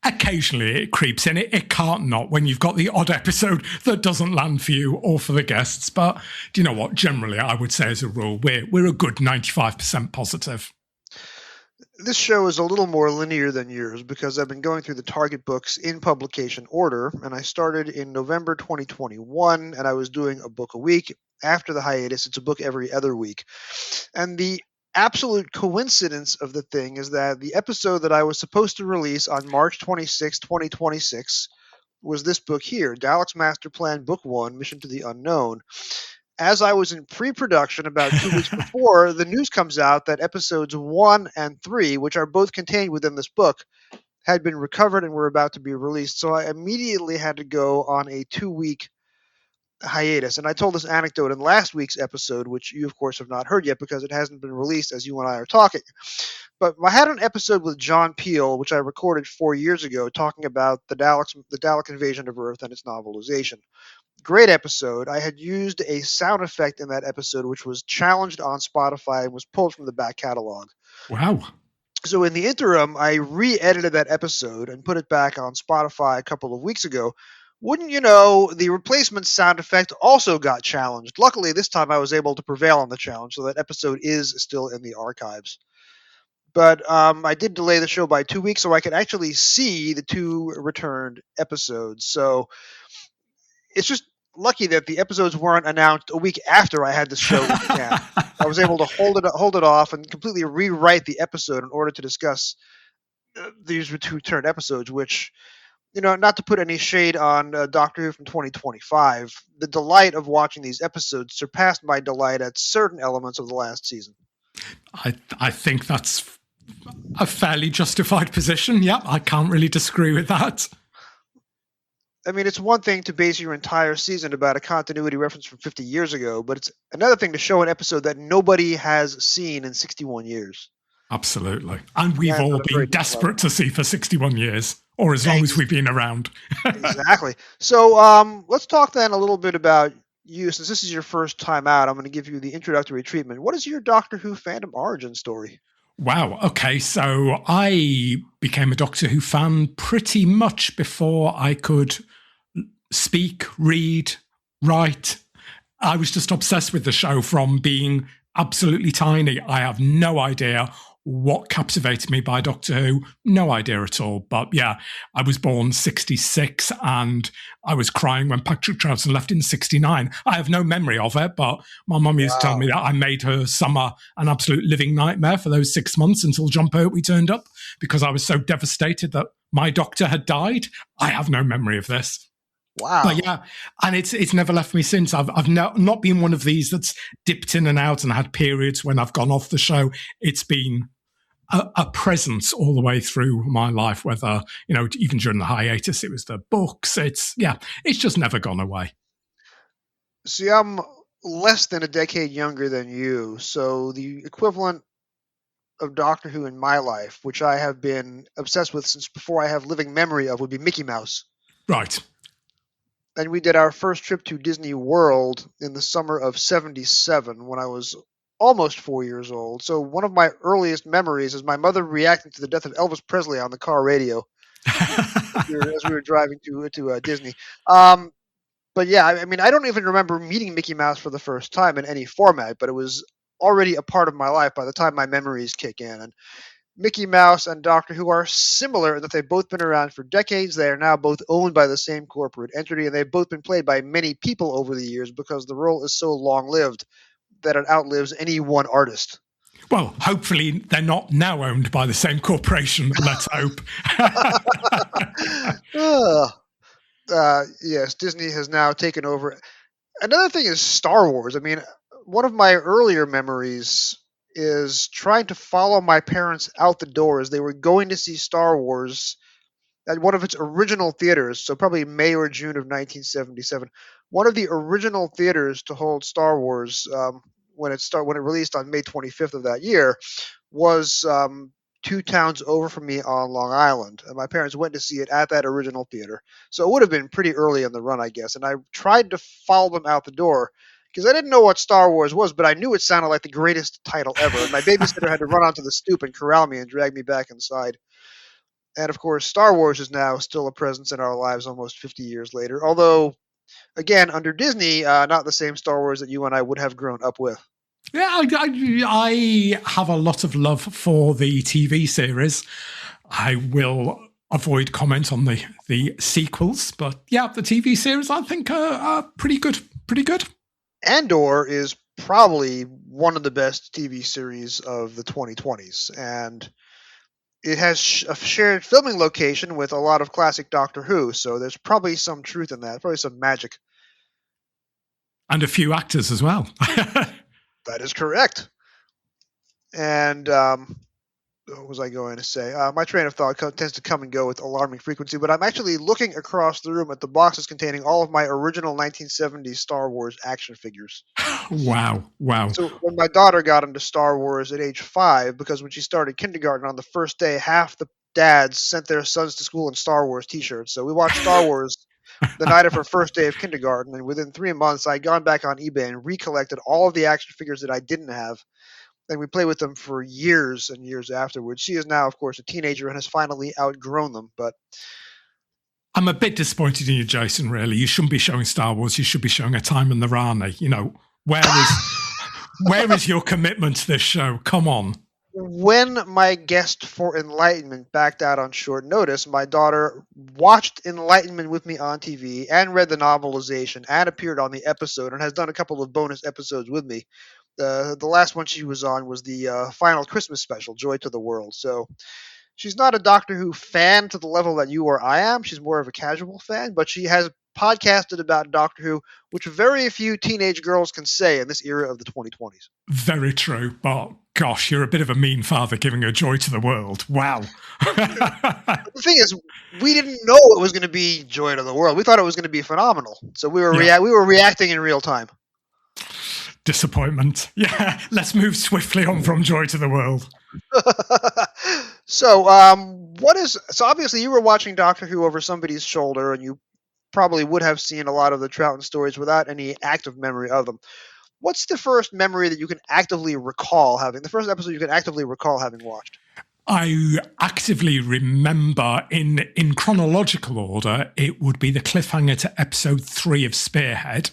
S8: Occasionally it creeps in. It can't not when you've got the odd episode that doesn't land for you or for the guests. But do you know what? Generally, I would say as a rule, we're a good 95% positive.
S1: This show is a little more linear than yours because I've been going through the Target books in publication order, and I started in November 2021, and I was doing a book a week. After the hiatus, it's a book every other week. And the absolute coincidence of the thing is that the episode that I was supposed to release on March 26, 2026 was this book here, Daleks Masterplan Book 1, Mission to the Unknown. As I was in pre-production about 2 weeks before, the news comes out that episodes 1 and 3, which are both contained within this book, had been recovered and were about to be released. So I immediately had to go on a 2-week hiatus. And I told this anecdote in last week's episode, which you, of course, have not heard yet because it hasn't been released as you and I are talking. But I had an episode with John Peel, which I recorded 4 years ago, talking about the Dalek invasion of Earth and its novelization. Great episode. I had used a sound effect in that episode, which was challenged on Spotify and was pulled from the back catalog.
S8: Wow.
S1: So in the interim, I re-edited that episode and put it back on Spotify a couple of weeks ago Wouldn't you know, the replacement sound effect also got challenged. Luckily, this time I was able to prevail on the challenge, so that episode is still in the archives. But I did delay the show by 2 weeks so I could actually see the two returned episodes. So it's just lucky that the episodes weren't announced a week after I had the show in the can. I was able to hold it off and completely rewrite the episode in order to discuss these two returned episodes, which, not to put any shade on Doctor Who from 2025, the delight of watching these episodes surpassed my delight at certain elements of the last season.
S8: I think that's a fairly justified position. Yeah, I can't really disagree with that.
S1: I mean, it's one thing to base your entire season about a continuity reference from 50 years ago, but it's another thing to show an episode that nobody has seen in 61 years.
S8: Absolutely. And we've
S1: That's
S8: all
S1: on a very
S8: been
S1: different level.
S8: desperate to see for 61 years, or as long as we've been around.
S1: Exactly. So let's talk then a little bit about you. Since this is your first time out, I'm going to give you the introductory treatment. What is your Doctor Who fandom origin story?
S8: Wow. Okay. So I became a Doctor Who fan pretty much before I could speak, read, write. I was just obsessed with the show from being absolutely tiny. I have no idea what captivated me by Doctor Who. No idea at all. But yeah, I was born 66 and I was crying when Patrick Troughton left in 69. I have no memory of it, but my mum used to tell me that I made her summer an absolute living nightmare for those 6 months until John Pertwee turned up, because I was so devastated that my doctor had died. I have no memory of this.
S1: Wow.
S8: But yeah, and it's never left me since. I've not been one of these that's dipped in and out and had periods when I've gone off the show. It's been a presence all the way through my life, whether, even during the hiatus, it was the books. It's just never gone away.
S1: See, I'm less than a decade younger than you, so the equivalent of Doctor Who in my life, which I have been obsessed with since before I have living memory of, would be Mickey Mouse.
S8: Right.
S1: And we did our first trip to Disney World in the summer of '77 when I was almost 4 years old. So one of my earliest memories is my mother reacting to the death of Elvis Presley on the car radio as we were driving to Disney. But yeah, I mean, I don't even remember meeting Mickey Mouse for the first time in any format, but it was already a part of my life by the time my memories kick in. And Mickey Mouse and Doctor Who are similar in that they've both been around for decades. They are now both owned by the same corporate entity, and they've both been played by many people over the years because the role is so long-lived that it outlives any one artist.
S8: Well, hopefully they're not now owned by the same corporation. Let's hope.
S1: Yes, Disney has now taken over. Another thing is Star Wars. I mean, one of my earlier memories is trying to follow my parents out the door as they were going to see Star Wars at one of its original theaters, so probably May or June of 1977. One of the original theaters to hold Star Wars when it released on May 25th of that year was two towns over from me on Long Island, and my parents went to see it at that original theater. So it would have been pretty early in the run, I guess. And I tried to follow them out the door because I didn't know what Star Wars was, but I knew it sounded like the greatest title ever. And my babysitter had to run onto the stoop and corral me and drag me back inside. And of course, Star Wars is now still a presence in our lives almost 50 years later. Although, again, under Disney, not the same Star Wars that you and I would have grown up with.
S8: Yeah, I have a lot of love for the TV series. I will avoid comment on the sequels, but yeah, the TV series I think are pretty good. Pretty good.
S1: Andor is probably one of the best TV series of the 2020s, and it has a shared filming location with a lot of classic Doctor Who, so there's probably some truth in that, probably some magic.
S8: And a few actors as well.
S1: That is correct. And what was I going to say? My train of thought tends to come and go with alarming frequency, but I'm actually looking across the room at the boxes containing all of my original 1970s Star Wars action figures.
S8: Wow.
S1: So when my daughter got into Star Wars at age 5, because when she started kindergarten on the first day, half the dads sent their sons to school in Star Wars t-shirts. So we watched Star Wars the night of her first day of kindergarten, and within 3 months, I'd gone back on eBay and recollected all of the action figures that I didn't have. And we played with them for years and years afterwards. She is now, of course, a teenager and has finally outgrown them. But
S8: I'm a bit disappointed in you, Jason, really. You shouldn't be showing Star Wars. You should be showing A Time in the Rani. You know, where is your commitment to this show? Come on.
S1: When my guest for Enlightenment backed out on short notice, my daughter watched Enlightenment with me on TV and read the novelization and appeared on the episode and has done a couple of bonus episodes with me. The last one she was on was the final Christmas special, Joy to the World. So she's not a Doctor Who fan to the level that you or I am. She's more of a casual fan, but she has podcasted about Doctor Who, which very few teenage girls can say in this era of the 2020s.
S8: Very true, but gosh, you're a bit of a mean father giving her Joy to the World. Wow.
S1: The thing is, we didn't know it was going to be Joy to the World. We thought it was going to be phenomenal. So we were reacting in real time.
S8: Disappointment. Yeah, let's move swiftly on from Joy to the World.
S1: So obviously you were watching Doctor Who over somebody's shoulder, and you probably would have seen a lot of the Troughton stories without any active memory of them. What's the first memory that you can actively recall having? The first episode you can actively recall having watched?
S8: I actively remember, in chronological order, it would be the cliffhanger to episode 3 of Spearhead,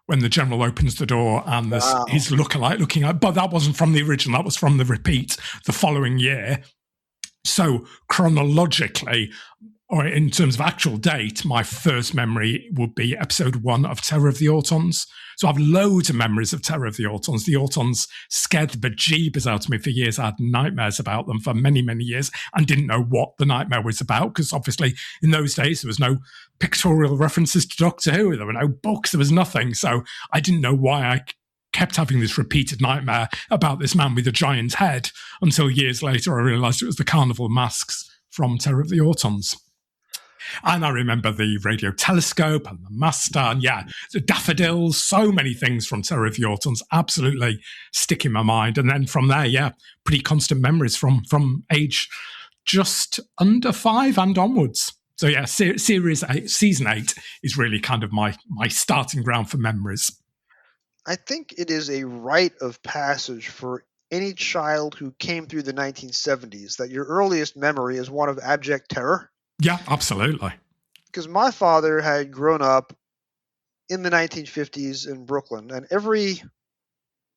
S8: when the General opens the door and there's his lookalike looking at. But that wasn't from the original; that was from the repeat the following year. So chronologically, or in terms of actual date, my first memory would be episode 1 of Terror of the Autons. So I have loads of memories of Terror of the Autons. The Autons scared the bejeebers out of me for years. I had nightmares about them for many, many years and didn't know what the nightmare was about, because obviously in those days there was no pictorial references to Doctor Who. There were no books. There was nothing. So I didn't know why I kept having this repeated nightmare about this man with a giant head, until years later I realised it was the Carnival Masks from Terror of the Autons. And I remember the radio telescope and the master, and the daffodils, so many things from Terror of the Autons absolutely stick in my mind. And then from there, pretty constant memories from age just under 5 and onwards. So series 8, season 8 is really kind of my starting ground for memories.
S1: I think it is a rite of passage for any child who came through the 1970s that your earliest memory is one of abject terror.
S8: Yeah, absolutely.
S1: Because my father had grown up in the 1950s in Brooklyn, and every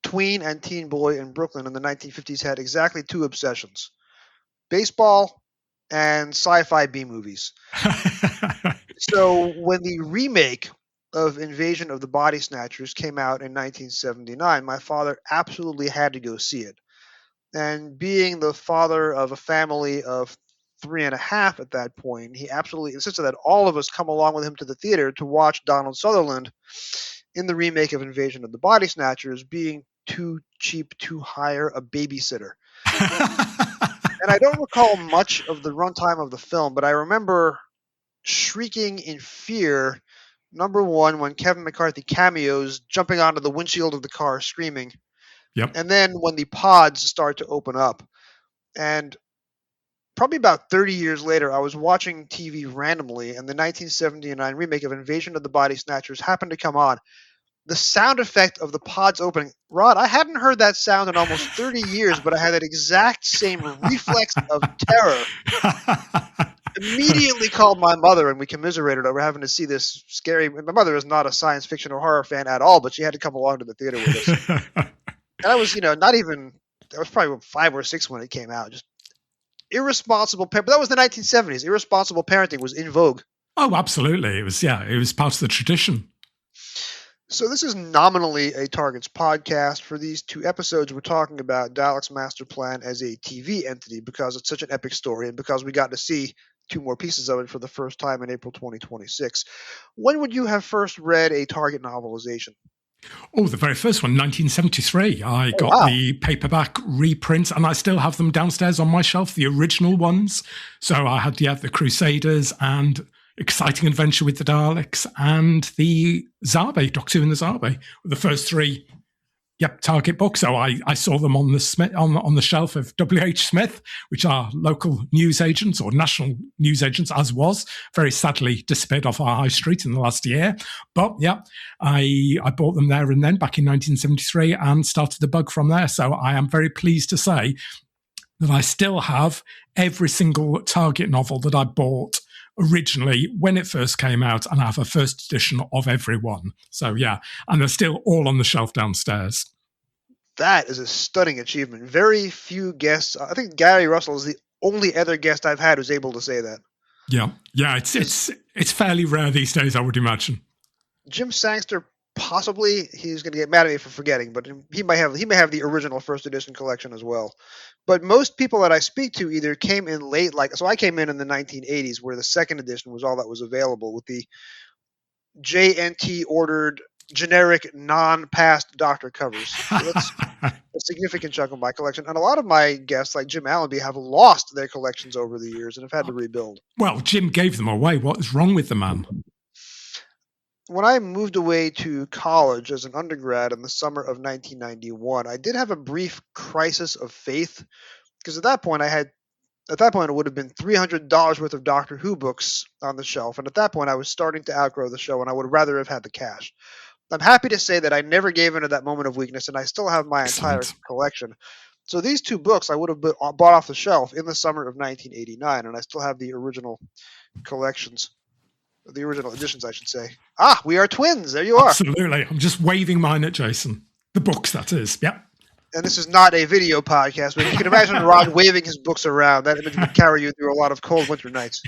S1: tween and teen boy in Brooklyn in the 1950s had exactly 2 obsessions: baseball and sci-fi B-movies. So when the remake of Invasion of the Body Snatchers came out in 1979, my father absolutely had to go see it. And being the father of a family of 3.5 at that point, he absolutely insisted that all of us come along with him to the theater to watch Donald Sutherland in the remake of Invasion of the Body Snatchers, being too cheap to hire a babysitter. And I don't recall much of the runtime of the film, but I remember shrieking in fear, number one, when Kevin McCarthy cameos, jumping onto the windshield of the car screaming.
S8: Yep.
S1: And then when the pods start to open up. And probably about 30 years later, I was watching TV randomly, and the 1979 remake of Invasion of the Body Snatchers happened to come on. The sound effect of the pods opening, Rod, I hadn't heard that sound in almost 30 years, but I had that exact same reflex of terror. Immediately called my mother, and we commiserated over having to see this scary. My mother is not a science fiction or horror fan at all, but she had to come along to the theater with us. And I was, not even. I was probably 5 or 6 when it came out. Just irresponsible. But that was the 1970s. Irresponsible parenting was in vogue.
S8: Oh, absolutely. It was part of the tradition.
S1: So this is nominally a Targets podcast. For these 2 episodes, we're talking about Daleks Masterplan as a TV entity because it's such an epic story and because we got to see 2 more pieces of it for the first time in April 2026. When would you have first read a Target novelization?
S8: Oh, the very first one, 1973. I got the paperback reprints, and I still have them downstairs on my shelf, the original ones. So I had, the Crusaders and Exciting Adventure with the Daleks and the Zarbe, Doctor Who and the Zarbe, the first 3 Target books. So I saw them on the shelf of W.H. Smith, which are local newsagents or national newsagents, as was. Very sadly disappeared off our high street in the last year. But I bought them there and then back in 1973 and started the bug from there. So I am very pleased to say that I still have every single Target novel that I bought originally when it first came out, and I have a first edition of every one. So yeah, and they're still all on the shelf downstairs.
S1: That is a stunning achievement. Very few guests. I think Gary Russell is the only other guest I've had who's able to say that.
S8: Yeah, it's fairly rare these days, I would imagine.
S1: Jim Sangster, possibly he's going to get mad at me for forgetting, but he may have the original first edition collection as well. But most people that I speak to either came in late, so I came in the 1980s, where the second edition was all that was available, with the JNT ordered generic non-passed Doctor covers. So that's a significant chunk of my collection, and a lot of my guests, like Jim Allenby, have lost their collections over the years and have had to rebuild.
S8: Well, Jim gave them away. What is wrong with the man?
S1: When I moved away to college as an undergrad in the summer of 1991, I did have a brief crisis of faith, because at that point it would have been $300 worth of Doctor Who books on the shelf, and at that point I was starting to outgrow the show, and I would rather have had the cash. I'm happy to say that I never gave into that moment of weakness, and I still have my entire collection. So these two books I would have bought off the shelf in the summer of 1989, and I still have the original collections. The original editions, I should say. We are twins. There you are.
S8: Absolutely. I'm just waving mine at Jason. The books, that is. Yep.
S1: And this is not a video podcast, but you can imagine Rod waving his books around. That image would carry you through a lot of cold winter nights.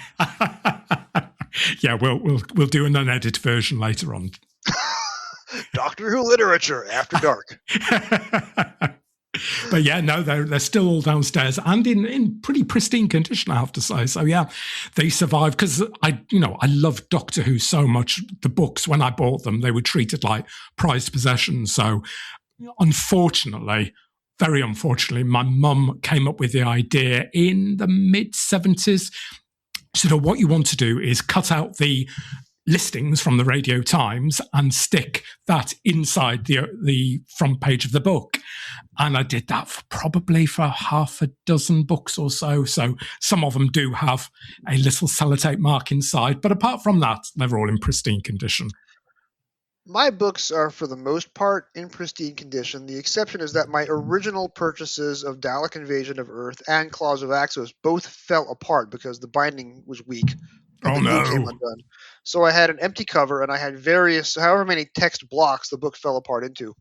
S8: Yeah, we'll do an unedited version later on.
S1: Doctor Who literature after dark.
S8: But yeah, no, they're still all downstairs and in pretty pristine condition, I have to say. So yeah, they survived because I loved Doctor Who so much. The books, when I bought them, they were treated like prized possessions. So unfortunately, very unfortunately, my mum came up with the idea in the mid-70s. So what you want to do is cut out the listings from the Radio Times and stick that inside the front page of the book. And I did that probably for half a dozen books or so. So some of them do have a little sellotape mark inside. But apart from that, they're all in pristine condition.
S1: My books are, for the most part, in pristine condition. The exception is that my original purchases of Dalek Invasion of Earth and Claws of Axos both fell apart because the binding was weak.
S8: Oh, no.
S1: Came undone. So I had an empty cover, and I had however many text blocks the book fell apart into.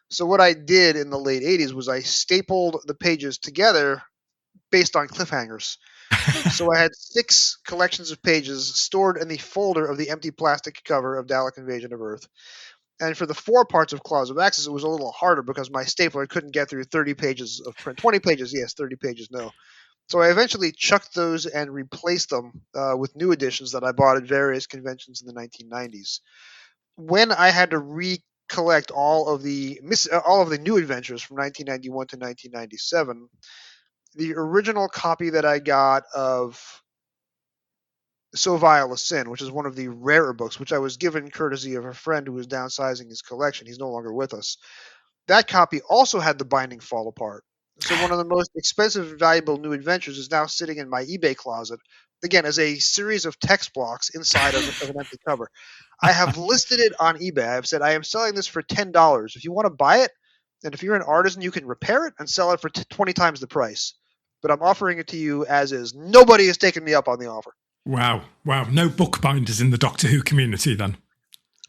S1: So what I did in the late 80s was I stapled the pages together based on cliffhangers. So I had 6 collections of pages stored in the folder of the empty plastic cover of Dalek Invasion of Earth. And for the 4 parts of Claws of Axis, it was a little harder because my stapler couldn't get through 30 pages of print. 20 pages, yes, 30 pages, no. So I eventually chucked those and replaced them with new editions that I bought at various conventions in the 1990s. When I had to recollect all of the new adventures from 1991 to 1997, the original copy that I got of So Vile a Sin, which is one of the rarer books, which I was given courtesy of a friend who was downsizing his collection. He's no longer with us. That copy also had the binding fall apart. So one of the most expensive and valuable new adventures is now sitting in my eBay closet, again, as a series of text blocks inside of an empty cover. I have listed it on eBay. I've said, I am selling this for $10. If you want to buy it, and if you're an artisan, you can repair it and sell it for 20 times the price. But I'm offering it to you as is. Nobody has taken me up on the offer.
S8: Wow. No bookbinders in the Doctor Who community then?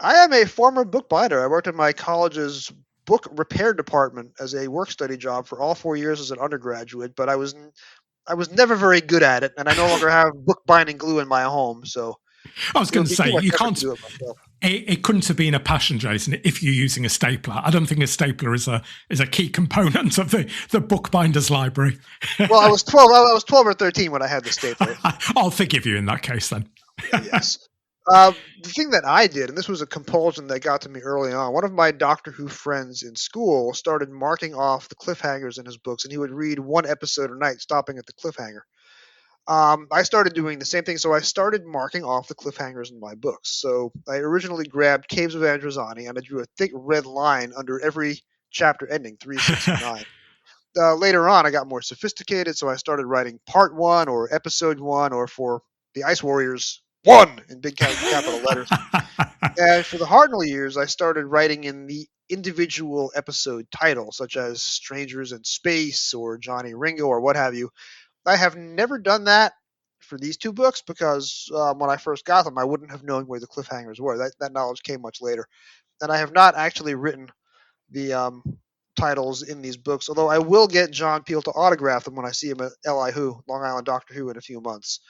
S1: I am a former bookbinder. I worked in my college's book repair department as a work-study job for all 4 years as an undergraduate, but I was never very good at it, and I no longer have bookbinding glue in my home. So
S8: I was going to say, you can't. It couldn't have been a passion, Jason, if you're using a stapler. I don't think a stapler is a key component of the bookbinder's library.
S1: Well, I was 12. I was 12 or 13 when I had the stapler.
S8: I'll forgive you in that case then.
S1: Yes. The thing that I did, and this was a compulsion that got to me early on, one of my Doctor Who friends in school started marking off the cliffhangers in his books, and he would read one episode a night, stopping at the cliffhanger. I started doing the same thing, so I started marking off the cliffhangers in my books. So I originally grabbed Caves of Androzani, and I drew a thick red line under every chapter ending, 3, 6, and 9. Later on, I got more sophisticated, so I started writing Part 1 or Episode 1, or for the Ice Warriors, 1 in big capital letters. And for the Hartnell years, I started writing in the individual episode title, such as Strangers in Space or Johnny Ringo or what have you. I have never done that for these two books because when I first got them, I wouldn't have known where the cliffhangers were. That knowledge came much later, and I have not actually written the titles in these books. Although I will get John Peel to autograph them when I see him at LI Who, Long Island Doctor Who, in a few months.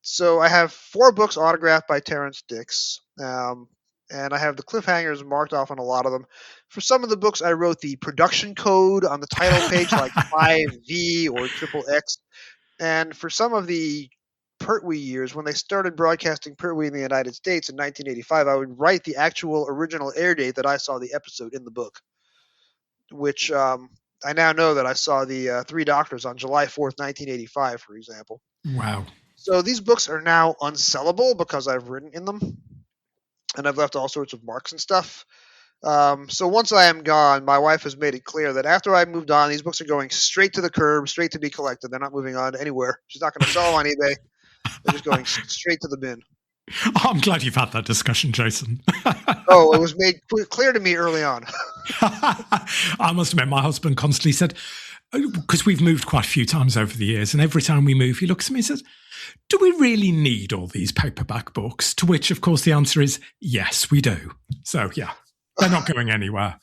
S1: So I have 4 books autographed by Terrence Dix, and I have the cliffhangers marked off on a lot of them. For some of the books, I wrote the production code on the title page, like 5V or triple X. And for some of the Pertwee years, when they started broadcasting Pertwee in the United States in 1985, I would write the actual original air date that I saw the episode in the book, which I now know that I saw the Three Doctors on July 4th, 1985, for example.
S8: Wow.
S1: So these books are now unsellable because I've written in them, and I've left all sorts of marks and stuff. So once I am gone, my wife has made it clear that after I moved on, these books are going straight to the curb, straight to be collected. They're not moving on anywhere. She's not going to sell them on eBay. They're just going straight to the bin.
S8: I'm glad you've had that discussion, Jason.
S1: Oh, it was made clear to me early on.
S8: I must admit, my husband constantly said, because we've moved quite a few times over the years, and every time we move, he looks at me and says, do we really need all these paperback books? To which, of course, the answer is yes, we do. So, yeah, they're not going anywhere.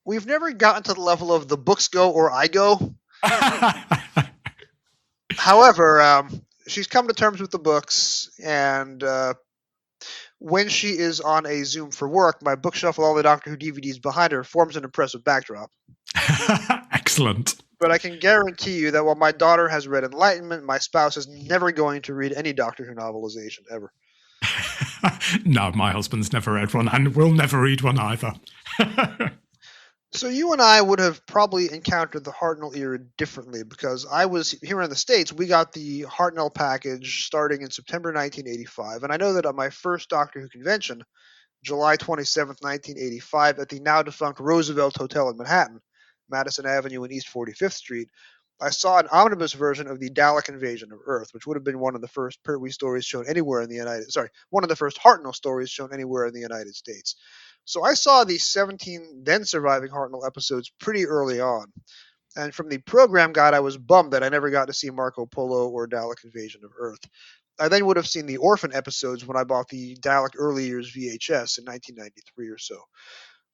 S1: We've never gotten to the level of the books go or I go. However, she's come to terms with the books, and when she is on a Zoom for work, my bookshelf with all the Doctor Who DVDs behind her forms an impressive backdrop.
S8: Excellent.
S1: But I can guarantee you that while my daughter has read Enlightenment, my spouse is never going to read any Doctor Who novelization, ever.
S8: No, my husband's never read one, and will never read one either.
S1: So you and I would have probably encountered the Hartnell era differently, because I was here in the States. We got the Hartnell package starting in September 1985, and I know that at my first Doctor Who convention, July 27th, 1985, at the now-defunct Roosevelt Hotel in Manhattan, Madison Avenue and East 45th Street, I saw an omnibus version of the Dalek Invasion of Earth, which would have been one of the first Pertwee stories shown anywhere in the one of the first Hartnell stories shown anywhere in the United States. So I saw the 17 then surviving Hartnell episodes pretty early on. And from the program guide, I was bummed that I never got to see Marco Polo or Dalek Invasion of Earth. I then would have seen the Orphan episodes when I bought the Dalek Early Years VHS in 1993 or so.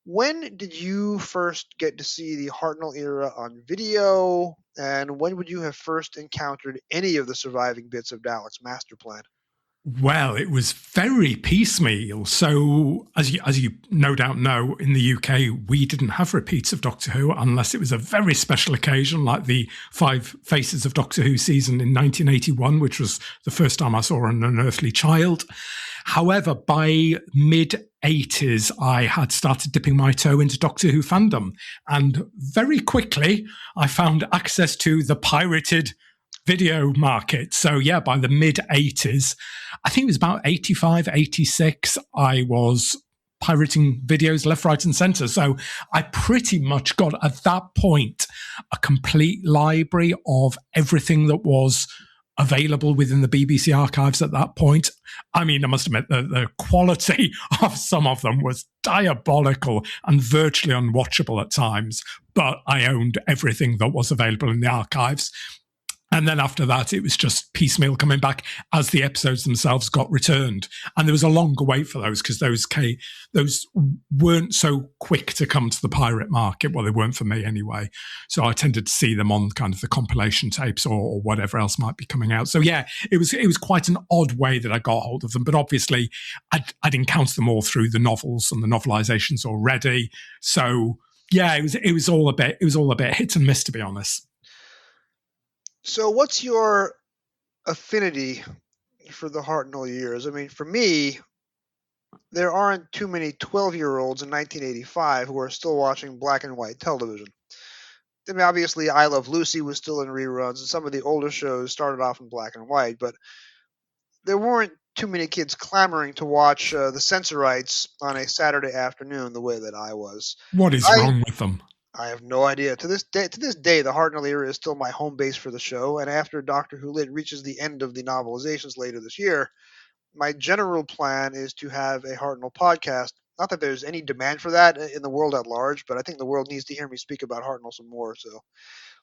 S1: When did you first get to see the Hartnell era on video, and when would you have first encountered any of the surviving bits of Daleks Masterplan?
S8: Well, it was very piecemeal. So, as you no doubt know, in the UK, we didn't have repeats of Doctor Who unless it was a very special occasion, like the Five Faces of Doctor Who season in 1981, which was the first time I saw An Unearthly Child. However, by mid-80s, I had started dipping my toe into Doctor Who fandom. And very quickly, I found access to the pirated video market. So yeah, by the mid 80s, I think it was about 85, 86, I was pirating videos left, right and center. So I pretty much got at that point a complete library of everything that was available within the BBC archives at that point. I mean, I must admit the quality of some of them was diabolical and virtually unwatchable at times, but I owned everything that was available in the archives. And then after that, it was just piecemeal coming back as the episodes themselves got returned. And there was a longer wait for those because those weren't so quick to come to the pirate market. Well, they weren't for me anyway. So I tended to see them on kind of the compilation tapes or whatever else might be coming out. So yeah, it was quite an odd way that I got hold of them. But obviously, I'd encountered them all through the novels and the novelizations already. So yeah, it was all a bit hit and miss, to be honest.
S1: So what's your affinity for the Hartnell years? I mean, for me, there aren't too many 12-year-olds in 1985 who are still watching black and white television. I mean, obviously, I Love Lucy was still in reruns, and some of the older shows started off in black and white, but there weren't too many kids clamoring to watch the Sensorites on a Saturday afternoon the way that I was.
S8: What is wrong with them?
S1: I have no idea. To this day, the Hartnell era is still my home base for the show, and after Doctor Who Lit reaches the end of the novelizations later this year, my general plan is to have a Hartnell podcast. Not that there's any demand for that in the world at large, but I think the world needs to hear me speak about Hartnell some more. So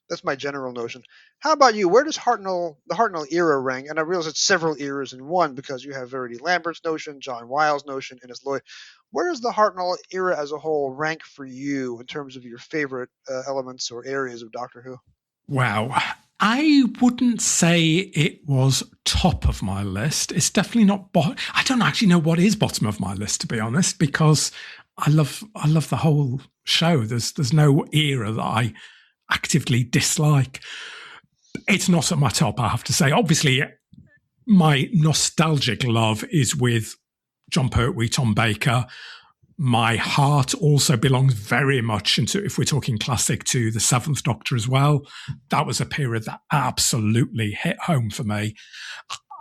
S1: That's my general notion. How about you? Where does the Hartnell era rank? And I realize it's several eras in one because you have Verity Lambert's notion, John Wiles' notion, and Lloyd. Where does the Hartnell era as a whole rank for you in terms of your favorite elements or areas of Doctor Who?
S8: Wow. I wouldn't say it was top of my list. It's definitely not I don't actually know what is bottom of my list, to be honest, because I love the whole show. There's no era that I actively dislike. It's not at my top, I have to say. Obviously, my nostalgic love is with John Pertwee, Tom Baker. My heart also belongs very much into, if we're talking classic, to the Seventh Doctor as well. That was a period that absolutely hit home for me.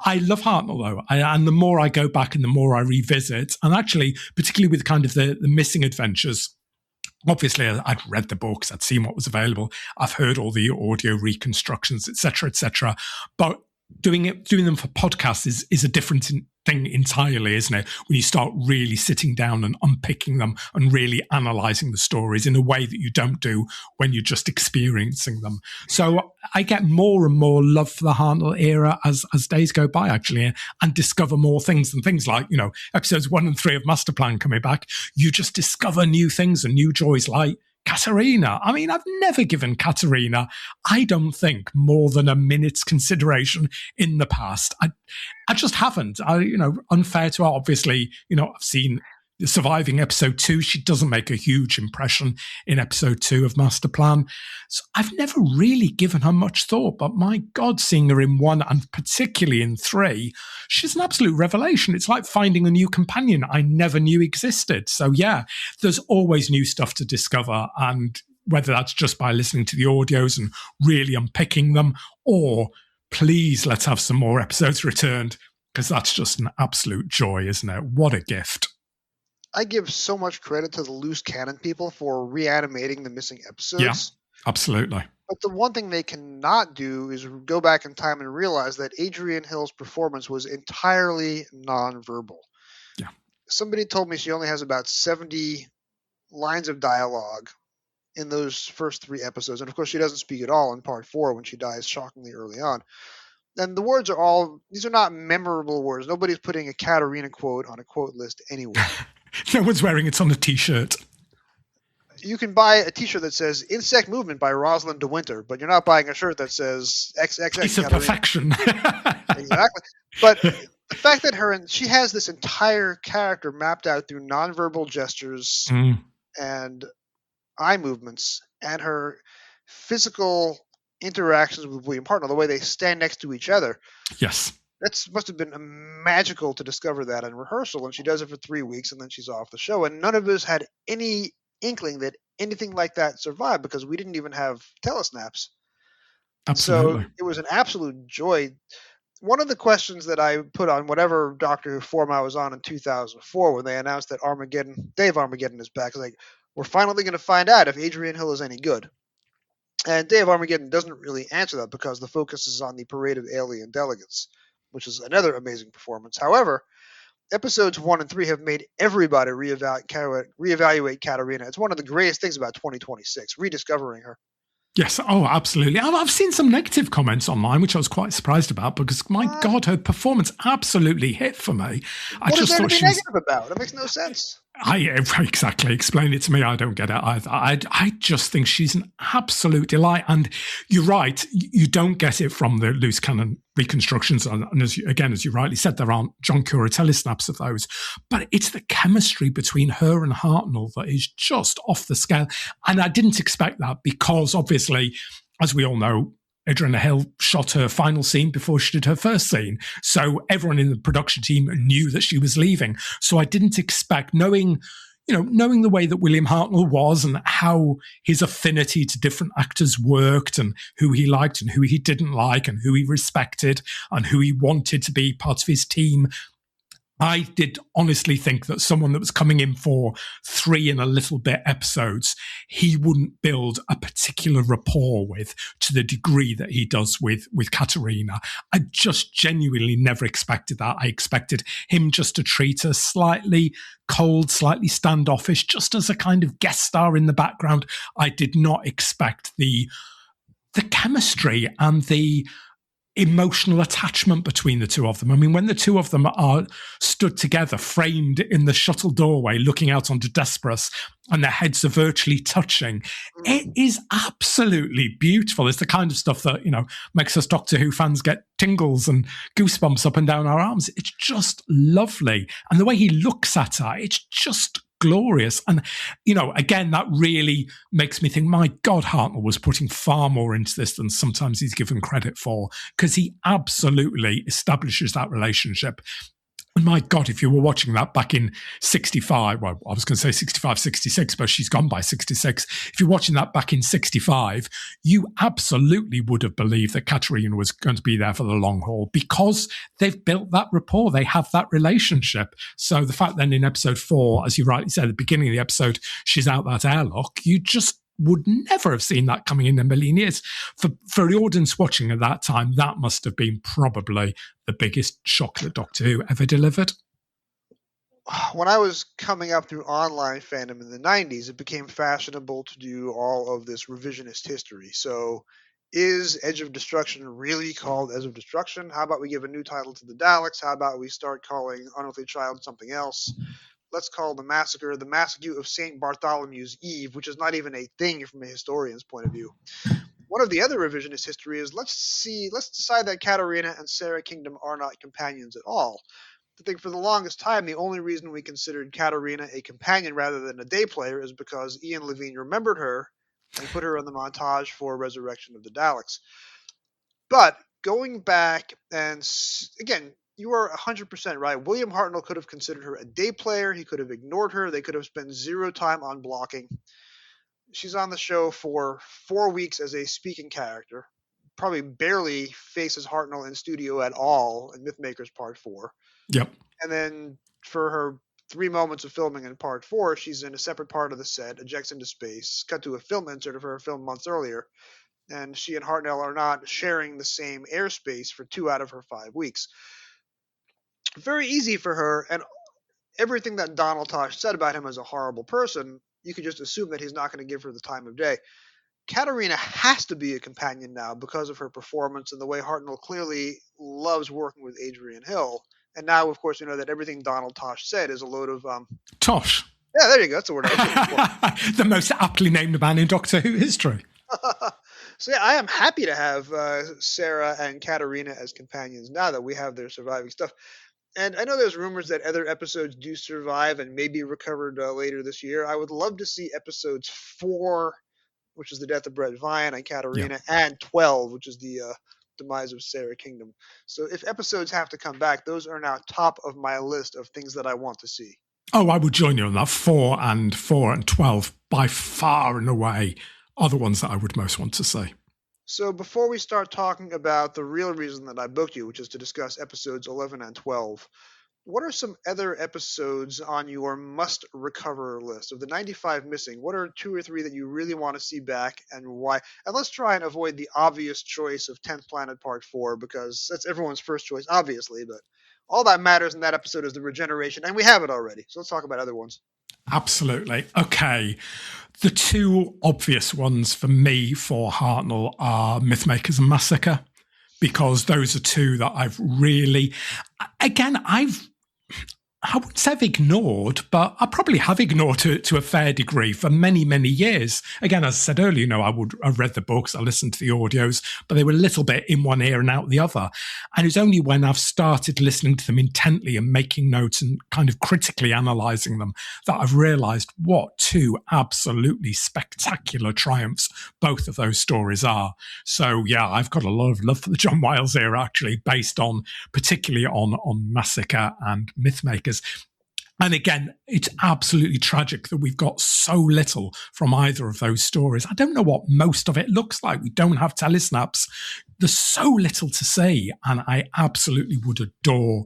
S8: I love Hartnell, though, and the more I go back and the more I revisit, and actually, particularly with kind of the missing adventures, obviously I'd read the books, I'd seen what was available, I've heard all the audio reconstructions, etc., but doing them for podcasts is a different thing entirely, isn't it? When you start really sitting down and unpicking them and really analysing the stories in a way that you don't do when you're just experiencing them. So I get more and more love for the Hartnell era as days go by, actually, and discover more things, and things like, episodes 1 and 3 of Masterplan coming back. You just discover new things and new joys, like Katarina. I mean, I've never given Katarina, I don't think, more than a minute's consideration in the past. I just haven't. Unfair to her, obviously, I've seen the surviving episode 2. She doesn't make a huge impression in episode 2 of Masterplan. So I've never really given her much thought, but my God, seeing her in 1 and particularly in 3, she's an absolute revelation. It's like finding a new companion I never knew existed. So yeah, there's always new stuff to discover, and whether that's just by listening to the audios and really unpicking them, or please let's have some more episodes returned, because that's just an absolute joy, isn't it? What a gift.
S1: I give so much credit to the loose cannon people for reanimating the missing episodes.
S8: Yeah, absolutely.
S1: But the one thing they cannot do is go back in time and realize that Adrian Hill's performance was entirely nonverbal.
S8: Yeah.
S1: Somebody told me she only has about 70 lines of dialogue in those first 3 episodes. And of course, she doesn't speak at all in part 4 when she dies shockingly early on. And the words are these are not memorable words. Nobody's putting a Katarina quote on a quote list anywhere.
S8: No one's wearing it on a T-shirt.
S1: You can buy a T-shirt that says "Insect Movement" by Rosalind de Winter, but you're not buying a shirt that says "XXX."
S8: Piece of perfection.
S1: Exactly. But the fact that she has this entire character mapped out through nonverbal gestures and eye movements, and her physical interactions with William Hartnell, the way they stand next to each other.
S8: Yes.
S1: That must have been magical to discover that in rehearsal, and she does it for 3 weeks, and then she's off the show. And none of us had any inkling that anything like that survived, because we didn't even have telesnaps.
S8: Absolutely.
S1: So it was an absolute joy. One of the questions that I put on whatever Doctor Who forum I was on in 2004 when they announced that Dave Armageddon is back, like, we're finally going to find out if Adrian Hill is any good. And Dave Armageddon doesn't really answer that because the focus is on the parade of alien delegates, which is another amazing performance. However, episodes 1 and 3 have made everybody reevaluate Katarina. It's one of the greatest things about 2026, rediscovering her.
S8: Yes, absolutely. I've seen some negative comments online, which I was quite surprised about, because my God, her performance absolutely hit for me.
S1: What is there to be negative about? It makes no sense.
S8: Exactly. Explain it to me. I don't get it either. I just think she's an absolute delight. And you're right. You don't get it from the loose cannon reconstructions. And as you rightly said, there aren't John Curatelli snaps of those. But it's the chemistry between her and Hartnell that is just off the scale. And I didn't expect that because, obviously, as we all know, Adriana Hill shot her final scene before she did her first scene. So everyone in the production team knew that she was leaving. So I didn't expect, knowing the way that William Hartnell was and how his affinity to different actors worked and who he liked and who he didn't like and who he respected and who he wanted to be part of his team. I did honestly think that someone that was coming in for 3 and a little bit episodes, he wouldn't build a particular rapport with to the degree that he does with Katarina. I just genuinely never expected that. I expected him just to treat her slightly cold, slightly standoffish, just as a kind of guest star in the background. I did not expect the the chemistry and the emotional attachment between the two of them. I mean, when the two of them are stood together, framed in the shuttle doorway, looking out onto Desperos, and their heads are virtually touching, it is absolutely beautiful. It's the kind of stuff that, makes us Doctor Who fans get tingles and goosebumps up and down our arms. It's just lovely. And the way he looks at her, it's just glorious. And, again, that really makes me think, my God, Hartnell was putting far more into this than sometimes he's given credit for, because he absolutely establishes that relationship. And my God, if you were watching that back in 65, well, I was going to say 65, 66, but she's gone by 66. If you're watching that back in 65, you absolutely would have believed that Katerina was going to be there for the long haul, because they've built that rapport. They have that relationship. So the fact then in episode 4, as you rightly said at the beginning of the episode, she's out that airlock, you just would never have seen that coming in a million years. For the audience watching at that time, that must have been probably the biggest shock that Doctor Who ever delivered.
S1: When I was coming up through online fandom in the 90s, it became fashionable to do all of this revisionist history. So is Edge of Destruction really called Edge of Destruction? How about we give a new title to the Daleks? How about we start calling Unearthly Child something else? Let's call the massacre the Massacre of St. Bartholomew's Eve, which is not even a thing from a historian's point of view. One of the other revisionist history is let's decide that Katerina and Sarah Kingdom are not companions at all. I think for the longest time, the only reason we considered Katerina a companion rather than a day player is because Ian Levine remembered her and put her in the montage for Resurrection of the Daleks. But going back and, again, you are 100% right. William Hartnell could have considered her a day player. He could have ignored her. They could have spent zero time on blocking. She's on the show for 4 weeks as a speaking character. Probably barely faces Hartnell in studio at all in Mythmakers Part 4.
S8: Yep.
S1: And then for her 3 moments of filming in Part 4, she's in a separate part of the set, ejects into space, cut to a film insert of her filmed months earlier. And she and Hartnell are not sharing the same airspace for 2 out of her 5 weeks. Very easy for her, and everything that Donald Tosh said about him as a horrible person, you could just assume that he's not going to give her the time of day. Katerina has to be a companion now because of her performance and the way Hartnell clearly loves working with Adrian Hill. And now, of course, you know that everything Donald Tosh said is a load of...
S8: Tosh.
S1: Yeah, there you go. That's the word I was looking for.
S8: The most aptly named man in Doctor Who history.
S1: So yeah, I am happy to have Sarah and Katerina as companions now that we have their surviving stuff. And I know there's rumors that other episodes do survive and may be recovered later this year. I would love to see episodes 4, which is the death of Brett Vine and Katerina, and 12, which is the demise of Sarah Kingdom. So if episodes have to come back, those are now top of my list of things that I want to see.
S8: Oh, I would join you on that. 4 and 12, by far and away, are the ones that I would most want to see.
S1: So before we start talking about the real reason that I booked you, which is to discuss episodes 11 and 12, what are some other episodes on your must-recover list? Of the 95 missing, what are 2 or 3 that you really want to see back and why? And let's try and avoid the obvious choice of 10th Planet Part 4, because that's everyone's first choice, obviously, but all that matters in that episode is the regeneration, and we have it already. So let's talk about other ones.
S8: Absolutely. Okay. The 2 obvious ones for me for Hartnell are Mythmakers and Massacre, because those are 2 that I've really, again, I wouldn't say I've ignored, but I probably have ignored to a fair degree for many, many years. Again, as I said earlier, I read the books, I listened to the audios, but they were a little bit in one ear and out the other. And it's only when I've started listening to them intently and making notes and kind of critically analysing them that I've realised what 2 absolutely spectacular triumphs both of those stories are. So, yeah, I've got a lot of love for the John Wiles era, actually, based on, particularly on Massacre and Mythmakers. And again, it's absolutely tragic that we've got so little from either of those stories. I don't know what most of it looks like. We don't have telesnaps. There's so little to see, and I absolutely would adore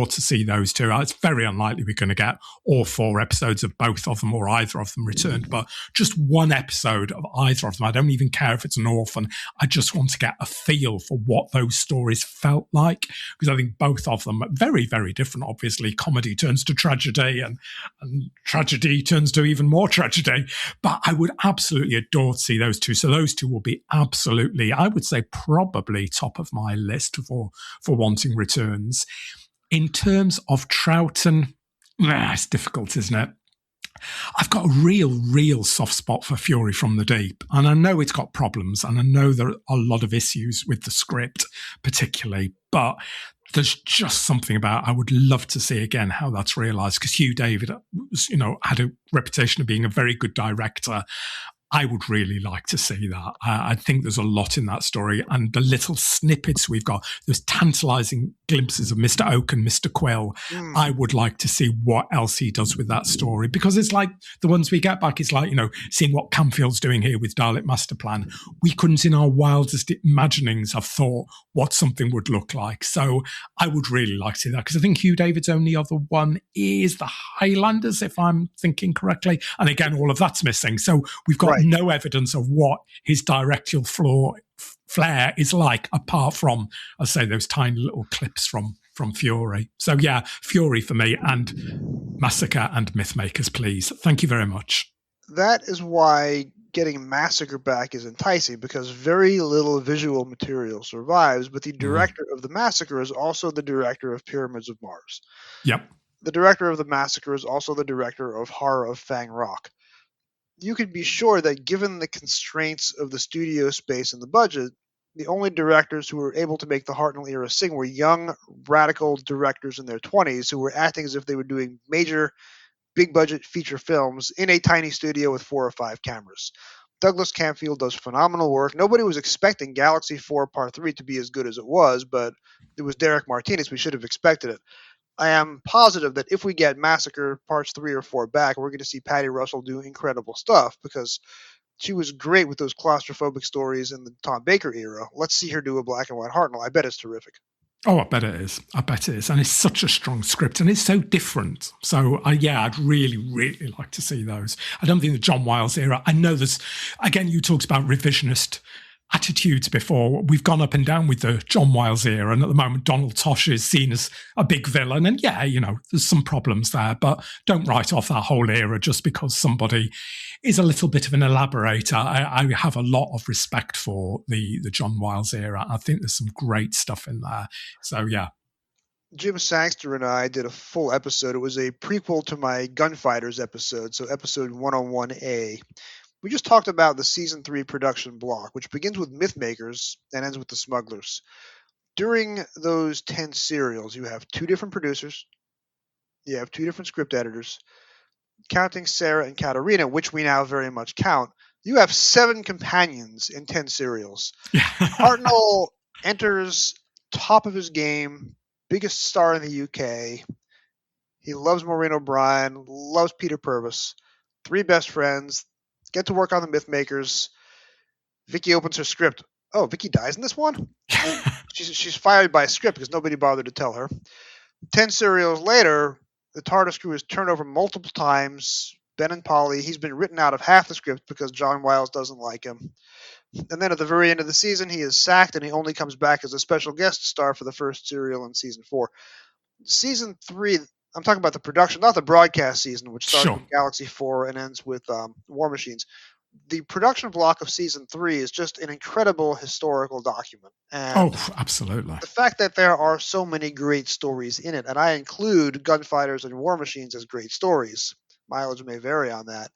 S8: to see those 2. It's very unlikely we're going to get all 4 episodes of both of them or either of them returned, but just 1 episode of either of them. I don't even care if it's an orphan. I just want to get a feel for what those stories felt like, because I think both of them are very, very different. Obviously, comedy turns to tragedy, and tragedy turns to even more tragedy. But I would absolutely adore to see those two. So those two will be absolutely, I would say, probably top of my list for wanting returns. In terms of Troughton, it's difficult, isn't it? I've got a real soft spot for Fury from the Deep. And I know it's got problems, and I know there are a lot of issues with the script, particularly, but there's just something about, I would love to see again how that's realised, because Hugh David was, had a reputation of being a very good director. I would really like to see that. I think there's a lot in that story, and the little snippets we've got, those tantalising glimpses of Mr. Oak and Mr. Quill. I would like to see what else he does with that story, because it's like the ones we get back, it's like, seeing what Camfield's doing here with Dalek Masterplan. We couldn't in our wildest imaginings have thought what something would look like. So I would really like to see that, because I think Hugh David's only other one is the Highlanders, if I'm thinking correctly. And again, all of that's missing. So we've got no evidence of what his directorial flair is like, apart from, I say, those tiny little clips from Fury. So yeah, Fury for me, and Massacre and Mythmakers, please. Thank you very much.
S1: That is why getting Massacre back is enticing, because very little visual material survives, but the director of the Massacre is also the director of Pyramids of Mars.
S8: Yep.
S1: The director of the Massacre is also the director of Horror of Fang Rock. You could be sure that given the constraints of the studio space and the budget, the only directors who were able to make the Hartnell era sing were young, radical directors in their 20s who were acting as if they were doing major, big-budget feature films in a tiny studio with 4 or 5 cameras. Douglas Camfield does phenomenal work. Nobody was expecting Galaxy 4 Part 3 to be as good as it was, but it was Derek Martinez. We should have expected it. I am positive that if we get Massacre Parts 3 or 4 back, we're going to see Patty Russell do incredible stuff, because she was great with those claustrophobic stories in the Tom Baker era. Let's see her do a black and white Hartnell. I bet it's terrific.
S8: Oh, I bet it is. And it's such a strong script, and it's so different. So, I'd really like to see those. I don't think the John Wiles era, I know there's, again, you talked about revisionist attitudes before. We've gone up and down with the John Wiles era, and at the moment Donald Tosh is seen as a big villain, and there's some problems there, but don't write off that whole era just because somebody is a little bit of an elaborator. I have a lot of respect for the John Wiles era. I think there's some great stuff in there. So yeah.
S1: Jim Sangster and I did a full episode. It was a prequel to my Gunfighters episode, so episode 101A. We just talked about the season 3 production block, which begins with Mythmakers and ends with The Smugglers. During those 10 serials, you have 2 different producers, you have 2 different script editors, counting Sarah and Katarina, which we now very much count. You have 7 companions in 10 serials. Hartnell enters top of his game, biggest star in the UK. He loves Maureen O'Brien, loves Peter Purvis, 3 best friends. Get to work on the Mythmakers. Vicky opens her script. Oh, Vicky dies in this one? she's fired by a script because nobody bothered to tell her. 10 serials later, the TARDIS crew is turned over multiple times. Ben and Polly, he's been written out of half the script because John Wiles doesn't like him. And then at the very end of the season, he is sacked, and he only comes back as a special guest star for the first serial in season 4. Season 3... I'm talking about the production, not the broadcast season, which starts with Galaxy 4 and ends with War Machines. The production block of season 3 is just an incredible historical document. And
S8: absolutely.
S1: The fact that there are so many great stories in it, and I include Gunfighters and War Machines as great stories. Mileage may vary on that.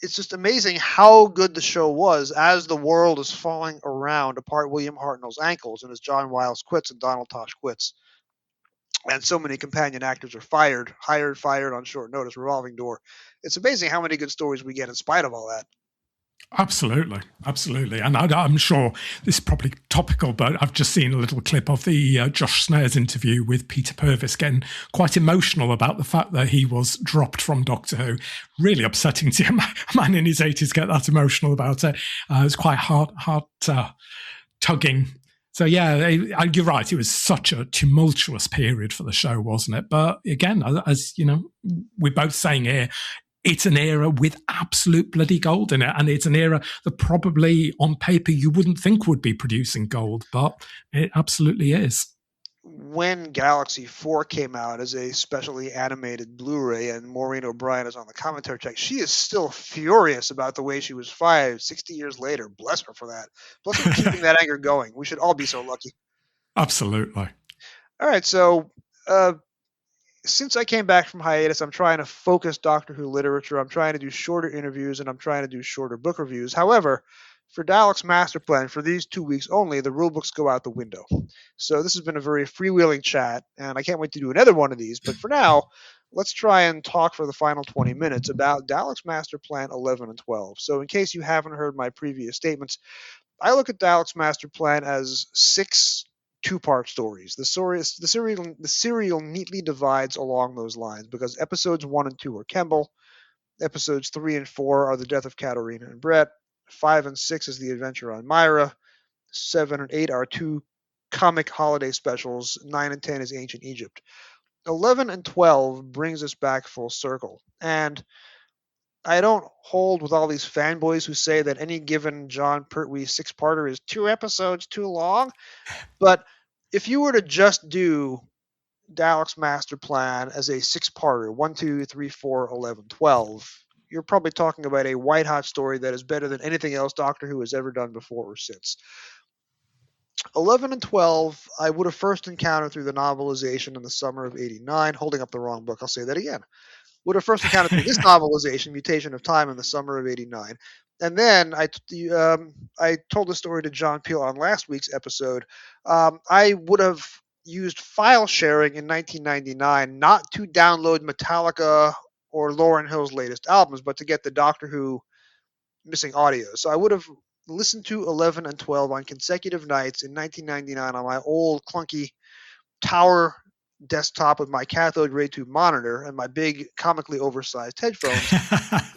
S1: It's just amazing how good the show was as the world is falling around apart William Hartnell's ankles, and as John Wiles quits and Donald Tosh quits. And so many companion actors are fired on short notice, revolving door. It's amazing how many good stories we get in spite of all that.
S8: Absolutely. And I'm sure this is probably topical, but I've just seen a little clip of the Josh Snares interview with Peter Purvis getting quite emotional about the fact that he was dropped from Doctor Who. Really upsetting to him. A man in his 80s get that emotional about it. It's quite hard tugging. So yeah, you're right. It was such a tumultuous period for the show, wasn't it? But again, as you know, we're both saying here, it's an era with absolute bloody gold in it, and it's an era that probably on paper you wouldn't think would be producing gold, but it absolutely is.
S1: when Galaxy 4 came out as a specially animated Blu-ray and Maureen O'Brien is on the commentary track, she is still furious about the way she was fired 60 years later. Bless her for that. Bless her for keeping that anger going. We should all be so lucky.
S8: Absolutely.
S1: All right, so since I came back from hiatus, I'm trying to focus Doctor Who literature. I'm trying to do shorter interviews, and I'm trying to do shorter book reviews. However, for Daleks Masterplan, for these 2 weeks only, the rule books go out the window. So this has been a very freewheeling chat, and I can't wait to do another one of these. But for now, let's try and talk for the final 20 minutes about Daleks Masterplan 11 and 12. So in case you haven't heard my previous statements, I look at Daleks Masterplan as 6 two-part stories. The serial neatly divides along those lines because episodes 1 and 2 are Kemble, episodes 3 and 4 are the death of Katarina and Brett, 5 and 6 is the adventure on Myra, 7 and 8 are 2 comic holiday specials, 9 and 10 is Ancient Egypt. 11 and 12 brings us back full circle, and I don't hold with all these fanboys who say that any given John Pertwee 6-parter is 2 episodes too long. But if you were to just do Daleks Masterplan as a 6-parter, 1, 2, 3, 4, 11, 12, you're probably talking about a white-hot story that is better than anything else Doctor Who has ever done before or since. 11 and 12, I would have first encountered through the novelization in the summer of '89. Holding up the wrong book, I'll say that again. Would have first encountered through this novelization, Mutation of Time, in the summer of '89. And then I told the story to John Peel on last week's episode. I would have used file sharing in 1999 not to download Metallica or Lauryn Hill's latest albums, but to get the Doctor Who missing audio. So I would have listened to 11 and 12 on consecutive nights in 1999 on my old clunky tower desktop with my cathode ray tube monitor and my big comically oversized headphones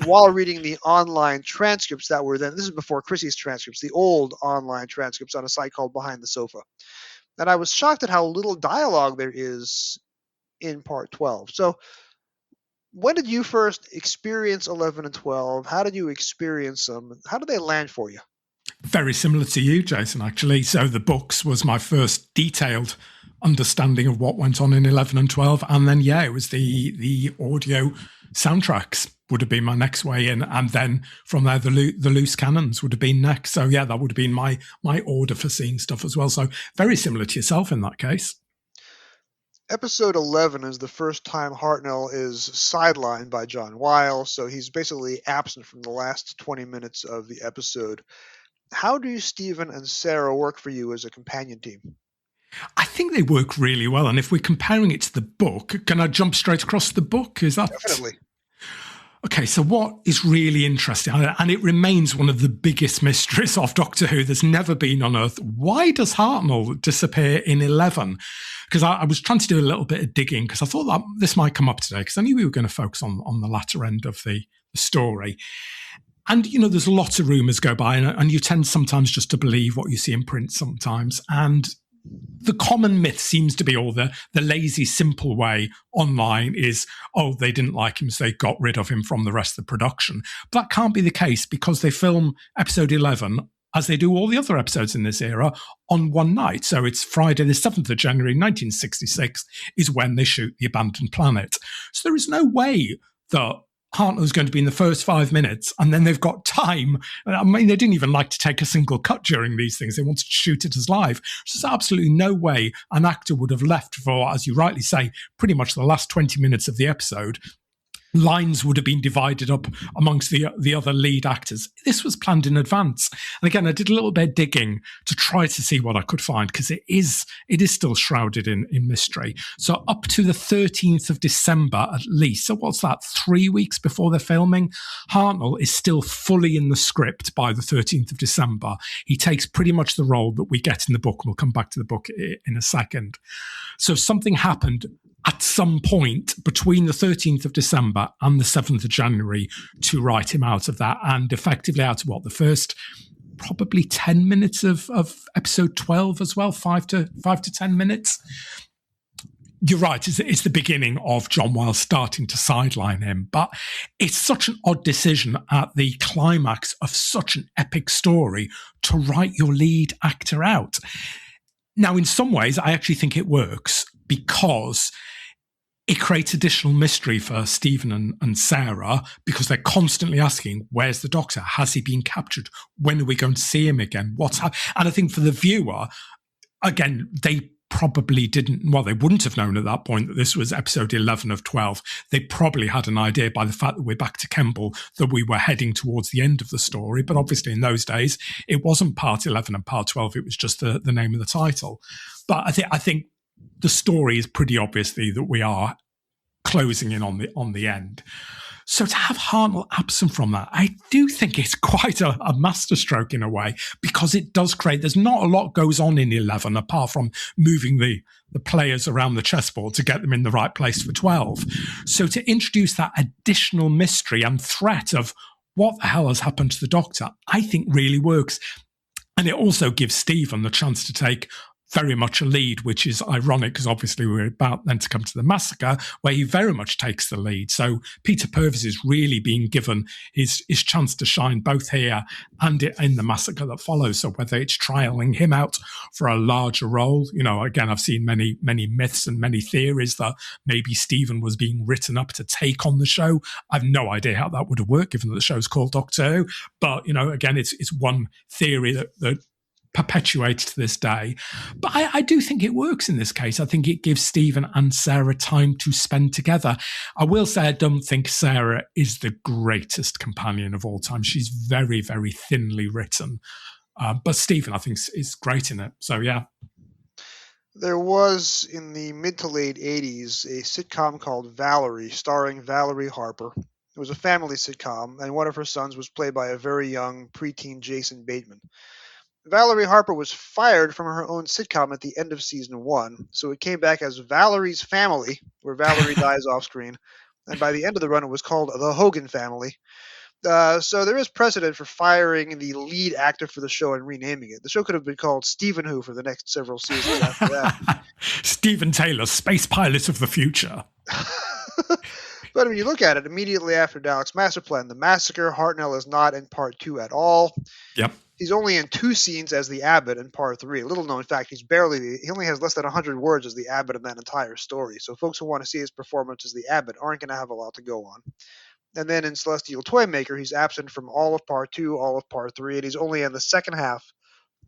S1: while reading the online transcripts that were then, this is before Chrissy's transcripts, the old online transcripts on a site called Behind the Sofa. And I was shocked at how little dialogue there is in part 12. So when did you first experience 11 and 12? How did you experience them? How did they land for you?
S8: Very similar to you, Jason, actually. So the books was my first detailed understanding of what went on in 11 and 12. And then, yeah, it was the audio soundtracks would have been my next way in. And then from there, the loose cannons would have been next. So, yeah, that would have been my order for seeing stuff as well. So very similar to yourself in that case.
S1: Episode 11 is the first time Hartnell is sidelined by John Weil, so he's basically absent from the last 20 minutes of the episode. How do Stephen and Sarah work for you as a companion team?
S8: I think they work really well. And if we're comparing it to the book, can I jump straight across the book? Is that...
S1: Definitely.
S8: Okay, so what is really interesting, and it remains one of the biggest mysteries of Doctor Who there's never been on Earth, why does Hartnell disappear in 11? Because I was trying to do a little bit of digging because I thought that this might come up today because I knew we were going to focus on the latter end of the story. And, you know, there's lots of rumours go by and you tend sometimes just to believe what you see in print sometimes. And the common myth seems to be, or the lazy, simple way online is, oh, they didn't like him, so they got rid of him from the rest of the production. But that can't be the case because they film episode 11, as they do all the other episodes in this era, on one night. So it's Friday, the 7th of January, 1966, is when they shoot The Abandoned Planet. So there is no way that Hartnell's going to be in the first 5 minutes, and then they've got time. I mean, they didn't even like to take a single cut during these things. They wanted to shoot it as live. There's absolutely no way an actor would have left for, as you rightly say, pretty much the last 20 minutes of the episode. Lines would have been divided up amongst the other lead actors. This was planned in advance. And again, I did a little bit of digging to try to see what I could find because it is still shrouded in mystery. So up to the 13th of December at least, so what's that, 3 weeks before they're filming, Hartnell is still fully in the script by the 13th of December. He takes pretty much the role that we get in the book. We'll come back to the book in a second. So something happened at some point between the 13th of December and the 7th of January to write him out of that, and effectively out of the first probably 10 minutes of episode 12 as well, 5 to 10 minutes. You're right, it's the beginning of John Weil starting to sideline him, but it's such an odd decision at the climax of such an epic story to write your lead actor out. Now, in some ways, I actually think it works because it creates additional mystery for Stephen and Sarah, because they're constantly asking, where's the Doctor? Has he been captured? When are we going to see him again? What's happening? And I think for the viewer, again, they probably didn't, well, they wouldn't have known at that point that this was episode 11 of 12. They probably had an idea by the fact that we're back to Kemble that we were heading towards the end of the story. But obviously in those days, it wasn't part 11 and part 12. It was just the name of the title. But I think the story is pretty obviously that we are closing in on the end. So to have Hartnell absent from that, I do think it's quite a masterstroke in a way, because it does create, there's not a lot goes on in 11 apart from moving the players around the chessboard to get them in the right place for 12. So to introduce that additional mystery and threat of what the hell has happened to the Doctor, I think really works. And it also gives Stephen the chance to take very much a lead, which is ironic because obviously we're about then to come to the massacre where he very much takes the lead. So Peter Purves is really being given his chance to shine both here and in the massacre that follows. So whether it's trialing him out for a larger role, again, I've seen many myths and many theories that maybe Stephen was being written up to take on the show. I've no idea how that would have worked given that the show's called Doctor Who. But, again, it's one theory that perpetuates to this day. But I do think it works in this case. I think it gives Stephen and Sarah time to spend together. I will say I don't think Sarah is the greatest companion of all time. She's very, very thinly written. But Stephen, I think, is great in it. So, yeah.
S1: There was, in the mid to late 80s, a sitcom called Valerie, starring Valerie Harper. It was a family sitcom, and one of her sons was played by a very young preteen Jason Bateman. Valerie Harper was fired from her own sitcom at the end of season 1, so it came back as Valerie's Family, where Valerie dies off screen, and by the end of the run it was called The Hogan Family. So there is precedent for firing the lead actor for the show and renaming it. The show could have been called Stephen Who for the next several seasons after that.
S8: Stephen Taylor, space pilot of the future.
S1: But when you look at it, immediately after Daleks Masterplan, the massacre, Hartnell is not in part 2 at all.
S8: Yep.
S1: He's only in 2 scenes as the Abbot in part 3. Little known fact, he only has less than 100 words as the Abbot in that entire story. So folks who want to see his performance as the Abbot aren't going to have a lot to go on. And then in Celestial Toymaker, he's absent from all of part 2, all of part 3, and he's only in the second half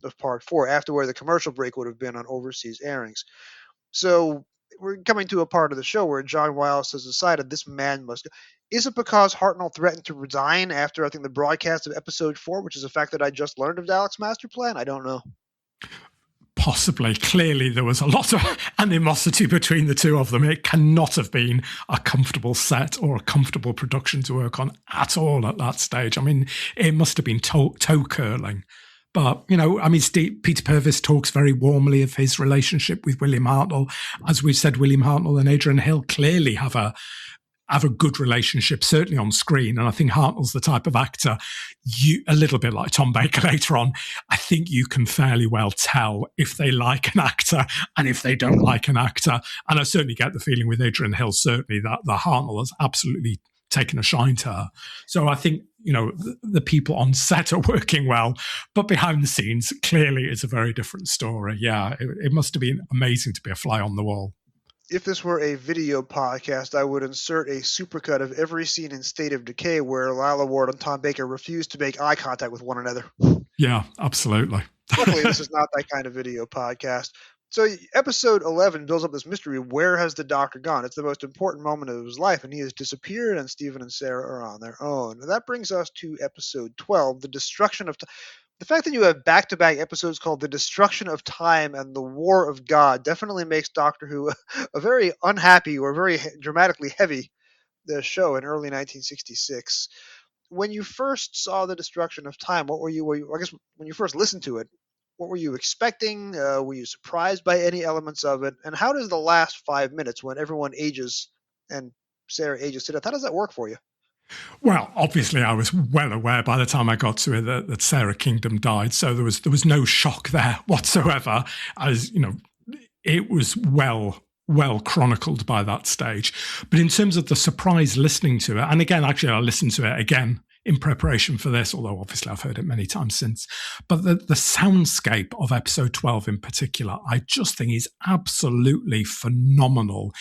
S1: of part 4, after where the commercial break would have been on overseas airings. So we're coming to a part of the show where John Wiles has decided this man must go. Is it because Hartnell threatened to resign after, I think, the broadcast of episode 4, which is a fact that I just learned of Daleks Masterplan? I don't know.
S8: Possibly. Clearly, there was a lot of animosity between the two of them. It cannot have been a comfortable set or a comfortable production to work on at all at that stage. I mean, it must have been toe curling. But, Peter Purves talks very warmly of his relationship with William Hartnell. As we've said, William Hartnell and Adrian Hill clearly have a good relationship, certainly on screen. And I think Hartnell's the type of actor, a little bit like Tom Baker later on, I think you can fairly well tell if they like an actor and if they don't like an actor. And I certainly get the feeling with Adrian Hill, certainly, that the Hartnell has absolutely taken a shine to her. So I think, the people on set are working well, but behind the scenes, clearly it's a very different story. Yeah, it must have been amazing to be a fly on the wall.
S1: If this were a video podcast, I would insert a supercut of every scene in State of Decay where Lila Ward and Tom Baker refused to make eye contact with one another.
S8: Yeah, absolutely.
S1: Luckily, this is not that kind of video podcast. So episode 11 builds up this mystery. Where has the Doctor gone? It's the most important moment of his life, and he has disappeared, and Stephen and Sarah are on their own. And that brings us to episode 12, The Destruction of Time. The fact that you have back-to-back episodes called The Destruction of Time and The War of God definitely makes Doctor Who a very unhappy or very dramatically heavy show in early 1966. When you first saw The Destruction of Time, what were you I guess when you first listened to it, what were you expecting? Were you surprised by any elements of it? And how does the last 5 minutes, when everyone ages and Sarah ages to death, how does that work for you?
S8: Well, obviously, I was well aware by the time I got to it that Sarah Kingdom died, so there was no shock there whatsoever. As it was well chronicled by that stage. But in terms of the surprise listening to it, and again, actually, I listened to it again in preparation for this, although obviously I've heard it many times since. But the soundscape of episode 12 in particular, I just think is absolutely phenomenal.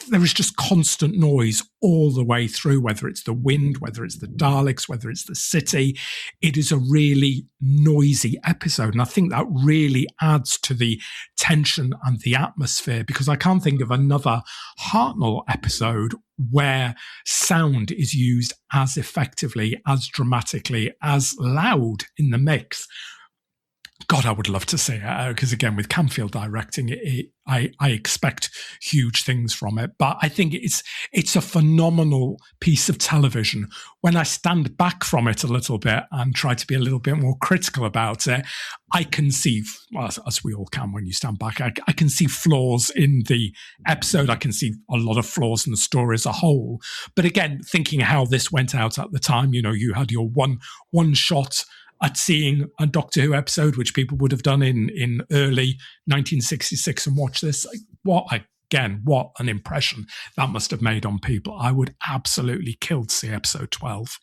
S8: There is just constant noise all the way through, whether it's the wind, whether it's the Daleks, whether it's the city. It is a really noisy episode. And I think that really adds to the tension and the atmosphere, because I can't think of another Hartnell episode where sound is used as effectively, as dramatically, as loud in the mix. God, I would love to see it, because again, with Camfield directing it, I expect huge things from it. But I think it's a phenomenal piece of television. When I stand back from it a little bit and try to be a little bit more critical about it, I can see, as we all can when you stand back, I can see flaws in the episode. I can see a lot of flaws in the story as a whole. But again, thinking how this went out at the time, you had your one shot at seeing a Doctor Who episode, which people would have done in early 1966, and watch this. What an impression that must have made on people. I would absolutely kill to see episode 12.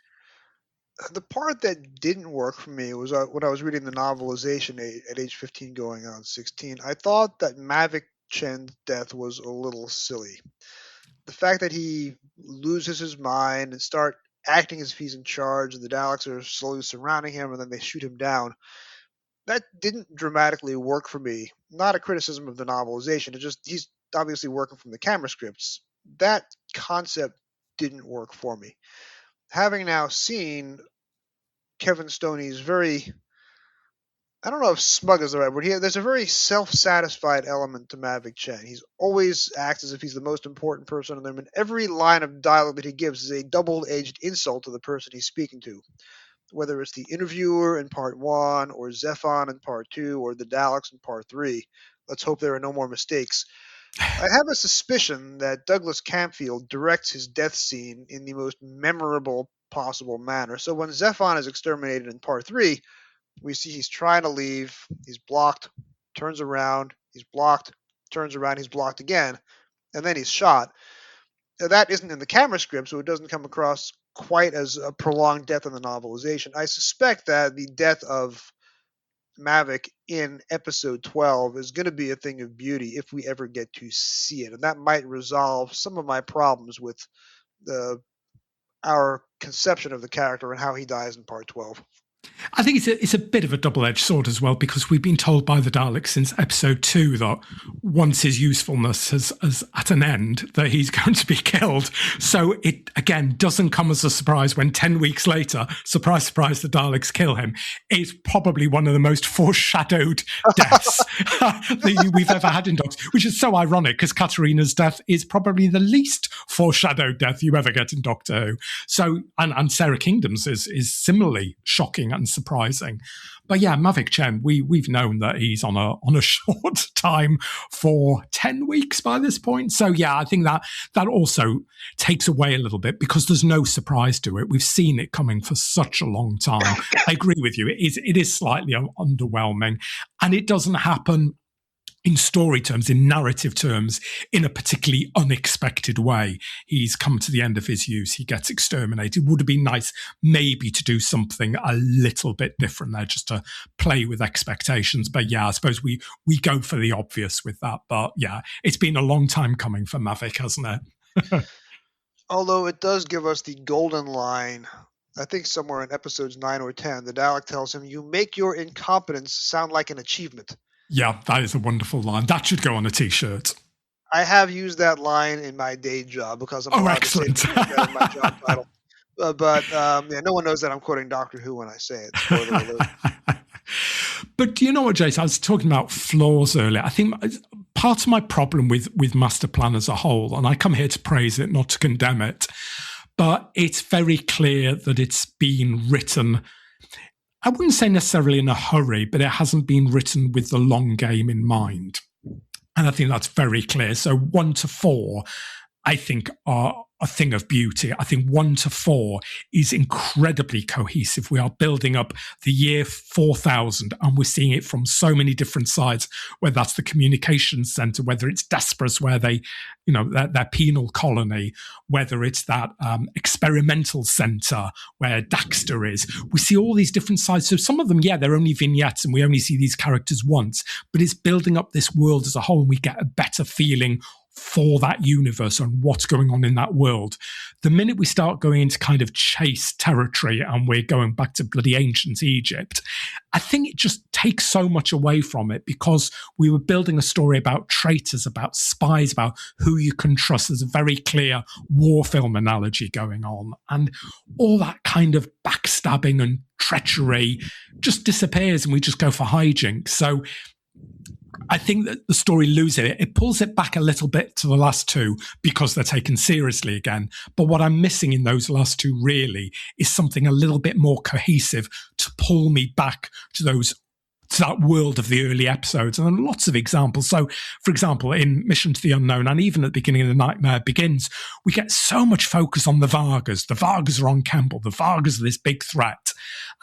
S1: The part that didn't work for me was when I was reading the novelization at age 15 going on 16. I thought that Mavic Chen's death was a little silly. The fact that he loses his mind and start acting as if he's in charge, and the Daleks are slowly surrounding him, and then they shoot him down. That didn't dramatically work for me. Not a criticism of the novelization. He's obviously working from the camera scripts. That concept didn't work for me. Having now seen Kevin Stoney's very, I don't know if smug is the right word here. There's a very self-satisfied element to Mavic Chen. He's always acts as if he's the most important person in the room, and every line of dialogue that he gives is a double-edged insult to the person he's speaking to. Whether it's the interviewer in part 1, or Zephon in part 2, or the Daleks in part 3. Let's hope there are no more mistakes. I have a suspicion that Douglas Camfield directs his death scene in the most memorable possible manner. So when Zephon is exterminated in part 3, we see he's trying to leave, he's blocked, turns around, he's blocked, turns around, he's blocked again, and then he's shot. Now, that isn't in the camera script, so it doesn't come across quite as a prolonged death in the novelization. I suspect that the death of Mavic in episode 12 is going to be a thing of beauty if we ever get to see it, and that might resolve some of my problems with our conception of the character and how he dies in part 12.
S8: I think it's a bit of a double-edged sword as well, because we've been told by the Daleks since episode 2 that once his usefulness is at an end, that he's going to be killed. So it, again, doesn't come as a surprise when 10 weeks later, surprise, surprise, the Daleks kill him. It's probably one of the most foreshadowed deaths that we've ever had in Doctor, which is so ironic, because Katarina's death is probably the least foreshadowed death you ever get in Doctor Who. So, and Sarah Kingdom's is similarly shocking and surprising. But yeah, Mavic Chen, we've known that he's on a short time for 10 weeks by this point. So yeah, I think that also takes away a little bit, because there's no surprise to it. We've seen it coming for such a long time. I agree with you. It is slightly underwhelming, and it doesn't happen in story terms, in narrative terms, in a particularly unexpected way. He's come to the end of his use. He gets exterminated. Would have been nice maybe to do something a little bit different there, just to play with expectations. But yeah, I suppose we go for the obvious with that. But yeah, it's been a long time coming for Mavic, hasn't it?
S1: Although it does give us the golden line, I think somewhere in episodes 9 or 10, the Dalek tells him, "You make your incompetence sound like an achievement."
S8: Yeah, that is a wonderful line. That should go on a T-shirt.
S1: I have used that line in my day job because I'm allowed
S8: excellent.
S1: to say that in my job title. But no one knows that I'm quoting Doctor Who when I say it. Spoiler alert.
S8: But do you know what, Jason? I was talking about flaws earlier. I think part of my problem with Masterplan as a whole, and I come here to praise it, not to condemn it, but it's very clear that it's been written, I wouldn't say necessarily in a hurry, but it hasn't been written with the long game in mind. And I think that's very clear. So 1 to 4, I think, are a thing of beauty. I think 1 to 4 is incredibly cohesive. We are building up the year 4000 and we're seeing it from so many different sides, whether that's the communications center, whether it's Despros, where they, their penal colony, whether it's that experimental center where Daxter is. We see all these different sides. So some of them, they're only vignettes and we only see these characters once, but it's building up this world as a whole and we get a better feeling for that universe and what's going on in that world. The minute we start going into kind of chase territory and we're going back to bloody ancient Egypt, I think it just takes so much away from it, because we were building a story about traitors, about spies, about who you can trust. There's a very clear war film analogy going on, and all that kind of backstabbing and treachery just disappears and we just go for hijinks. So I think that the story loses it. It pulls it back a little bit to the last two because they're taken seriously again. But what I'm missing in those last two really is something a little bit more cohesive to pull me back to that world of the early episodes. And there are lots of examples. So, for example, in Mission to the Unknown, and even at the beginning of The Nightmare Begins, we get so much focus on the Vargas. The Vargas are on Campbell. The Vargas are this big threat.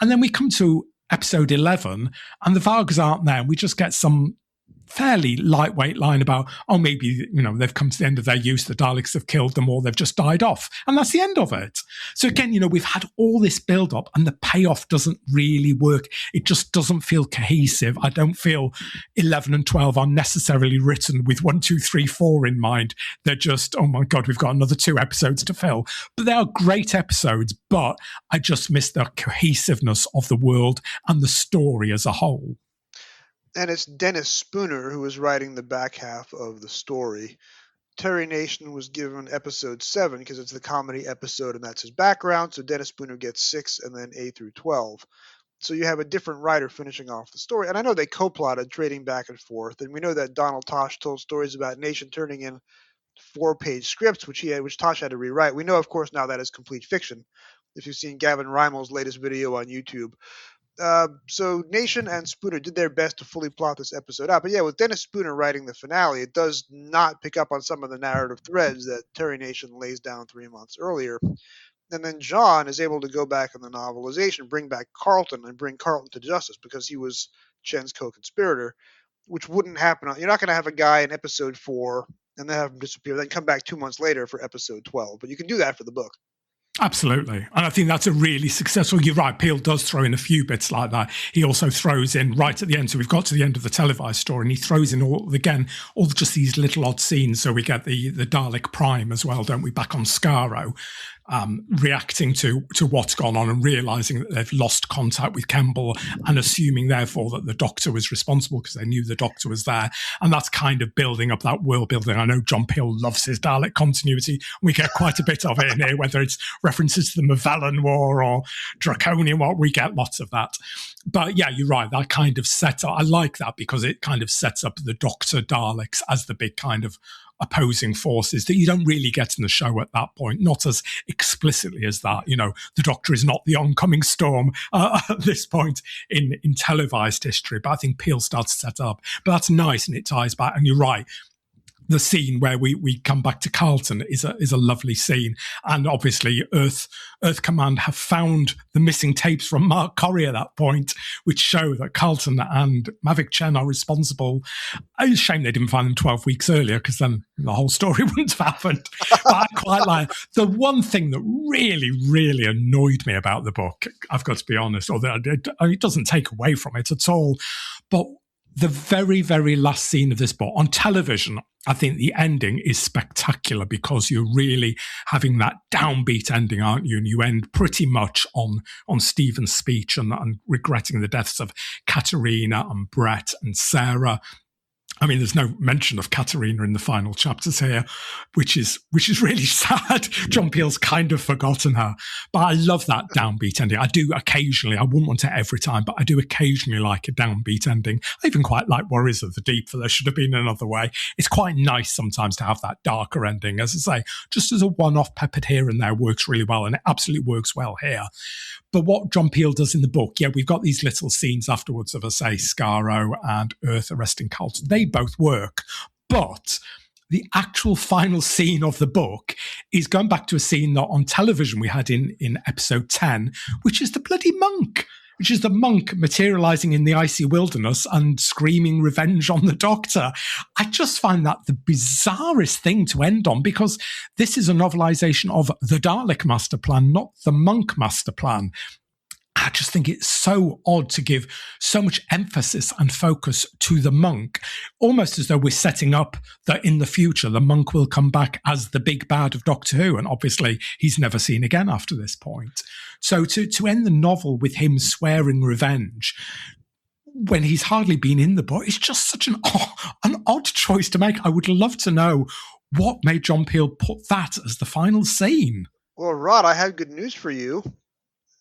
S8: And then we come to episode 11 and the Vargas aren't there. We just get some fairly lightweight line about, maybe, they've come to the end of their use, the Daleks have killed them, or they've just died off. And that's the end of it. So again, we've had all this build up and the payoff doesn't really work. It just doesn't feel cohesive. I don't feel 11 and 12 are necessarily written with 1, 2, 3, 4 in mind. They're just, oh my God, we've got another 2 episodes to fill. But they are great episodes, but I just miss the cohesiveness of the world and the story as a whole.
S1: And it's Dennis Spooner who is writing the back half of the story. Terry Nation was given episode 7 because it's the comedy episode and that's his background. So Dennis Spooner gets 6 and then 8 through 12. So you have a different writer finishing off the story. And I know they co-plotted, trading back and forth. And we know that Donald Tosh told stories about Nation turning in 4-page scripts, which Tosh had to rewrite. We know, of course, now that is complete fiction. If you've seen Gavin Reimel's latest video on YouTube. So Nation and Spooner did their best to fully plot this episode out. But yeah, with Dennis Spooner writing the finale, it does not pick up on some of the narrative threads that Terry Nation lays down 3 months earlier. And then John is able to go back in the novelization, bring back Carlton and bring Carlton to justice because he was Chen's co-conspirator, which wouldn't happen. You're not going to have a guy in episode 4 and then have him disappear, then come back 2 months later for episode 12. But you can do that for the book.
S8: Absolutely. And I think that's a really successful, you're right, Peel does throw in a few bits like that. He also throws in right at the end, so we've got to the end of the televised story, and he throws in all just these little odd scenes. So we get the Dalek Prime as well, don't we, back on Skaro, reacting to what's gone on and realising that they've lost contact with Campbell and assuming, therefore, that the Doctor was responsible because they knew the Doctor was there. And that's kind of building up that world building. I know John Peel loves his Dalek continuity. We get quite a bit of it in here, whether it's references to the Mavellan War or Draconian War. We get lots of that. But yeah, you're right. That kind of sets up, I like that because it kind of sets up the Doctor Daleks as the big kind of opposing forces that you don't really get in the show at that point, not as explicitly as that. The Doctor is not the oncoming storm at this point in televised history, but I think Peel starts to set up. But that's nice and it ties back. And you're right. The scene where we come back to Carlton is a lovely scene. And obviously Earth Command have found the missing tapes from Mark Corrie at that point, which show that Carlton and Mavic Chen are responsible. It's a shame they didn't find them 12 weeks earlier, because then the whole story wouldn't have happened. But I quite like the one thing that really, really annoyed me about the book, I've got to be honest, although it doesn't take away from it at all, but the very, very last scene of this book on television, I think the ending is spectacular because you're really having that downbeat ending, aren't you? And you end pretty much on Stephen's speech and regretting the deaths of Katerina and Brett and Sarah. I mean, there's no mention of Katerina in the final chapters here, which is really sad. John Peel's kind of forgotten her. But I love that downbeat ending. I do occasionally, I wouldn't want it every time, but I do occasionally like a downbeat ending. I even quite like Warriors of the Deep, for There Should Have Been Another Way. It's quite nice sometimes to have that darker ending. As I say, just as a one-off peppered here and there works really well, and it absolutely works well here. But what John Peel does in the book, we've got these little scenes afterwards of, I say, Skaro and Earth arresting Carlton. They both work. But the actual final scene of the book is going back to a scene that on television we had in episode 10, which is the bloody monk, which is the monk materializing in the icy wilderness and screaming revenge on the Doctor. I just find that the bizarrest thing to end on, because this is a novelization of the Dalek Masterplan, not the Monk Masterplan. I just think it's so odd to give so much emphasis and focus to the monk, almost as though we're setting up that in the future the monk will come back as the big bad of Doctor Who, and obviously he's never seen again after this point. So to end the novel with him swearing revenge when he's hardly been in the book is just such an odd choice to make. I would love to know what made John Peel put that as the final scene.
S1: Well, Rod, I have good news for you.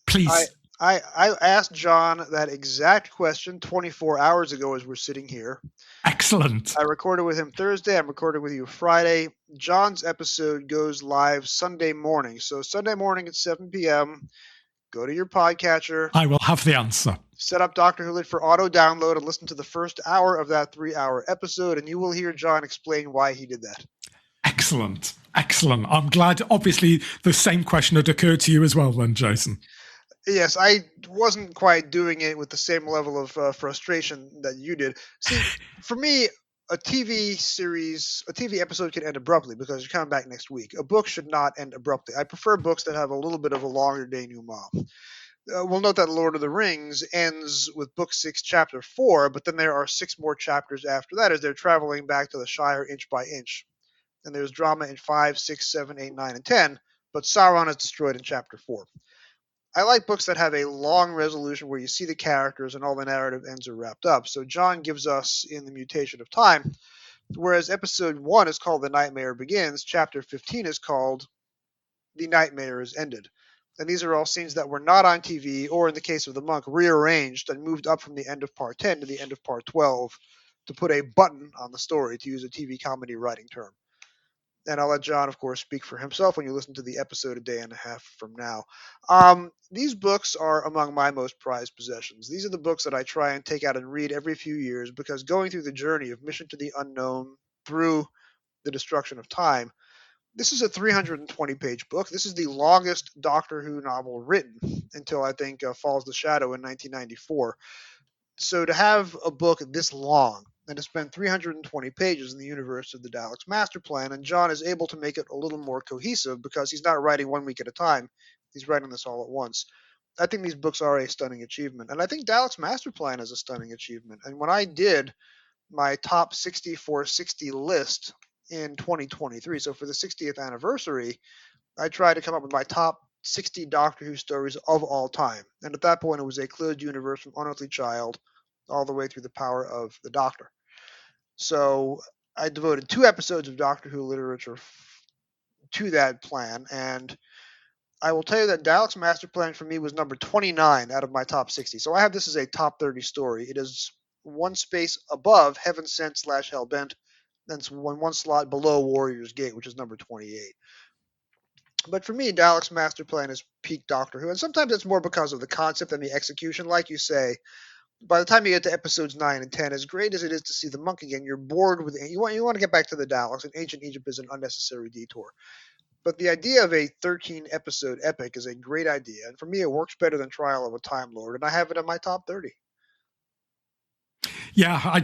S8: Please.
S1: I asked John that exact question 24 hours ago as we're sitting here.
S8: Excellent.
S1: I recorded with him Thursday. I'm recording with you Friday. John's episode goes live Sunday morning. So Sunday morning at 7 p.m., go to your podcatcher.
S8: I will have the answer.
S1: Set up Dr. Who Lit for auto-download and listen to the first hour of that 3-hour episode, and you will hear John explain why he did that.
S8: Excellent. Excellent. I'm glad, obviously, the same question had occurred to you as well then, Jason.
S1: Yes, I wasn't quite doing it with the same level of frustration that you did. See, for me, a TV episode can end abruptly because you're coming back next week. A book should not end abruptly. I prefer books that have a little bit of a longer denouement. We'll note that Lord of the Rings ends with Book 6, Chapter 4, but then there are 6 more chapters after that as they're traveling back to the Shire inch by inch. And there's drama in 5, 6, 7, 8, 9, and 10, but Sauron is destroyed in Chapter 4. I like books that have a long resolution where you see the characters and all the narrative ends are wrapped up. So John gives us in the Mutation of Time, whereas episode 1 is called The Nightmare Begins, chapter 15 is called The Nightmare is Ended. And these are all scenes that were not on TV, or in the case of the monk, rearranged and moved up from the end of part 10 to the end of part 12 to put a button on the story, to use a TV comedy writing term. And I'll let John, of course, speak for himself when you listen to the episode a day and a half from now. These books are among my most prized possessions. These are the books that I try and take out and read every few years, because going through the journey of Mission to the Unknown through the Destruction of Time, this is a 320-page book. This is the longest Doctor Who novel written until, I think, Falls the Shadow in 1994. So to have a book this long and to spend 320 pages in the universe of the Daleks Masterplan, and John is able to make it a little more cohesive because he's not writing 1 week at a time. He's writing this all at once. I think these books are a stunning achievement, and I think Daleks Masterplan is a stunning achievement. And when I did my top 60 for 60 list in 2023, so for the 60th anniversary, I tried to come up with my top 60 Doctor Who stories of all time. And at that point, it was a closed universe from Unearthly Child all the way through the Power of the Doctor. So I devoted 2 episodes of Doctor Who literature to that plan, and I will tell you that Daleks Masterplan for me was number 29 out of my top 60. So I have this as a top 30 story. It is one space above Heaven Sent / Hellbent, and it's one slot below Warrior's Gate, which is number 28. But for me, Daleks Masterplan is peak Doctor Who, and sometimes it's more because of the concept and the execution. Like you say, by the time you get to episodes 9 and 10, as great as it is to see the monk again, you're bored with it. You want to get back to the Daleks, and Ancient Egypt is an unnecessary detour. But the idea of a 13-episode epic is a great idea, and for me, it works better than Trial of a Time Lord, and I have it in my top 30.
S8: Yeah,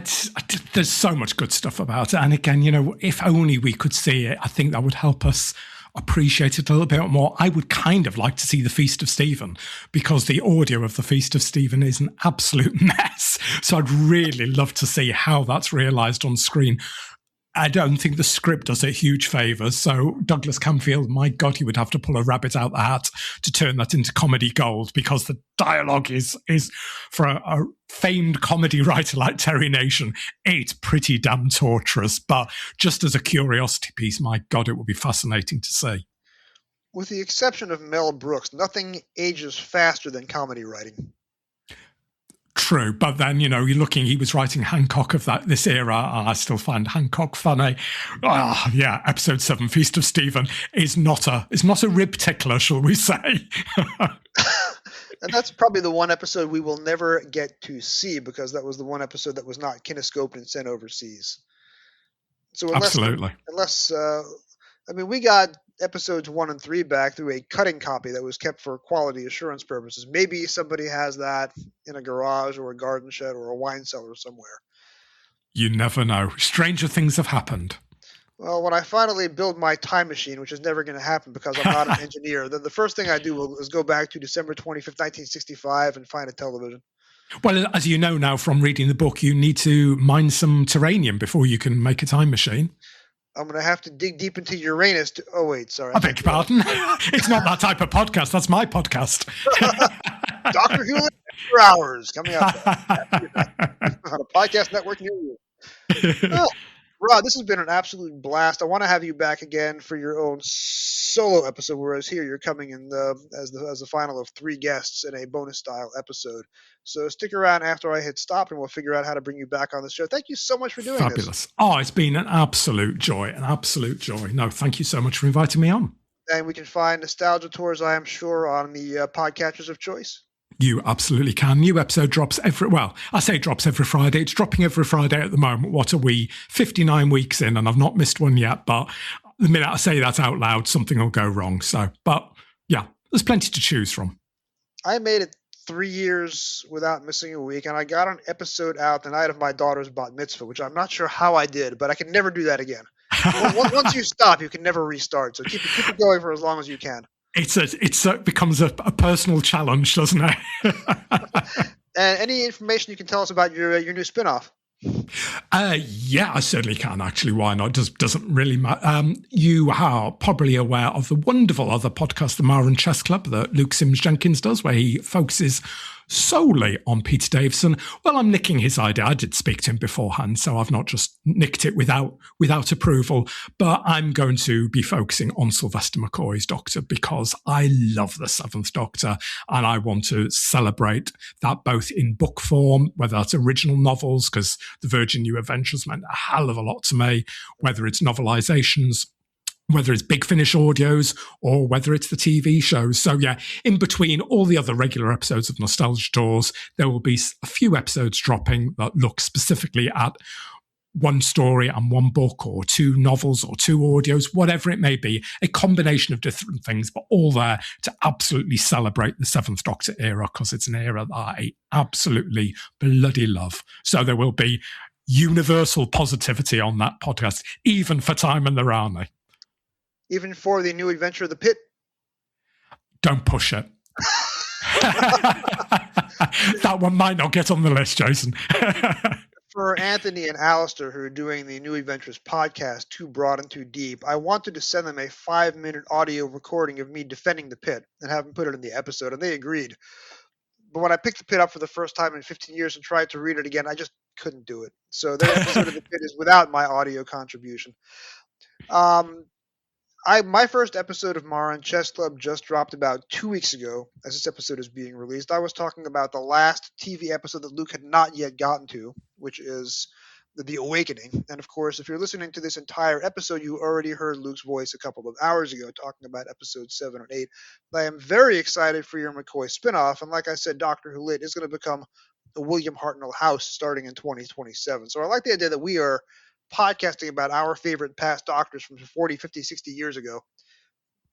S8: there's so much good stuff about it. And again, if only we could see it, I think that would help us appreciate it a little bit more. I would kind of like to see the Feast of Stephen, because the audio of the Feast of Stephen is an absolute mess. So I'd really love to see how that's realised on screen. I don't think the script does it huge favours. So Douglas Camfield, my God, he would have to pull a rabbit out the hat to turn that into comedy gold, because the dialogue is for a famed comedy writer like Terry Nation, it's pretty damn torturous. But just as a curiosity piece, my God, it would be fascinating to see.
S1: With the exception of Mel Brooks, nothing ages faster than comedy writing.
S8: True, but then he was writing Hancock of this era, and I still find Hancock funny. Episode 7, Feast of Stephen, is not a rib tickler, shall we say?
S1: And that's probably the one episode we will never get to see, because that was the one episode that was not kinescoped and sent overseas. So
S8: Absolutely.
S1: We got episodes 1 and 3 back through a cutting copy that was kept for quality assurance purposes. Maybe somebody has that in a garage or a garden shed or a wine cellar somewhere.
S8: You never know. Stranger things have happened.
S1: Well, when I finally build my time machine, which is never going to happen because I'm not an engineer, then the first thing I do is go back to December 25th, 1965 and find a television.
S8: Well, as you know now from reading the book, you need to mine some terranium before you can make a time machine.
S1: I'm going to have to dig deep into Uranus to... Oh, wait, sorry.
S8: I beg your pardon. It's not that type of podcast. That's my podcast.
S1: Doctor Who for hours coming up on a podcast network near you. Oh, Rod, this has been an absolute blast. I want to have you back again for your own solo episode, whereas here you're coming in as the final of 3 guests in a bonus style episode. So stick around after I hit stop, and we'll figure out how to bring you back on the show. Thank you so much for doing this.
S8: Fabulous. Oh, it's been an absolute joy. No, thank you so much for inviting me on.
S1: And we can find Nostalgia Tours, I am sure, on the podcatchers of choice.
S8: You absolutely can. New episode drops I say drops every Friday. It's dropping every Friday at the moment. What are we, 59 weeks in, and I've not missed one yet. But the minute I say that out loud, something will go wrong. But yeah, there's plenty to choose from.
S1: I made it 3 years without missing a week, and I got an episode out the night of my daughter's bat mitzvah, which I'm not sure how I did, but I can never do that again. Once you stop, you can never restart. So keep it going for as long as you can.
S8: It becomes a personal challenge, doesn't it?
S1: And any information you can tell us about your new spin-off?
S8: Yeah, I certainly can, actually. Why not? Doesn't really matter. You are probably aware of the wonderful other podcast, the Maran Chess Club, that Luke Sims-Jenkins does, where he focuses solely on Peter Davison. Well, I'm nicking his idea. I did speak to him beforehand, so I've not just nicked it without approval. But I'm going to be focusing on Sylvester McCoy's Doctor because I love the Seventh Doctor, and I want to celebrate that both in book form, whether that's original novels, because the Virgin New Adventures meant a hell of a lot to me, whether it's novelizations, whether it's Big Finish audios, or whether it's the TV shows. So yeah, in between all the other regular episodes of Nostalgia Tours, there will be a few episodes dropping that look specifically at one story and one book, or 2 novels, or 2 audios, whatever it may be, a combination of different things, but all there to absolutely celebrate the Seventh Doctor era, because it's an era that I absolutely bloody love. So there will be universal positivity on that podcast, even for Time and the Rani.
S1: Even for the new adventure of the Pit?
S8: Don't push it. That one might not get on the list, Jason.
S1: For Anthony and Alister, who are doing the New Adventures podcast, Too Broad and Too Deep, I wanted to send them a 5-minute audio recording of me defending the Pit and have them put it in the episode, and they agreed. But when I picked the Pit up for the first time in 15 years and tried to read it again, I just couldn't do it. So their episode of the Pit is without my audio contribution. My first episode of Maran Chess Club just dropped about 2 weeks ago, as this episode is being released. I was talking about the last TV episode that Luke had not yet gotten to, which is The Awakening. And of course, if you're listening to this entire episode, you already heard Luke's voice a couple of hours ago talking about episodes 7 and 8. But I am very excited for your McCoy spinoff. And like I said, Doctor Who Lit is going to become the William Hartnell House starting in 2027. So I like the idea that we are podcasting about our favorite past doctors from 40, 50, 60 years ago,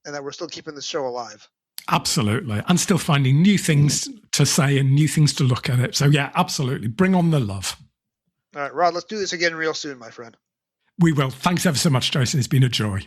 S1: and that we're still keeping the show alive.
S8: Absolutely. And still finding new things to say and new things to look at it. So yeah, absolutely. Bring on the love.
S1: All right, Rod, let's do this again real soon, my friend.
S8: We will. Thanks ever so much, Jason. It's been a joy.